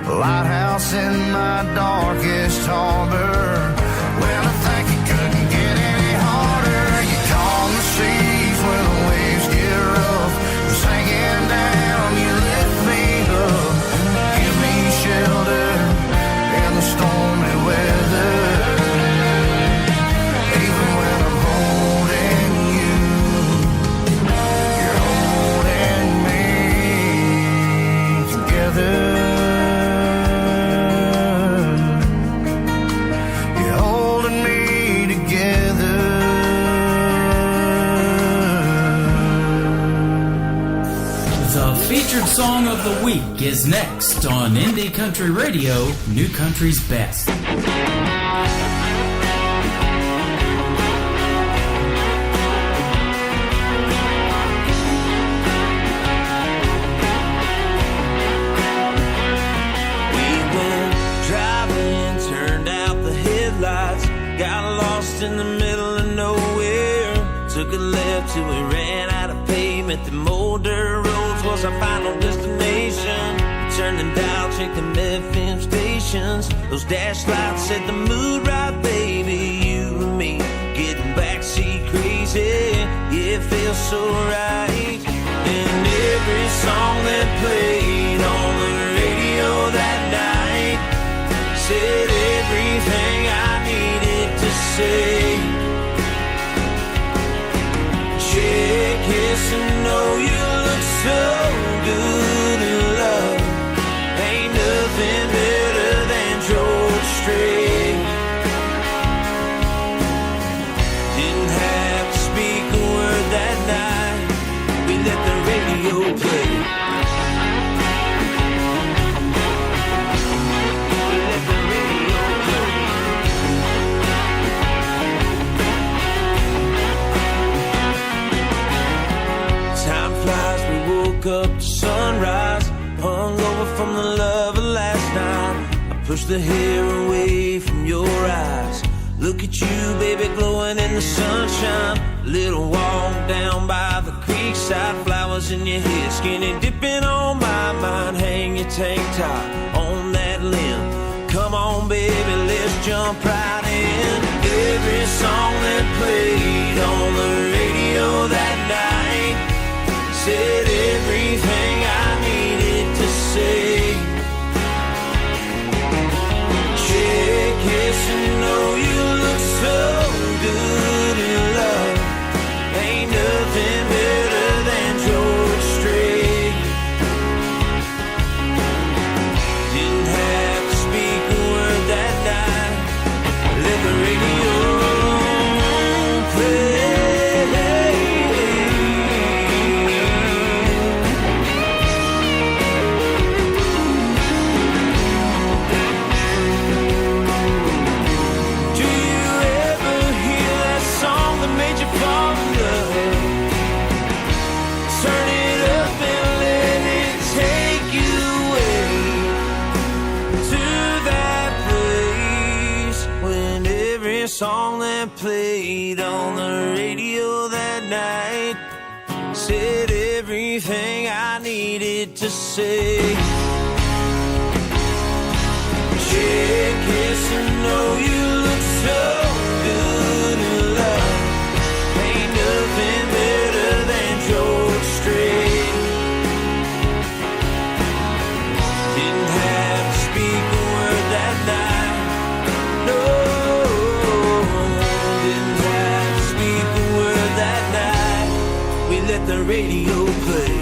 Lighthouse in my darkest harbor. Well, I think it couldn't get any harder. You calm the seas when the waves get rough. Sinking down, you lift me up. Give me shelter in the stormy weather. Even when I'm holding you, you're holding me together. Featured song of the week is next on Indie Country Radio, New Country's Best. Got lost in the middle of nowhere. Took a left till we ran out of pavement. The old dirt roads was our final destination. Turned the dial, checked the FM stations. Those dash lights said the mood right, baby. You and me getting backseat crazy. Yeah, it feels so right. And every song that played on the radio that night said everything I needed to say. Check, yes, and no, you look so good in love. Ain't nothing better than George Strait. Didn't have to speak a word that night. We let the radio play. Up to sunrise, hung over from the love of last night. I pushed the hair away from your eyes. Look at you, baby, glowing in the sunshine. Little walk down by the creek side, flowers in your hair, skinny dipping on my mind. Hang your tank top on that limb. Come on, baby, let's jump right in. Every song that played on the radio that night said everything I needed to say. Check, yes, and no, you look so good in love. Ain't nothing better than George Strait. Didn't have to speak a word that night. Let the radio play. Song that played on the radio that night said everything I needed to say. Check, yes, and no, you look so good in love. Ain't nothing better than George Strait. Didn't have to speak a word that night. No. Let the radio play.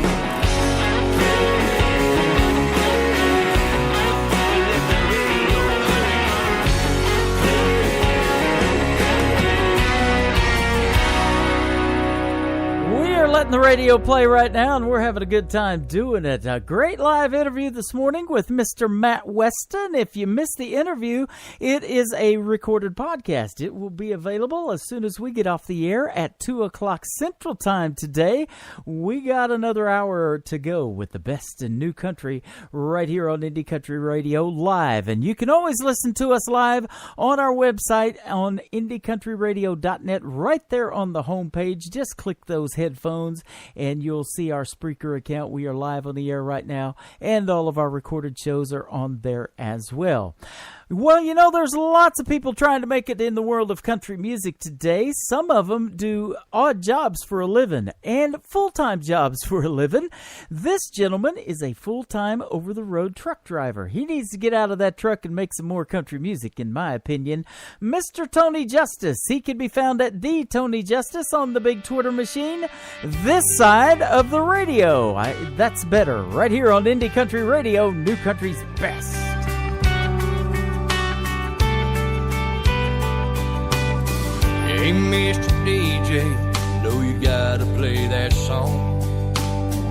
Letting the radio play right now, and we're having a good time doing it. A great live interview this morning with Mr. Matt Westin. If you missed the interview, it is a recorded podcast. It will be available as soon as we get off the air at 2 o'clock Central Time today. We got another hour to go with the best in new country right here on Indie Country Radio live. And you can always listen to us live on our website on indiecountryradio.net right there on the homepage. Just click those headphones phones, and you'll see our Spreaker account. We are live on the air right now, and all of our recorded shows are on there as well. Well, you know, there's lots of people trying to make it in the world of country music today. Some of them do odd jobs for a living and full-time jobs for a living. This gentleman is a full-time over-the-road truck driver. He needs to get out of that truck and make some more country music, in my opinion. Mr. Tony Justice. He can be found at the Tony Justice on the big Twitter machine, this side of the radio. That's better. Right here on Indie Country Radio, New Country's best. Hey, Mr. DJ, know you gotta play that song.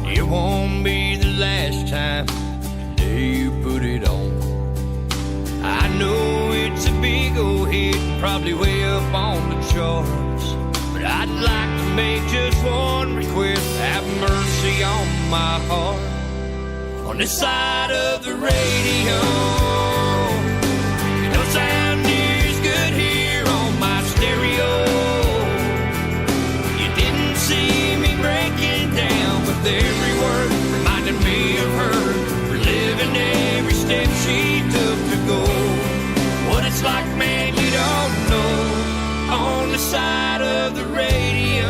It won't be the last time today you put it on. I know it's a big old hit, probably way up on the charts, but I'd like to make just one request. Have mercy on my heart. On this side of the radio, it don't sound near as good here on my stereo. You didn't see me breaking down, but every word reminded me of her, reliving every step she took to go. What it's like, man, you don't know. On the side of the radio,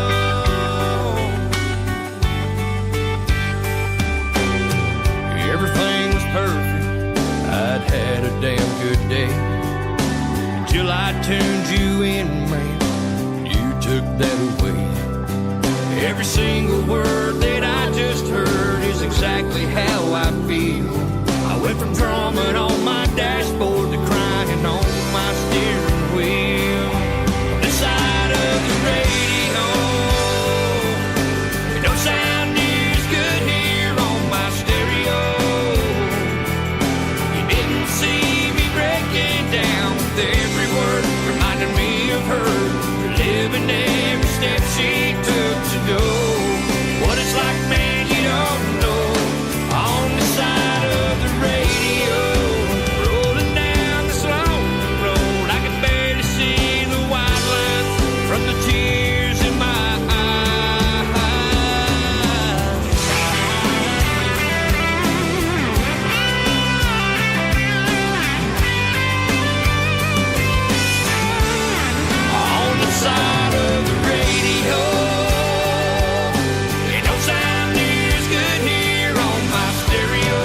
everything was perfect. I'd had a damn good day until I turned you in, man. You took that away. Every single word that I just heard is exactly how I feel. I went from drumming on my dashboard to crying on my steering wheel. On this side of the radio, it don't sound near as good here on my stereo. You didn't see me breaking down with every word reminding me of her, reliving every step she took to go. What it's like, man, you don't know. On the side of the radio, rolling down this long road, I can barely see the white lines from the tears in my on the side of the radio, it don't sound near as good here on my stereo.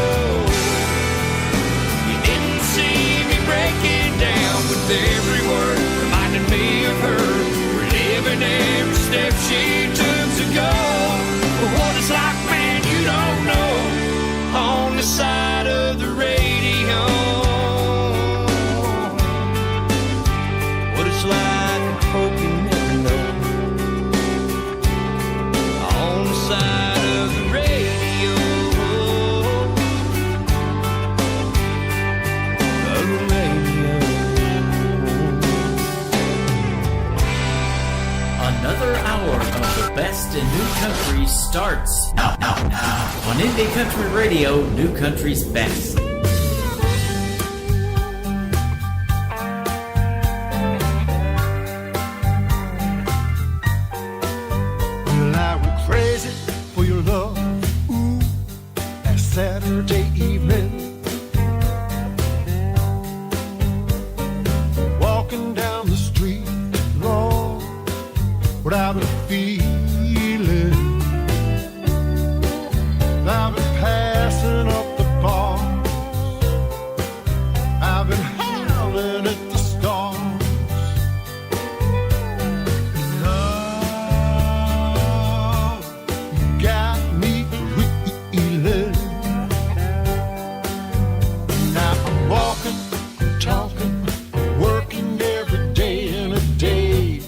You didn't see me breaking down with every word reminding me of her, reliving every step she took to go. What it's like, man, you don't know. On the side of the radio, what it's like, I hope you never know. On the side of the radio, Another hour of the best in new country starts now on Indie Country Radio, New Country's best. Well, I went crazy for your love. Ooh, that Saturday evening. Walking down the street, Lord, what I've been feeling. I've been passing up the bars. I've been howling at the stars. Love, you got me reeling. Now I'm walking, talking, working every day in a daze.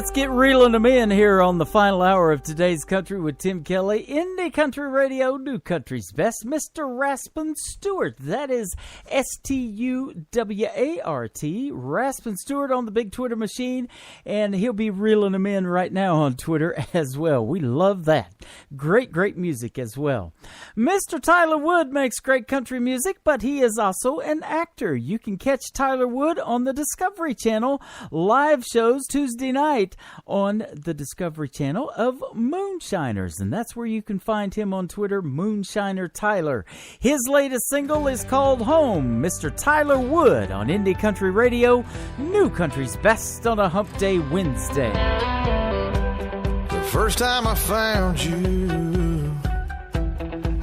let's get reeling them in here on the final hour of today's Country with Tim Kelly. Indie Country Radio, New Country's Best, Mr. Raspin Stewart. That is S-T-U-W-A-R-T. Raspin Stewart on the big Twitter machine, and he'll be reeling them in right now on Twitter as well. We love that. Great, great music as well. Mr. Tyler Wood makes great country music, but he is also an actor. You can catch Tyler Wood on the Discovery Channel live shows Tuesday night on the Discovery Channel of Moonshiners, and that's where you can find him on Twitter, Moonshiner Tyler. His latest single is called Home. Mr. Tyler Wood on Indie Country Radio, New Country's Best on a Hump Day Wednesday. The first time I found you,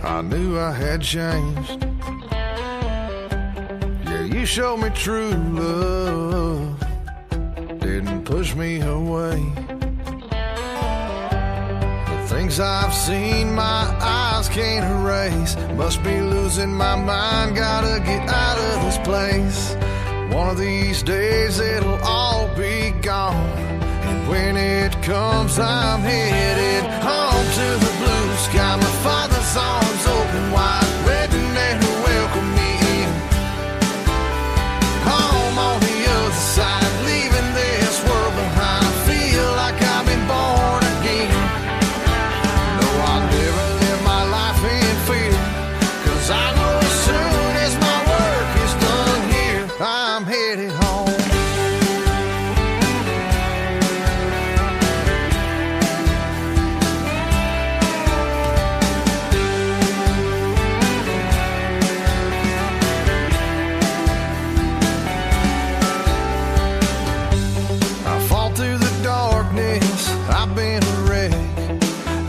I knew I had changed. Yeah, you showed me true love, didn't push me away. The things I've seen my eyes can't erase. Must be losing my mind, gotta get out of this place. One of these days it'll all be gone, and when it comes I'm headed home to the blue sky. My father's arms open wide, waiting there to welcome me in. Home on the other side, leaving this world behind. I feel like I've been born again. No, I'll never live my life in fear, 'cause I know as soon as my work is done here, I'm headed home. I've been a wreck,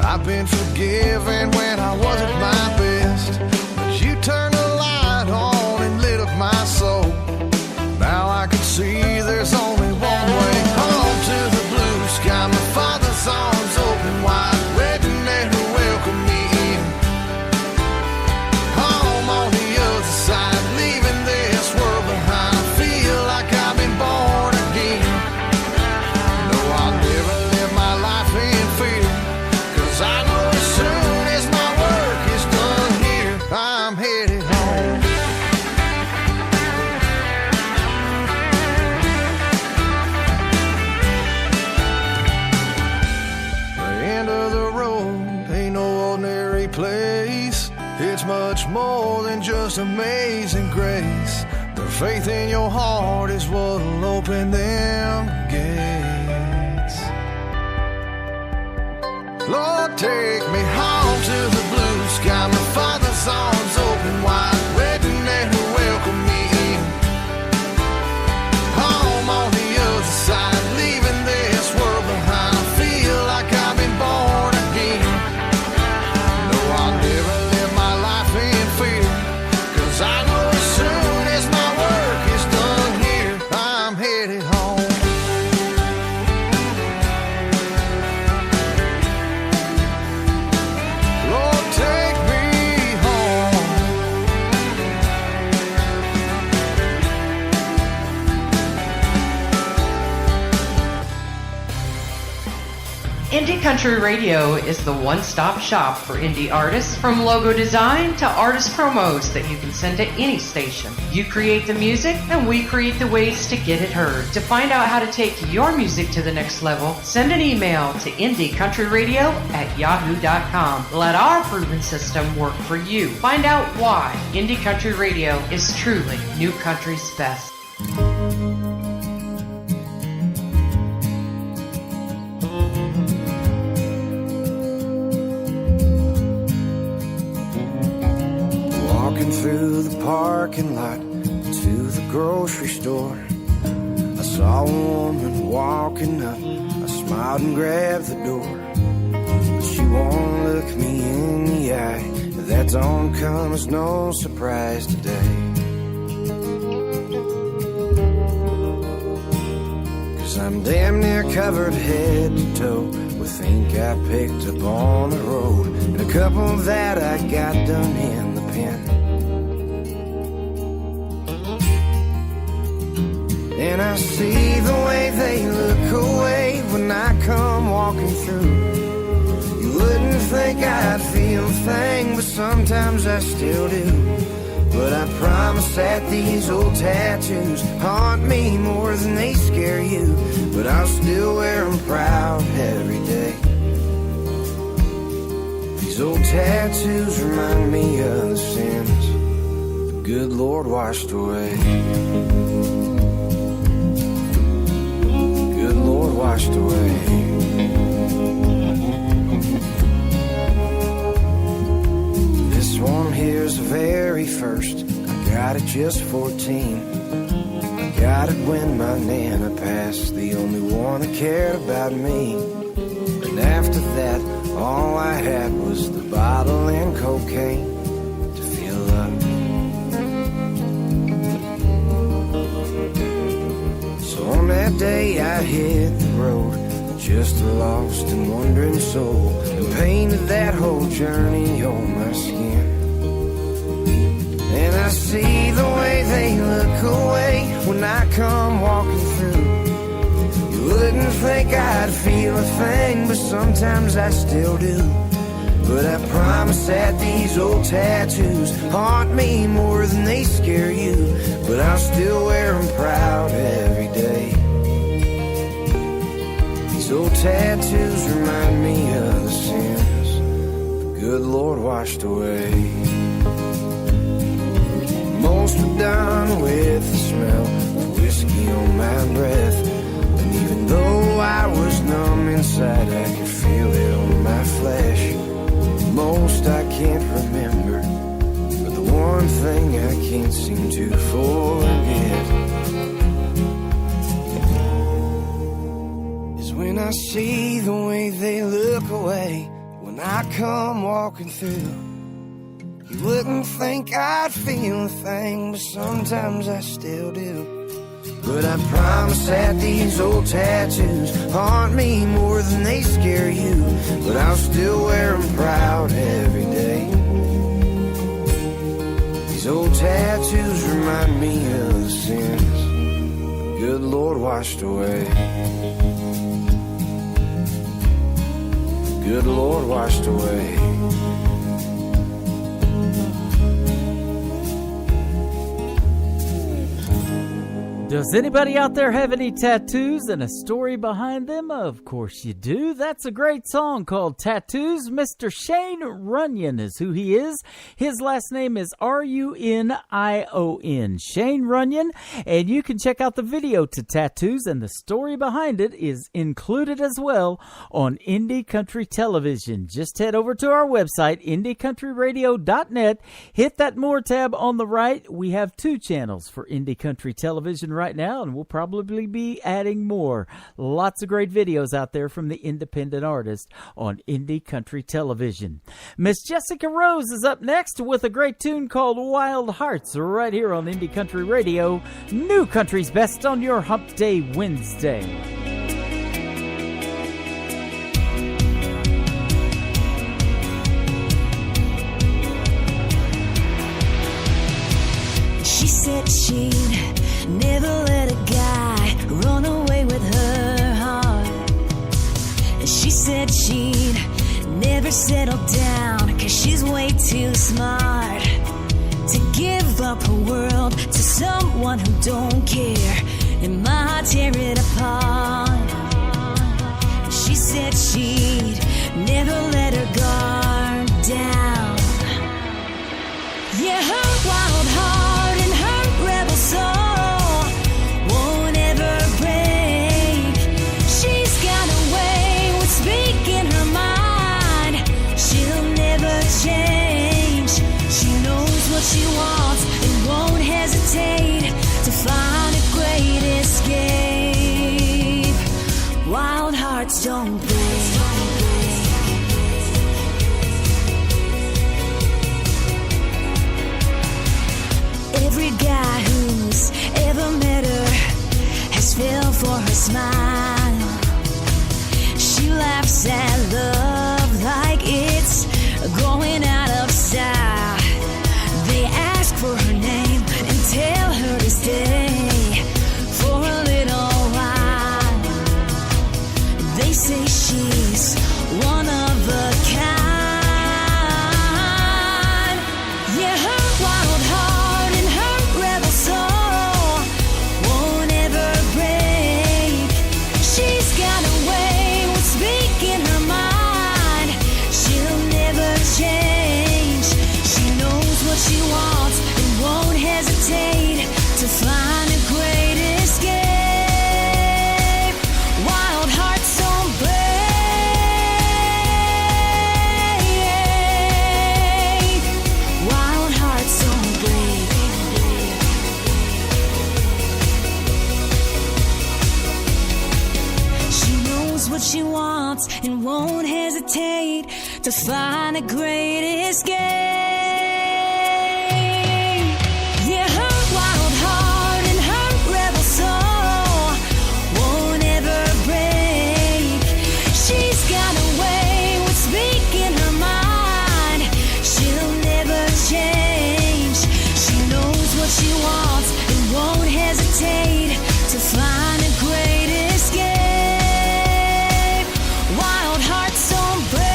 I've been forgiven when I wasn't my best, but you turned the light on and lit up my soul. Now I can see there's only one way home to the blue sky. My father's arms open wide, waiting there to welcome me in. Home on the other side, leaving this world behind. I feel like I've been born again. No, I'll never live my life in fear, 'cause I know as soon as my work is done here, I'm headed home. The end of the road ain't no ordinary place. It's much more than just amazing grace. The faith in your heart is what'll open them gates. Lord, take me home to the blue sky. My father's arms open wide, waiting there to welcome me in. Home on the other side, leaving this world behind. I feel like I've been born again. No, I'll never live my life in fear, 'cause I know as soon as my work is done here, I'm headed home. Lord, take me home. Indie Country Radio is the one-stop shop for indie artists, from logo design to artist promos that you can send to any station. You create the music and we create the ways to get it heard. To find out how to take your music to the next level, send an email to indiecountryradio@yahoo.com. Let our proven system work for you. Find out why Indie Country Radio is truly New Country's best. Walking through the parking lot to the grocery store, I saw a woman walking up. I smiled and grabbed the door, but she won't look me in the eye. That don't come as no surprise today, 'cause I'm damn near covered head to toe with ink I picked up on the road, and a couple that I got done in the pen. And I see the way they look away when when I come walking through. You wouldn't think I'd feel a thing, but sometimes I still do. But I promise that these old tattoos haunt me more than they scare you. But I'll still wear them proud every day. These old tattoos remind me of the sins the good Lord washed away. Good Lord washed away. This one here's the very first. I got it just 14. I got it when my Nana passed, the only one that cared about me. And after that, all I had was the bottle and cocaine to fill up. So on that day I hit the road, just a lost and wandering soul, and painted that whole journey on my skin. And I see the way they look away when I come walking through. You wouldn't think I'd feel a thing, but sometimes I still do. But I promise that these old tattoos haunt me more than they scare you. But I'll still wear them proud every day. These old tattoos remind me of the sins the good Lord washed away. Most were done with the smell of whiskey on my breath. And even though I was numb inside, I could feel it on my flesh. Most I can't remember, but the one thing I can't seem to forget is when I see the way they look away when I come walking through. You wouldn't think I'd feel a thing, but sometimes I still do. But I promise that these old tattoos haunt me more than they scare you. But I'll still wear them proud every day. These old tattoos remind me of the sins the good Lord washed away. The good Lord washed away. Does anybody out there have any tattoos and a story behind them? Of course you do. That's a great song called Tattoos. Mr. Shane Runyon is who he is. His last name is R-U-N-I-O-N. Shane Runyon. And you can check out the video to Tattoos, and the story behind it is included as well on Indie Country Television. Just head over to our website, IndieCountryRadio.net. Hit that More tab on the right. We have 2 channels for Indie Country Television right now, and we'll probably be adding more. Lots of great videos out there from the independent artist on Indie Country Television. Miss Jessica Rose is up next with a great tune called Wild Hearts right here on Indie Country Radio. New Country's best on your Hump Day Wednesday. She said she'd never let a guy run away with her heart. She said she'd never settle down, 'cause she's way too smart to give up her world to someone who don't care and might tear it apart. She said she'd never let her guard down. Yeah, her wild heart and her rebel soul won't ever break. She's got a way with speaking her mind. She'll never change. She knows what she wants and won't hesitate to find a great escape. Wild hearts don't break. Every guy who's ever met her has fell for her smile. She laughs at love like it's going out of style. They ask for her name and tell her to stay for a little while. They to find a great escape. Yeah, her wild heart and her rebel soul won't ever break. She's got a way with speaking her mind. She'll never change. She knows what she wants and won't hesitate to find a great escape. Wild hearts don't break.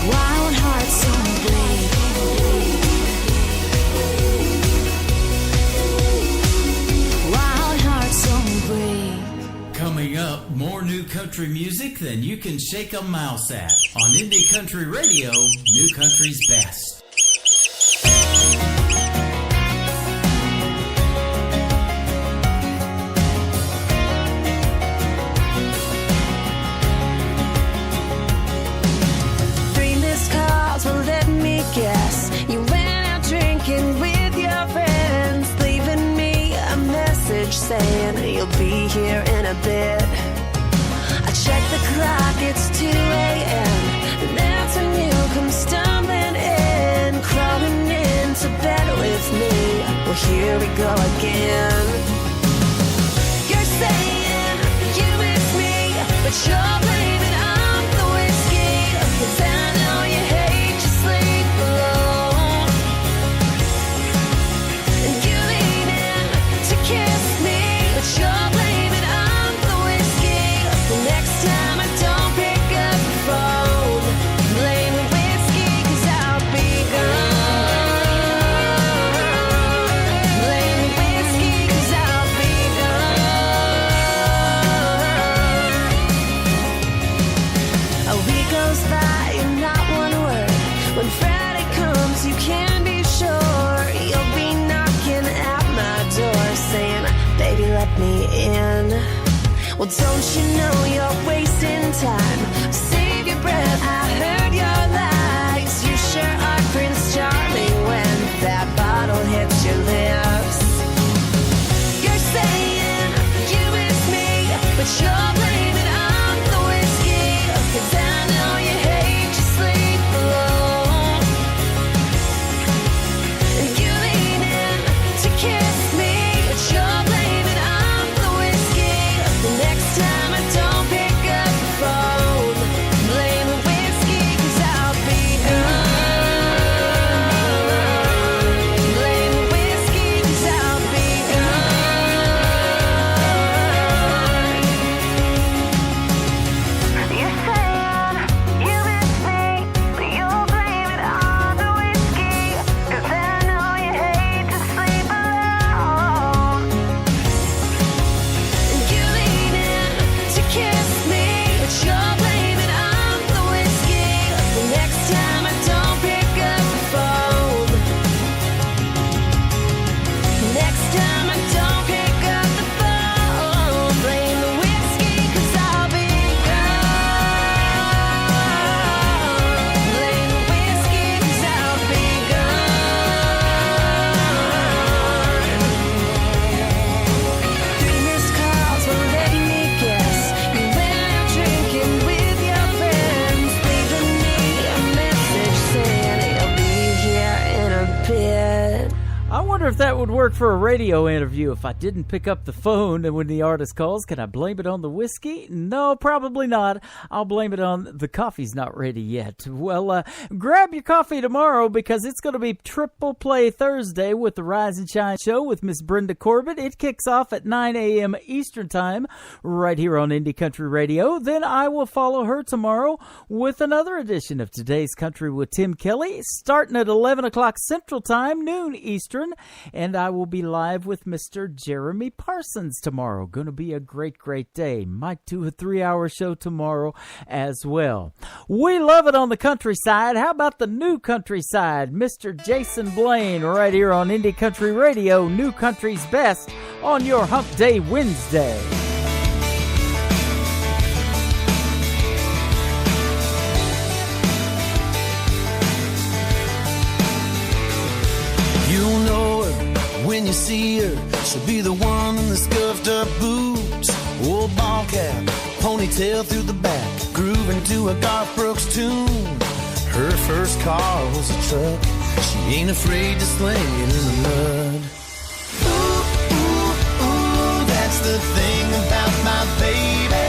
Wild hearts don't break. Wild hearts don't break. Coming up, more new country music than you can shake a mouse at. On Indie Country Radio, New Country's Best. Three missed calls will let me guess. You went out drinking with your friends, leaving me a message saying you'll be here in a bit. I check the clock, it's 2 a.m. And that's when you come stumbling in, crawling into bed with me. Well, here we go again. You're saying you miss me, but you're blaming on the whiskey. 'Cause I know you hate to sleep alone. And you lean in to kiss me, but you're blaming on the whiskey. The next time I don't pick up the phone, blame the whiskey 'cause I'll be gone. Blame the whiskey 'cause I'll be gone. A week goes by and not one word. When Friday comes, you can be sure you'll be knocking at my door saying, baby, let me in. Well, don't you know you're wasting time? Save your breath, I heard your lies. You sure are Prince Charming when that bottle hits your lips. You're saying you miss me, but you're blaming on the whiskey. 'Cause I know you hate to sleep alone. And you lean in to kiss me, but you're blaming on the whiskey. The next time I don't pick up the phone, blame the whiskey 'cause I'll be gone. Blame the whiskey 'cause I'll be gone. You're saying you miss me, but you'll blame it on the whiskey. 'Cause I know you hate to sleep alone. And you lean in to kiss me, but you're blaming on the whiskey. The next time I don't pick up the phone. Next time I don't pick up the phone, blame the whiskey 'cause I'll be gone. Blame the whiskey 'cause I'll be gone. Three missed calls will let me guess. You went out drinking with your friends, leaving me a message saying you'll be here in a bit. I wonder if that would work for a radio interview. If I didn't pick up the phone and when the artist calls, can I blame it on the whiskey? No, probably not. I'll blame it on the coffee's not ready yet. Well, grab your coffee tomorrow because it's going to be Triple Play Thursday with the Rise and Shine Show with Miss Brenda Corbett. It kicks off at 9 a.m. Eastern Time right here on Indie Country Radio. Then I will follow her tomorrow with another edition of Today's Country with Tim Kelly, starting at 11 o'clock Central Time, noon Eastern. And I will be live with Mr. Jeremy Parsons tomorrow. Going to be a great, great day. Might do a 3-hour show tomorrow as well. We love it on the countryside. How about the new countryside? Mr. Jason Blaine right here on Indie Country Radio, New Country's Best on your Hump Day Wednesday. You'll know her when you see her. She'll be the one in the scuffed up boots, old ball cap, ponytail through the back, grooving to a Garth Brooks tune. Her first car was a truck. She ain't afraid to sling it in the mud. Ooh, ooh, ooh, that's the thing about my baby.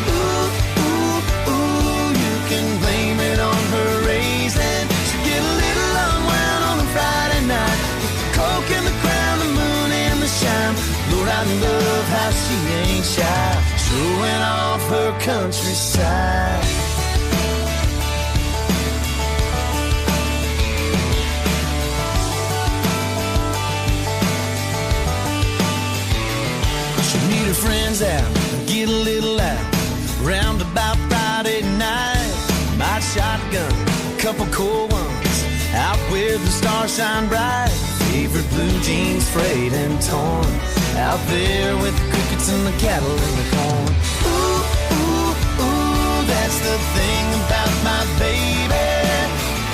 Ooh, ooh, ooh, you can blame it on her raising. She get a little unwound on a Friday night with the coke and the crown, the moon and the shine. Lord, I love how she ain't shy, showing off her countryside. Meet her friends out and get a little out. Round about Friday night, might shotgun a couple cool ones out where the stars shine bright. Favorite blue jeans frayed and torn, out there with the crickets and the cattle and the corn. Ooh, ooh, ooh, that's the thing about my baby.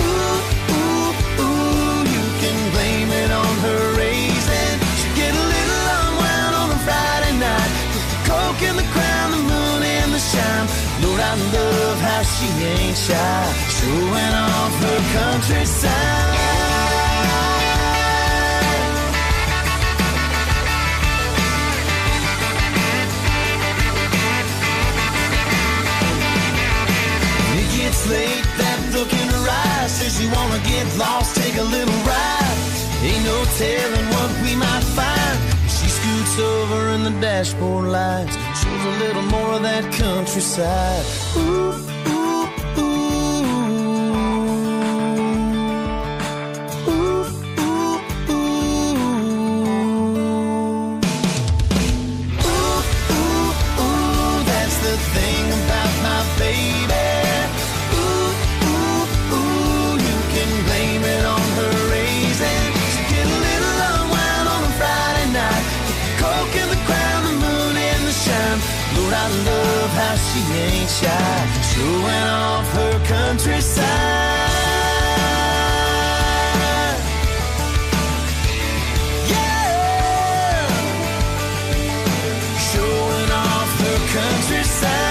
Ooh, ooh, ooh, you can blame it on her raising. She get a little unwound on a Friday night with the coke and the crown, the moon and the shine. Lord, I love how she ain't shy, showing off her countryside. It's late, that look in her eyes says you wanna get lost, take a little ride. Ain't no telling what we might find. She scoots over and the dashboard lights shows a little more of that countryside. Ooh, ooh, ooh. Ooh, ooh, ooh. Ooh, ooh, ooh, that's the thing about my baby. I love how she ain't shy, showing off her countryside. Yeah, showing off her countryside.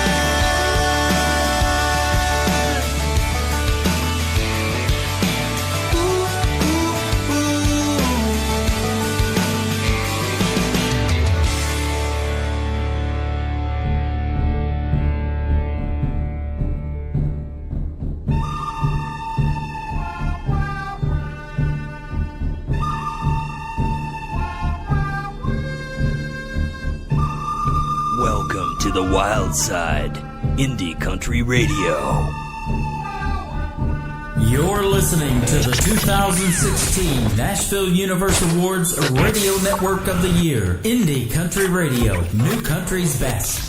Welcome to the wild side, Indie Country Radio. You're listening to the 2016 Nashville Universe Awards Radio Network of the Year, Indie Country Radio, New Country's Best.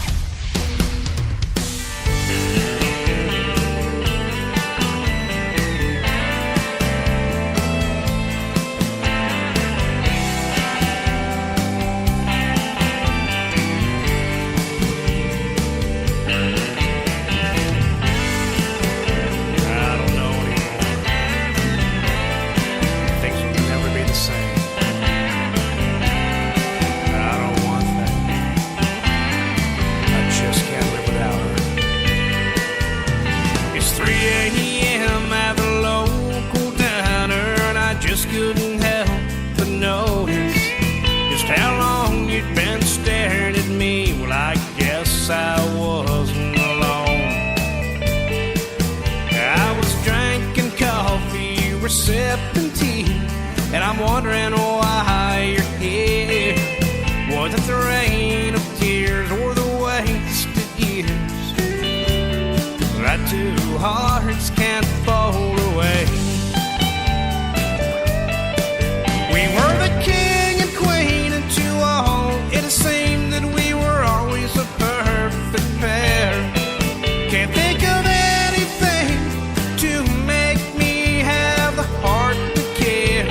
And I'm wondering why you're here. Was it the rain of tears or the wasted years that two hearts can't fold away? We were the king and queen, and to all it seemed that we were always a perfect pair. Can't think of anything to make me have the heart to care.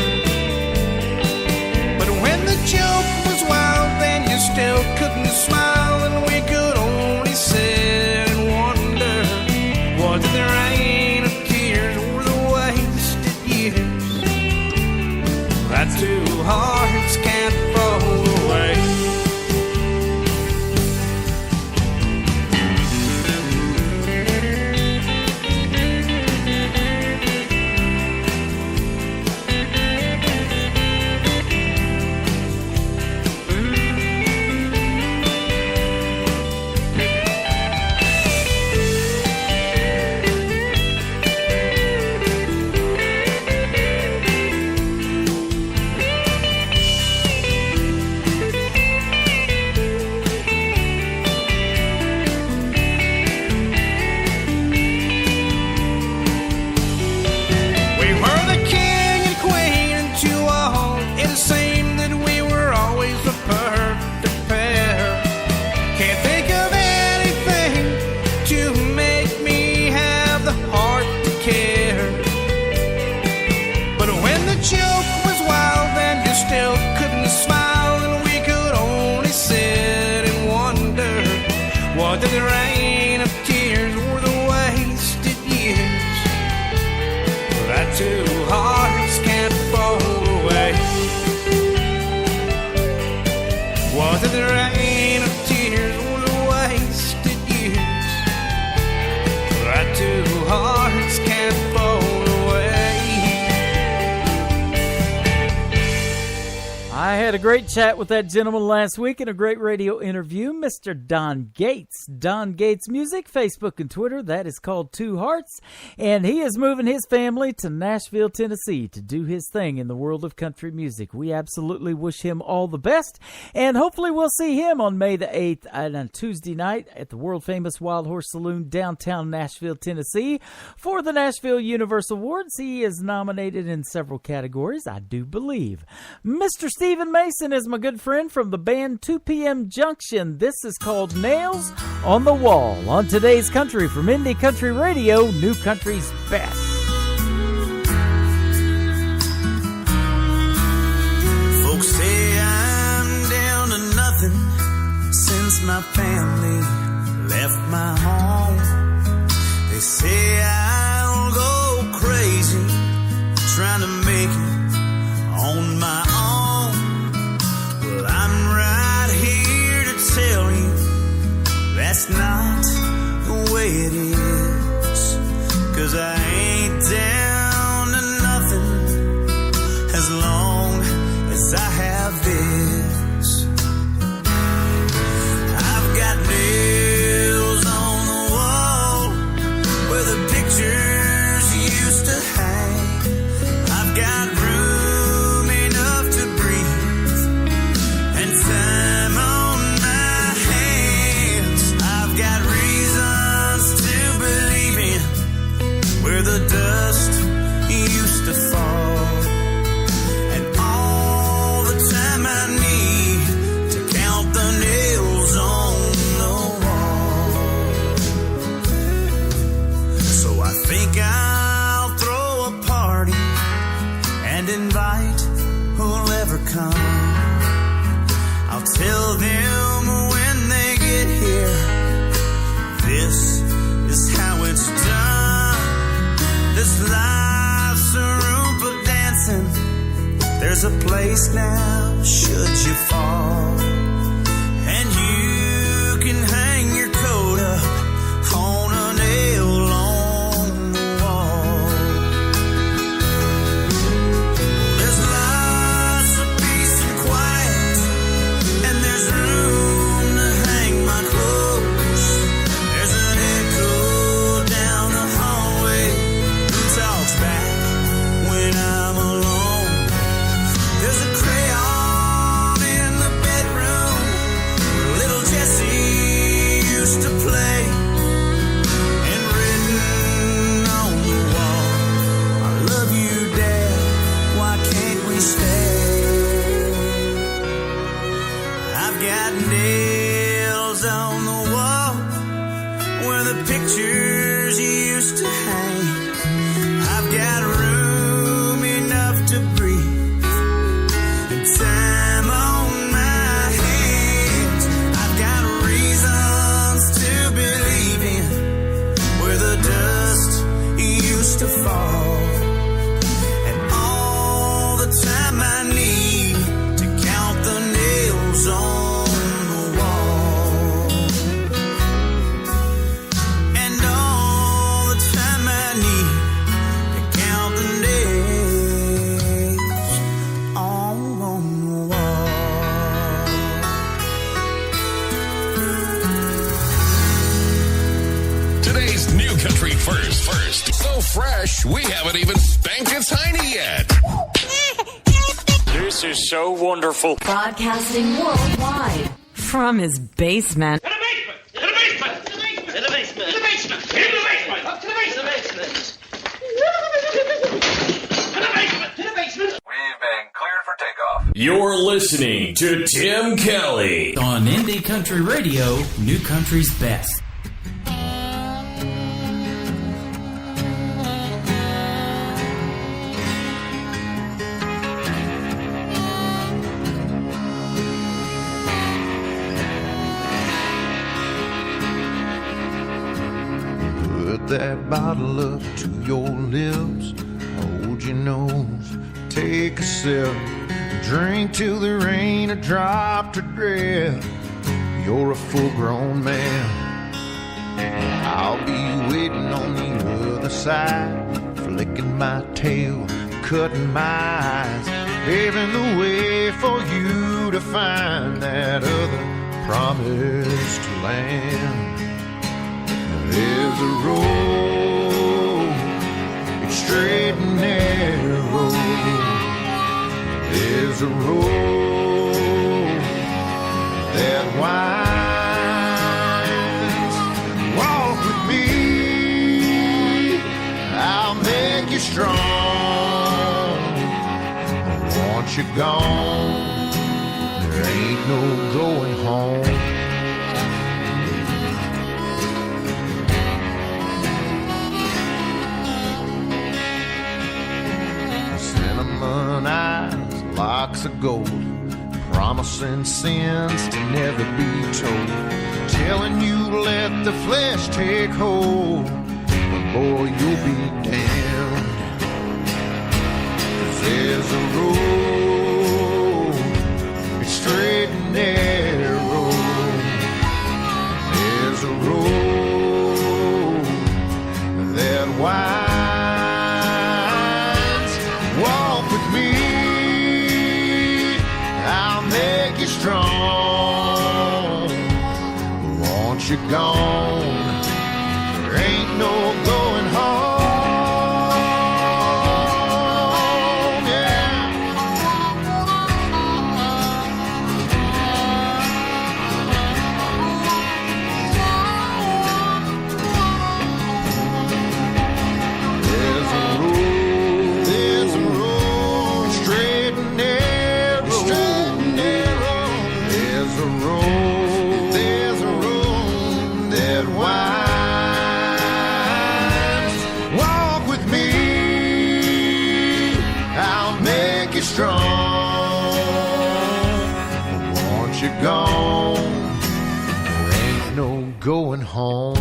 But when the joke was wild, then you still couldn't smile, and we could only sit and wonder, was it the rain of tears had a great chat with that gentleman last week in a great radio interview, Mr. Don Gates. Don Gates Music, Facebook and Twitter, that is called Two Hearts. And he is moving his family to Nashville, Tennessee to do his thing in the world of country music. We absolutely wish him all the best. And hopefully we'll see him on May the 8th on a Tuesday night at the world-famous Wild Horse Saloon, downtown Nashville, Tennessee, for the Nashville Universal Awards. He is nominated in several categories, I do believe. Mr. Stephen Mason is my good friend from the band 2 PM Junction. This is called Nails on the Wall on today's Country from Indie Country Radio, New Country's Best. Folks say I'm down to nothing since my family left my home. They say I'll go crazy trying to make it on my own. Well, I'm right here to tell you that's not the way it is. 'Cause I ain't down to nothing as long as I have this. I've got nails on the wall where the pictures used to hang. I've got room enough to breathe and time on my hands. I've got reasons to believe in where the dust used to fall, and all the time I need to count the nails on the wall. So I think I'll throw a party and invite who'll ever come. I'll tell them when they get here, this is how it's done. This life's a room for dancing. There's a place now, should you fall, and you can hang your coat up on a nail on the wall. There's lots of peace and quiet, and there's room to hang my clothes. There's an echo down the hallway who talks back when I'm alone. There's a crayon in the bedroom where little Jessie used to play, and written on the wall, I love you, Dad, why can't we stay? I've got nails on the wall where the pictures used to hang. I've got room enough to breathe and time on my hands. I've got reasons to believe in where the dust used to fall, and all the time I need to count the nails on the wall, and all the time I need to count the nails on the wall. Today's New Country First. So fresh, we haven't even spanked its hiney yet. This is so wonderful. Broadcasting worldwide from his basement. To the basement! To the basement! To the basement! To the basement! To the basement! Up to the basement! To the basement! To the basement! We've been cleared for takeoff. You're listening to Tim Kelly on Indie Country Radio, New Country's Best. Put that bottle up to your lips, hold your nose, take a sip, drink till there ain't a drop to drip. You're a full-grown man. I'll be waiting on the other side, flicking my tail, cutting my eyes, paving the way for you you to find that other promised land. There's a road, it's straight and narrow. There's a road that winds. Walk with me, I'll make you strong. Once you're gone, there ain't no going home. Cinnamon eyes, locks of gold, promising sins to never be told, telling you let the flesh take hold, but boy, you'll be damned. 'Cause there's a road, it's straight and narrow. There's a road that winds. Walk with me, I'll make you strong. Once you're gone, there ain't no going home. Gone, there ain't no going home.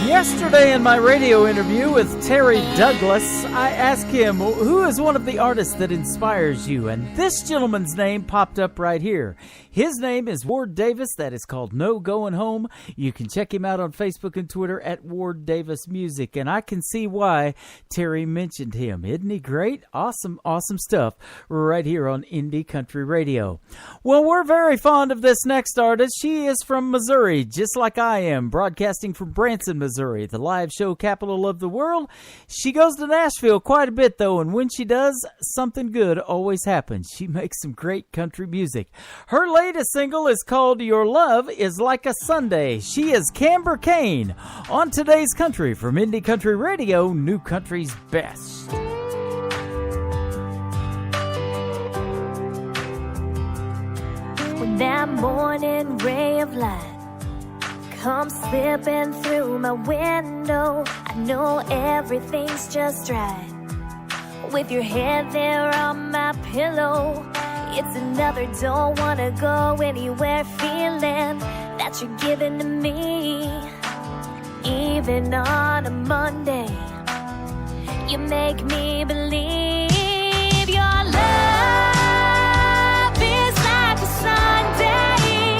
Yesterday in my radio interview with Terry Douglas, I asked him, who is one of the artists that inspires you? And this gentleman's name popped up right here. His name is Ward Davis. That is called No Going Home. You can check him out on Facebook and Twitter at Ward Davis Music. And I can see why Terry mentioned him. Isn't he great? Awesome, awesome stuff right here on Indie Country Radio. Well, we're very fond of this next artist. She is from Missouri, just like I am, broadcasting from Branson, Missouri, the live show capital of the world. She goes to Nashville quite a bit, though, and when she does, something good always happens. She makes some great country music. Her latest single is called Your Love Is Like a Sunday. She is Camber Kane on today's Country from Indie Country Radio, New Country's Best. When that morning ray of light comes slipping through my window, I know everything's just right. With your head there on my pillow, it's another don't wanna go anywhere feeling that you're giving to me. Even on a Monday, you make me believe your love is like a Sunday,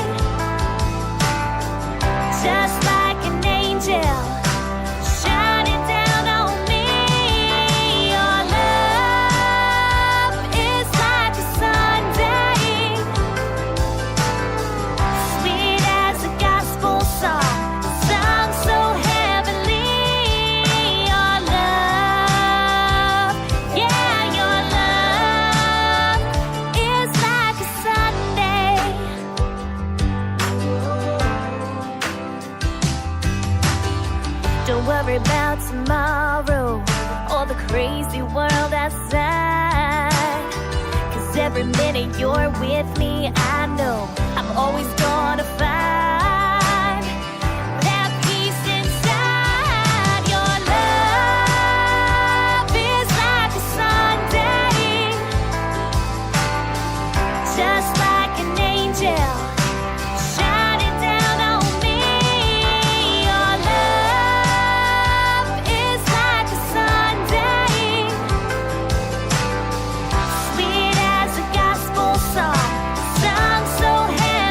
just like an angel shining down on me. Your love is like a Sunday, sweet as a gospel song, sung so heavenly. Your love, yeah, your love is like a Sunday. Don't worry about tomorrow or the crazy world outside, 'cause every minute you're with me, I know I'm always gonna find that peace inside. Your love is like a Sunday, just like an angel shining down on me. Your love is like a Sunday, sweet as a gospel song, sung so heavenly.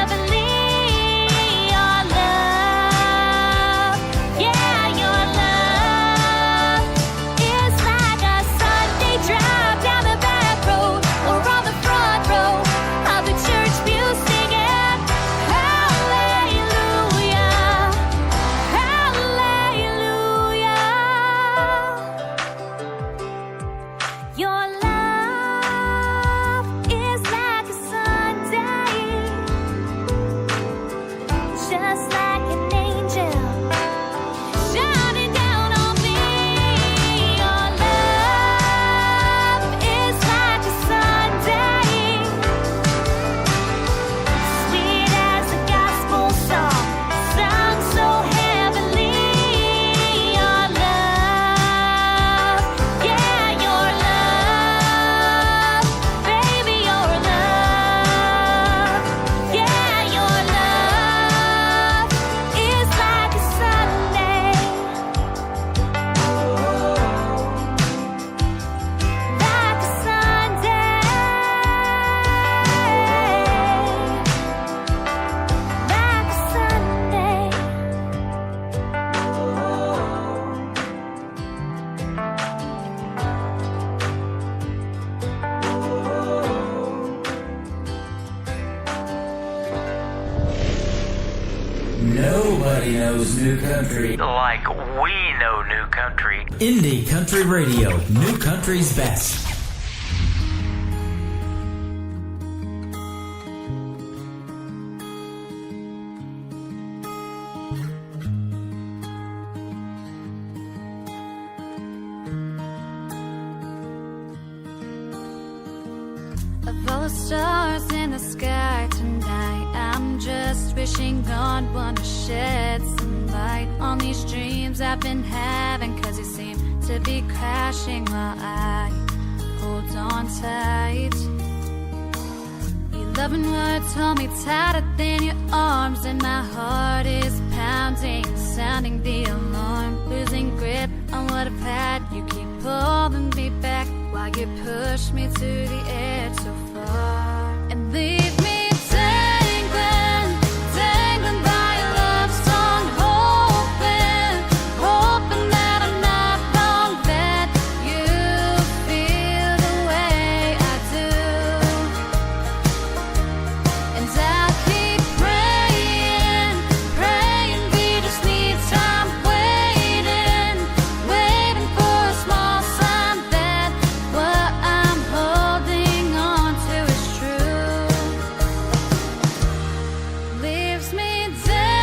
Everybody knows new country. Like we know new country. Indie Country Radio, new country's best. Of all the stars in the sky tonight, I'm just wishing on one to shed some light on these dreams I've been having, 'cause you seem to be crashing while I hold on tight. Your loving words hold me tighter than your arms, and my heart is pounding, sounding the alarm, losing grip on what I've had. You keep pulling me back while you push me to the edge so far, and leave me dangling, dangling by a love song, hoping, hoping that I'm not wrong, that you feel the way I do. And I'll keep praying, praying we just need time, waiting, waiting for a small sign that what I'm holding on to is true. Leaves me dangling.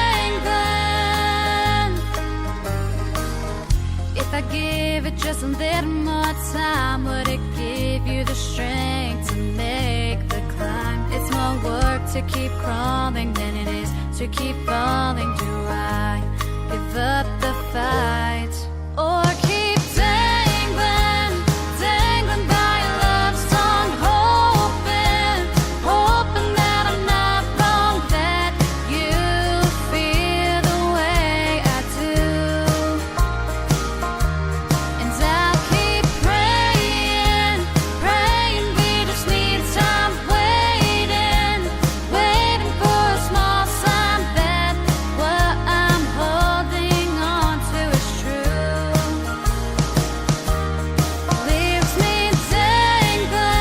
If I give it just a little more time, would it give you the strength to make the climb? It's more work to keep crawling than it is to keep falling. Do I give up the fight, or keep dangling, dangling by a love song, hoping, hoping that I'm not wrong, that you feel the way I do. And I'll keep praying, praying we just need time, waiting, waiting for a small sign that what I'm holding on to is true. Leaves me dangling.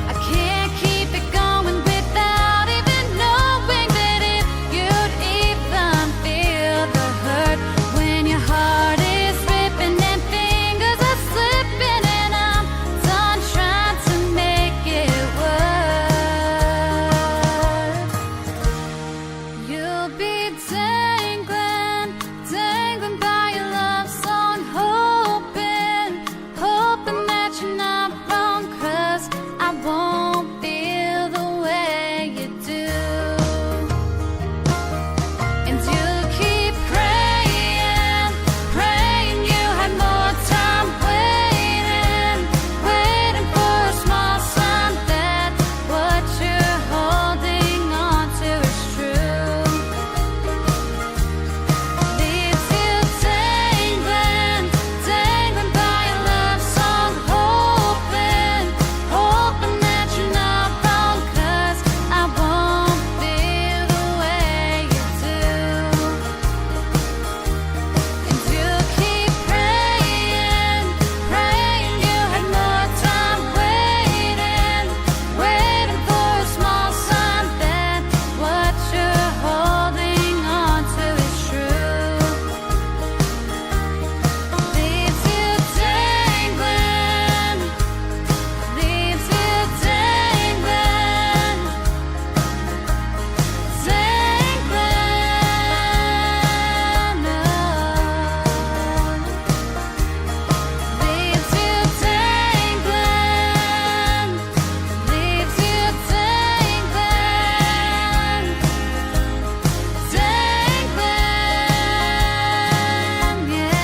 I can't keep it going without even knowing that if you'd even feel the hurt when your heart is ripping and fingers are slipping, and I'm done trying to make it work. You'll be dangling, dangling by your love song, hoping, hoping that you're not wrong, 'cause I won't feel the way you do. And you'll keep praying, praying you had more time, waiting, waiting for a small sign that what you're holding on to is true. Leaves you dangling, dangling by a love song, hoping, hoping that you're not wrong, 'cause I won't feel the way you do. And you'll keep praying, praying you had more time, waiting, waiting for a small sign that what you're holding on to is true. Leaves you dangling, leaves you dangling, dangling. Leaves you dangling, leaves you dangling, dangling, yeah.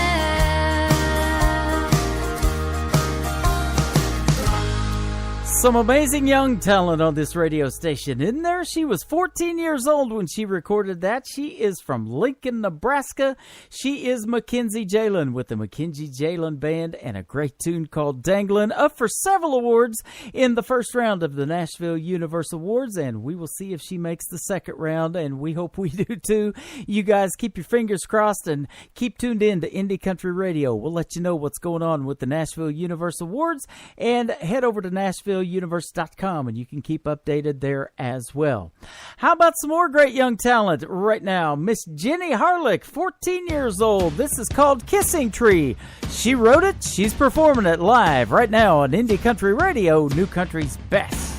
Some amazing young talent on this radio station. In there, she was 14 years old when she recorded that. She is from Lincoln, Nebraska. She is Mackenzie Jalen with the Mackenzie Jalen Band and a great tune called Danglin', up for several awards in the first round of the Nashville Universal Awards, and we will see if she makes the second round, and we hope we do too. You guys keep your fingers crossed and keep tuned in to Indie Country Radio. We'll let you know what's going on with the Nashville Universal Awards, and head over to Nashville NashvilleUniverse.com, and you can keep updated there as well. How about some more great young talent right now? Miss Jenny Harlick, 14 years old. This is called Kissing Tree. She wrote it. She's performing it live right now on Indie Country Radio, New Country's Best.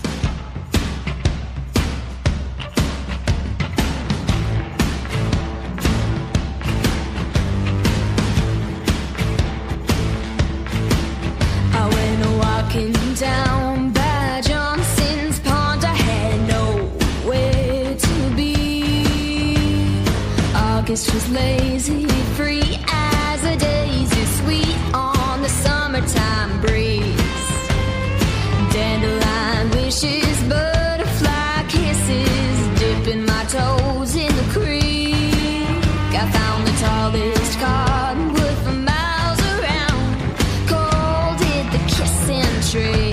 Down by Johnson's Pond, I had nowhere to be. August was lazy, free as a daisy, sweet on the summertime breeze. Dandelion wishes, butterfly kisses, dipping my toes in the creek. I found the tallest cottonwood for miles around, called it the kissing tree.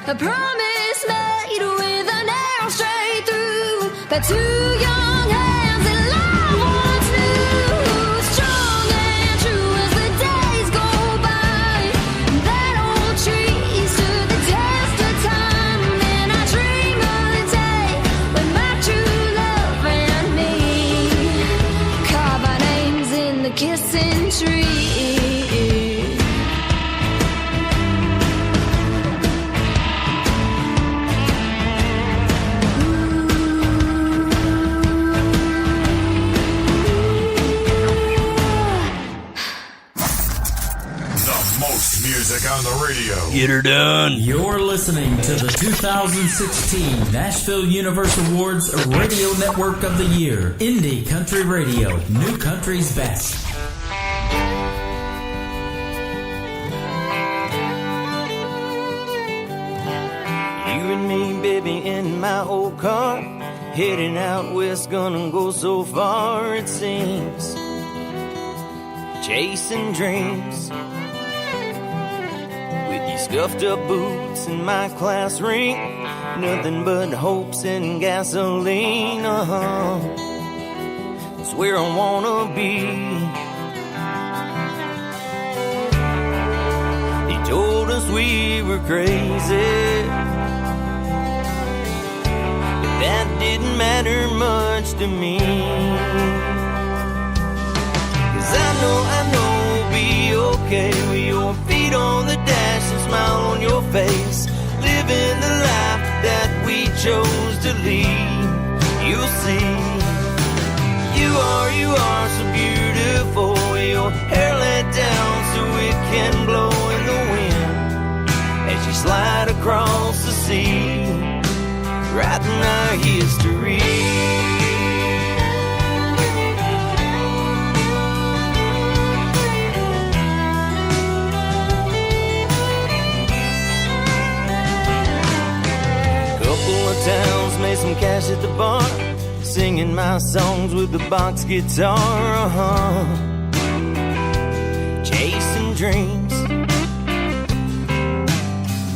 A promise made with an arrow straight through by two young hands that love once knew. Strong and true as the days go by. That old tree stood the test of time, and I dream of the day when my true love and me carve our names in the kissing tree. Music on the radio. Get her done. You're listening to the 2016 Nashville Universe Awards Radio Network of the Year. Indie Country Radio, New Country's Best. You and me, baby, in my old car, heading out west, gonna go so far it seems, chasing dreams. Scuffed up boots and my class ring, nothing but hopes and gasoline. It's where I wanna be. He told us we were crazy, but that didn't matter much to me. 'Cause I know we'll be okay. okay with your feet on the dash and smile on your face, living the life that we chose to lead. You'll see, you are so beautiful, your hair let down so it can blow in the wind as you slide across the sea, writing our history. Towns, made some cash at the bar, singing my songs with the box guitar, chasing dreams.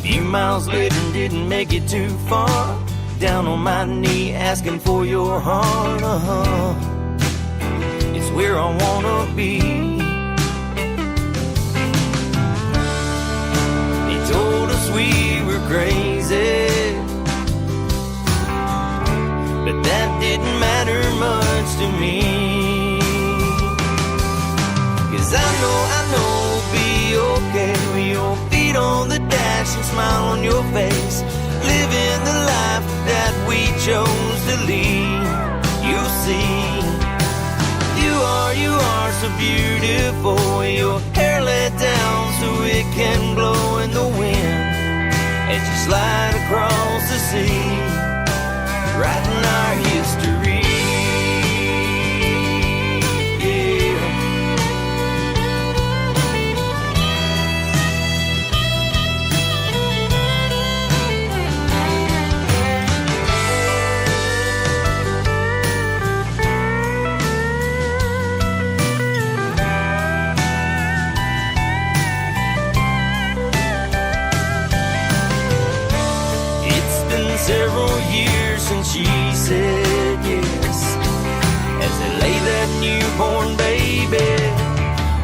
Few miles later, didn't make it too far, down on my knee asking for your heart, it's where I wanna be. They told us we were crazy, but that didn't matter much to me. 'Cause I know we'll be okay with your feet on the dash and smile on your face, living the life that we chose to lead. You'll see, you are so beautiful, your hair let down so it can blow in the wind as you slide across the sea, writing our history. It's been several years since she said yes, as they lay that newborn baby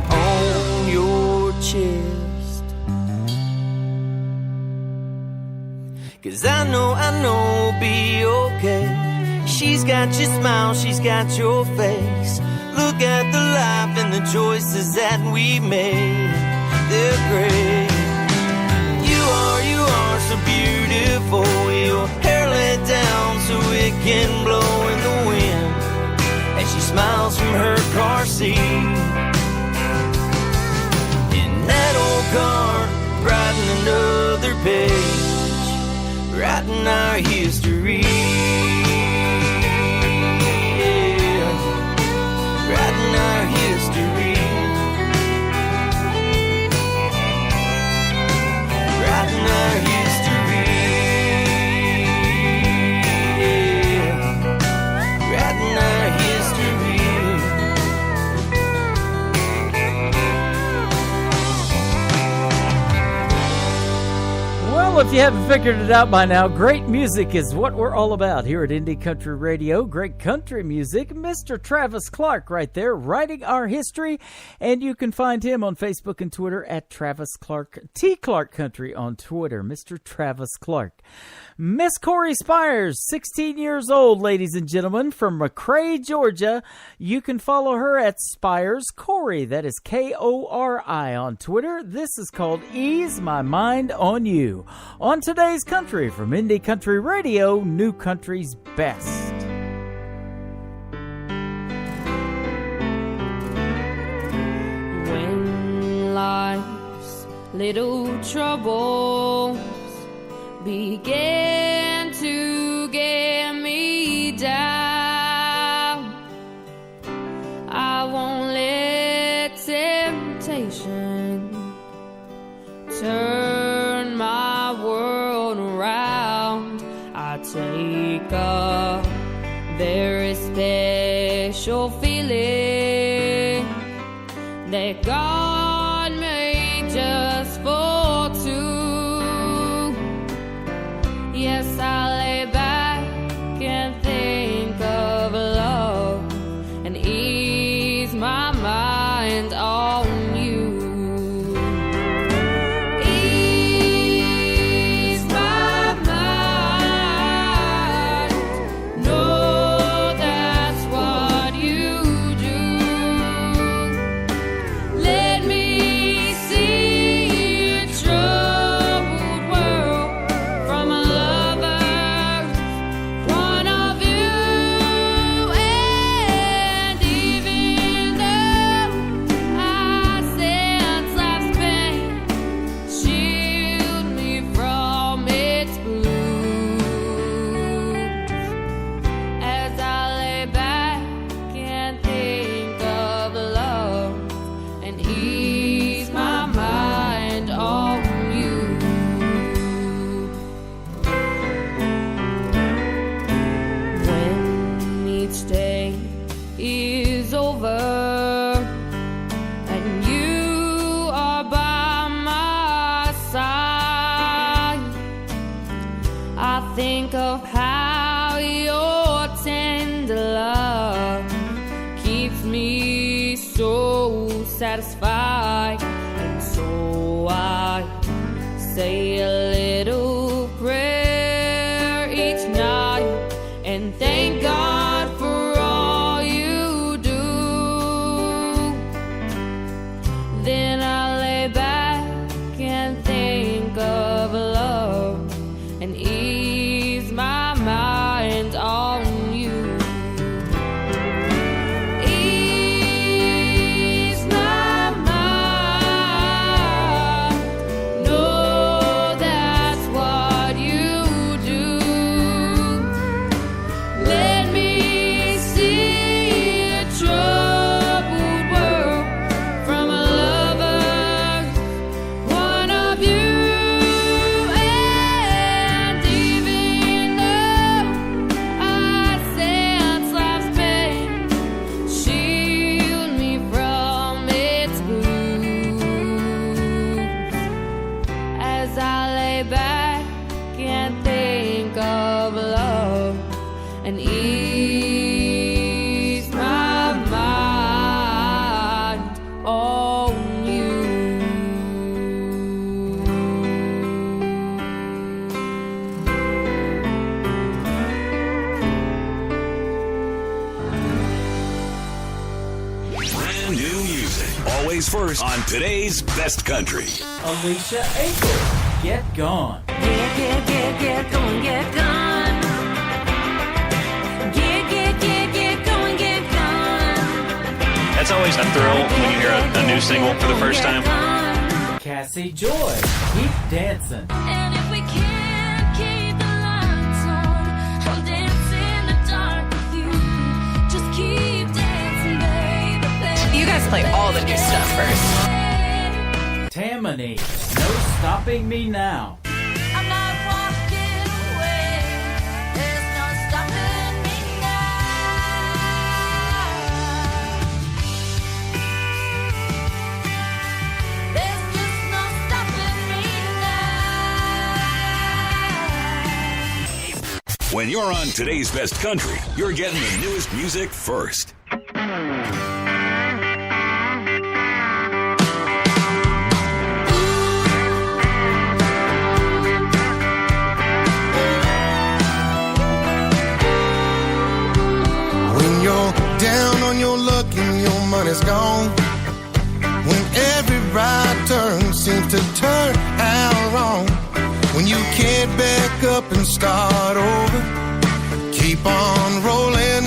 on your chest. 'Cause I know we'll be okay. She's got your smile, she's got your face. Look at the life and the choices that we made, they're great. You are so beautiful, your hair let down so it can blow in the wind as she smiles from her car seat. In that old car, writing another page, writing our history. Yeah, writing our history. Writing our history. Yeah, writing our history. Well, if you haven't figured it out by now, great music is what we're all about here at Indie Country Radio. Great country music. Mr. Travis Clark right there, writing our history. And you can find him on Facebook and Twitter at Travis Clark, T. Clark Country on Twitter, Mr. Travis Clark. Miss Corey Spires, 16 years old, ladies and gentlemen, from McRae, Georgia. You can follow her at Spires Corey. That is Kori on Twitter. This is called Ease My Mind on You. On today's country from Indie Country Radio, New Country's Best. When life's little troubles began to get me down, I won't let temptation turn my world around. I take a very special feeling that God made just for two. Yes, I lay back and think of love and ease my mind on you. Ease my mind. Know that's what you do. Let me over and you are by my side. I think of how your tender love keeps me so satisfied, and so I say a little prayer each night and thank God for all you do. Then I lay back and think of love and ease my mind on you. Ease my mind. Know that's what you do. Let me see a troubled world from a lover's point of view. And even though I sense life's pain, shield me from its blues. As I lay back and think of love and ease my mind on you. Brand new music. Always first on today's best country. Alicia Akers, Get Gone. Get going, get gone. Get going, get gone. That's always a thrill when you hear a new single for the first time. Cassie Joy, Keep Dancing. And if we can't keep the lights on, I'll dance in the dark with you. Just keep dancing, baby, baby. You guys play all the new stuff first. Tammany, No Stopping Me Now. I'm not walking away. There's no stopping me now. There's just no stopping me now. When you're on today's best country, you're getting the newest music first. When you're down on your luck and your money's gone, when every right turn seems to turn out wrong, when you can't back up and start over, keep on rolling.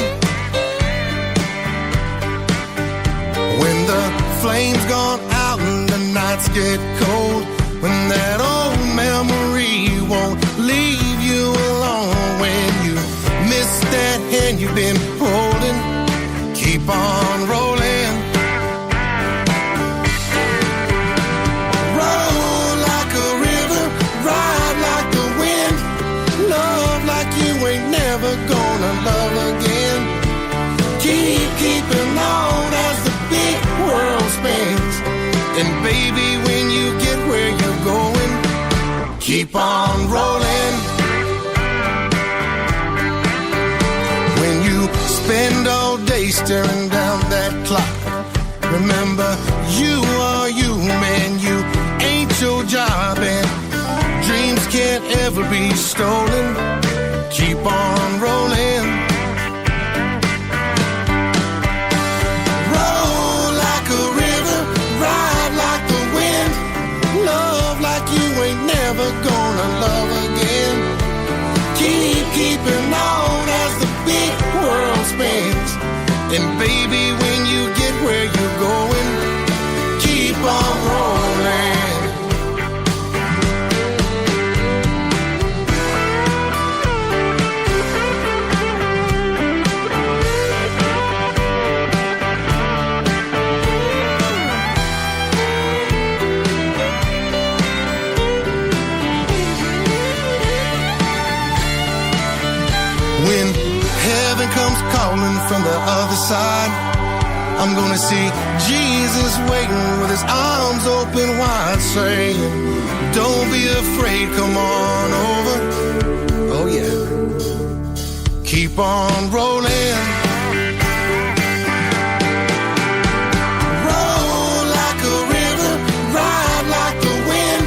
When the flame's gone out and the nights get cold, when that old memory won't leave you alone, when you miss that hand you've been holding, keep on rolling. Roll like a river, ride like the wind, love like you ain't never gonna love again. Keep keeping on as the big world spins, and baby, when you get where you're going, keep on rolling. When you spend all day staring down that clock, remember you are you, man, you ain't your job, and dreams can't ever be stolen. Keep on rolling. Roll like a river, ride like the wind, love like you ain't never gonna love again. Keep keeping on as the big world spins, and baby, when you get where you're going, keep on rolling. When heaven comes calling from the other side, I'm gonna see Jesus waiting with his arms open wide, saying, don't be afraid, come on over. Oh yeah. Keep on rolling. Roll like a river, ride like the wind.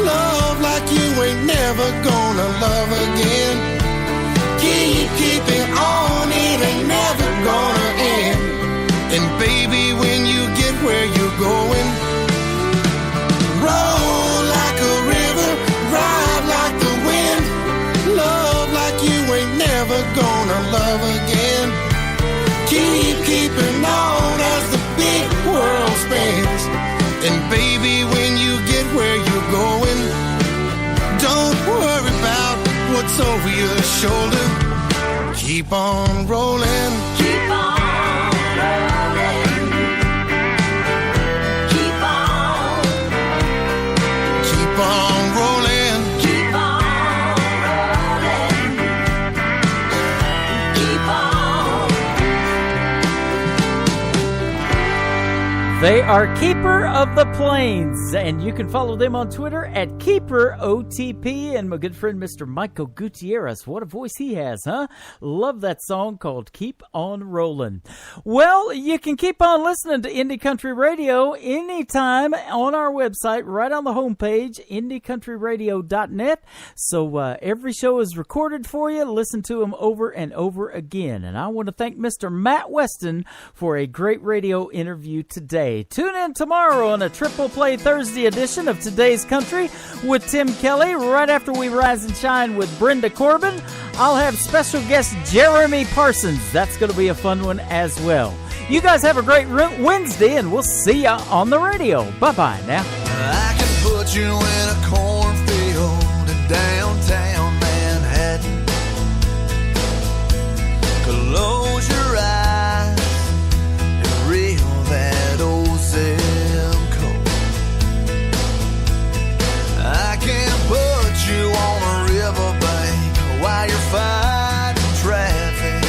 Love like you ain't never gonna love again. Keeping on, it ain't never gonna end. And baby, when you get where you're going, roll like a river, ride like the wind. Love like you ain't never gonna love again. Keeping on as the big world spins. And baby, when you get where you're going, don't worry about what's over your shoulder. Keep on rolling. Keep on rolling. Keep on. Keep on rolling. Keep on rolling. Keep on. They are Keeper of the Plains, and you can follow them on Twitter at KeeperOTP. And my good friend Mr. Michael Gutierrez, what a voice he has, huh? Love that song called Keep On Rollin'. Well, you can keep on listening to Indie Country Radio anytime on our website, right on the homepage, IndieCountryRadio.net. So every show is recorded for you. Listen to them over and over again. And I want to thank Mr. Matt Westin for a great radio interview today. Tune in tomorrow on a Triple Play Thursday edition of Today's Country with Tim Kelly. Right after we rise and shine with Brenda Corbin, I'll have special guest Jeremy Parsons. That's going to be a fun one as well. You guys have a great Wednesday, and we'll see ya on the radio. Bye-bye now. I can put you in a cornfield in downtown Manhattan. Close your eyes and reel that old zip code. I can put you on a riverbank while you're fighting traffic.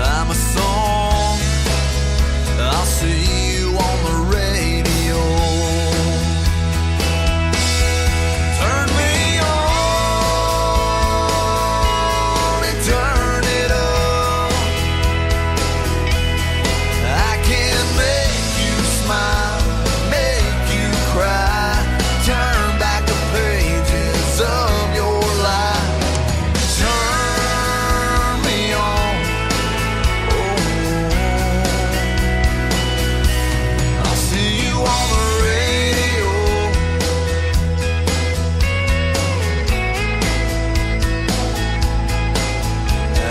I'm a song, I'll see you on the radio. Turn me on and turn it up. I can make you smile, make you cry, turn back the pages of your life. Turn me on. I'll see you on the radio.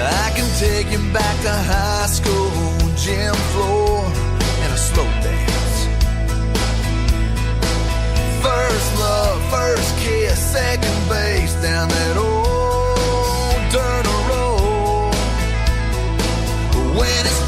I can take you back to high school, gym floor, and a slow dance. First love, first kiss, second base down that old dirt road. When it's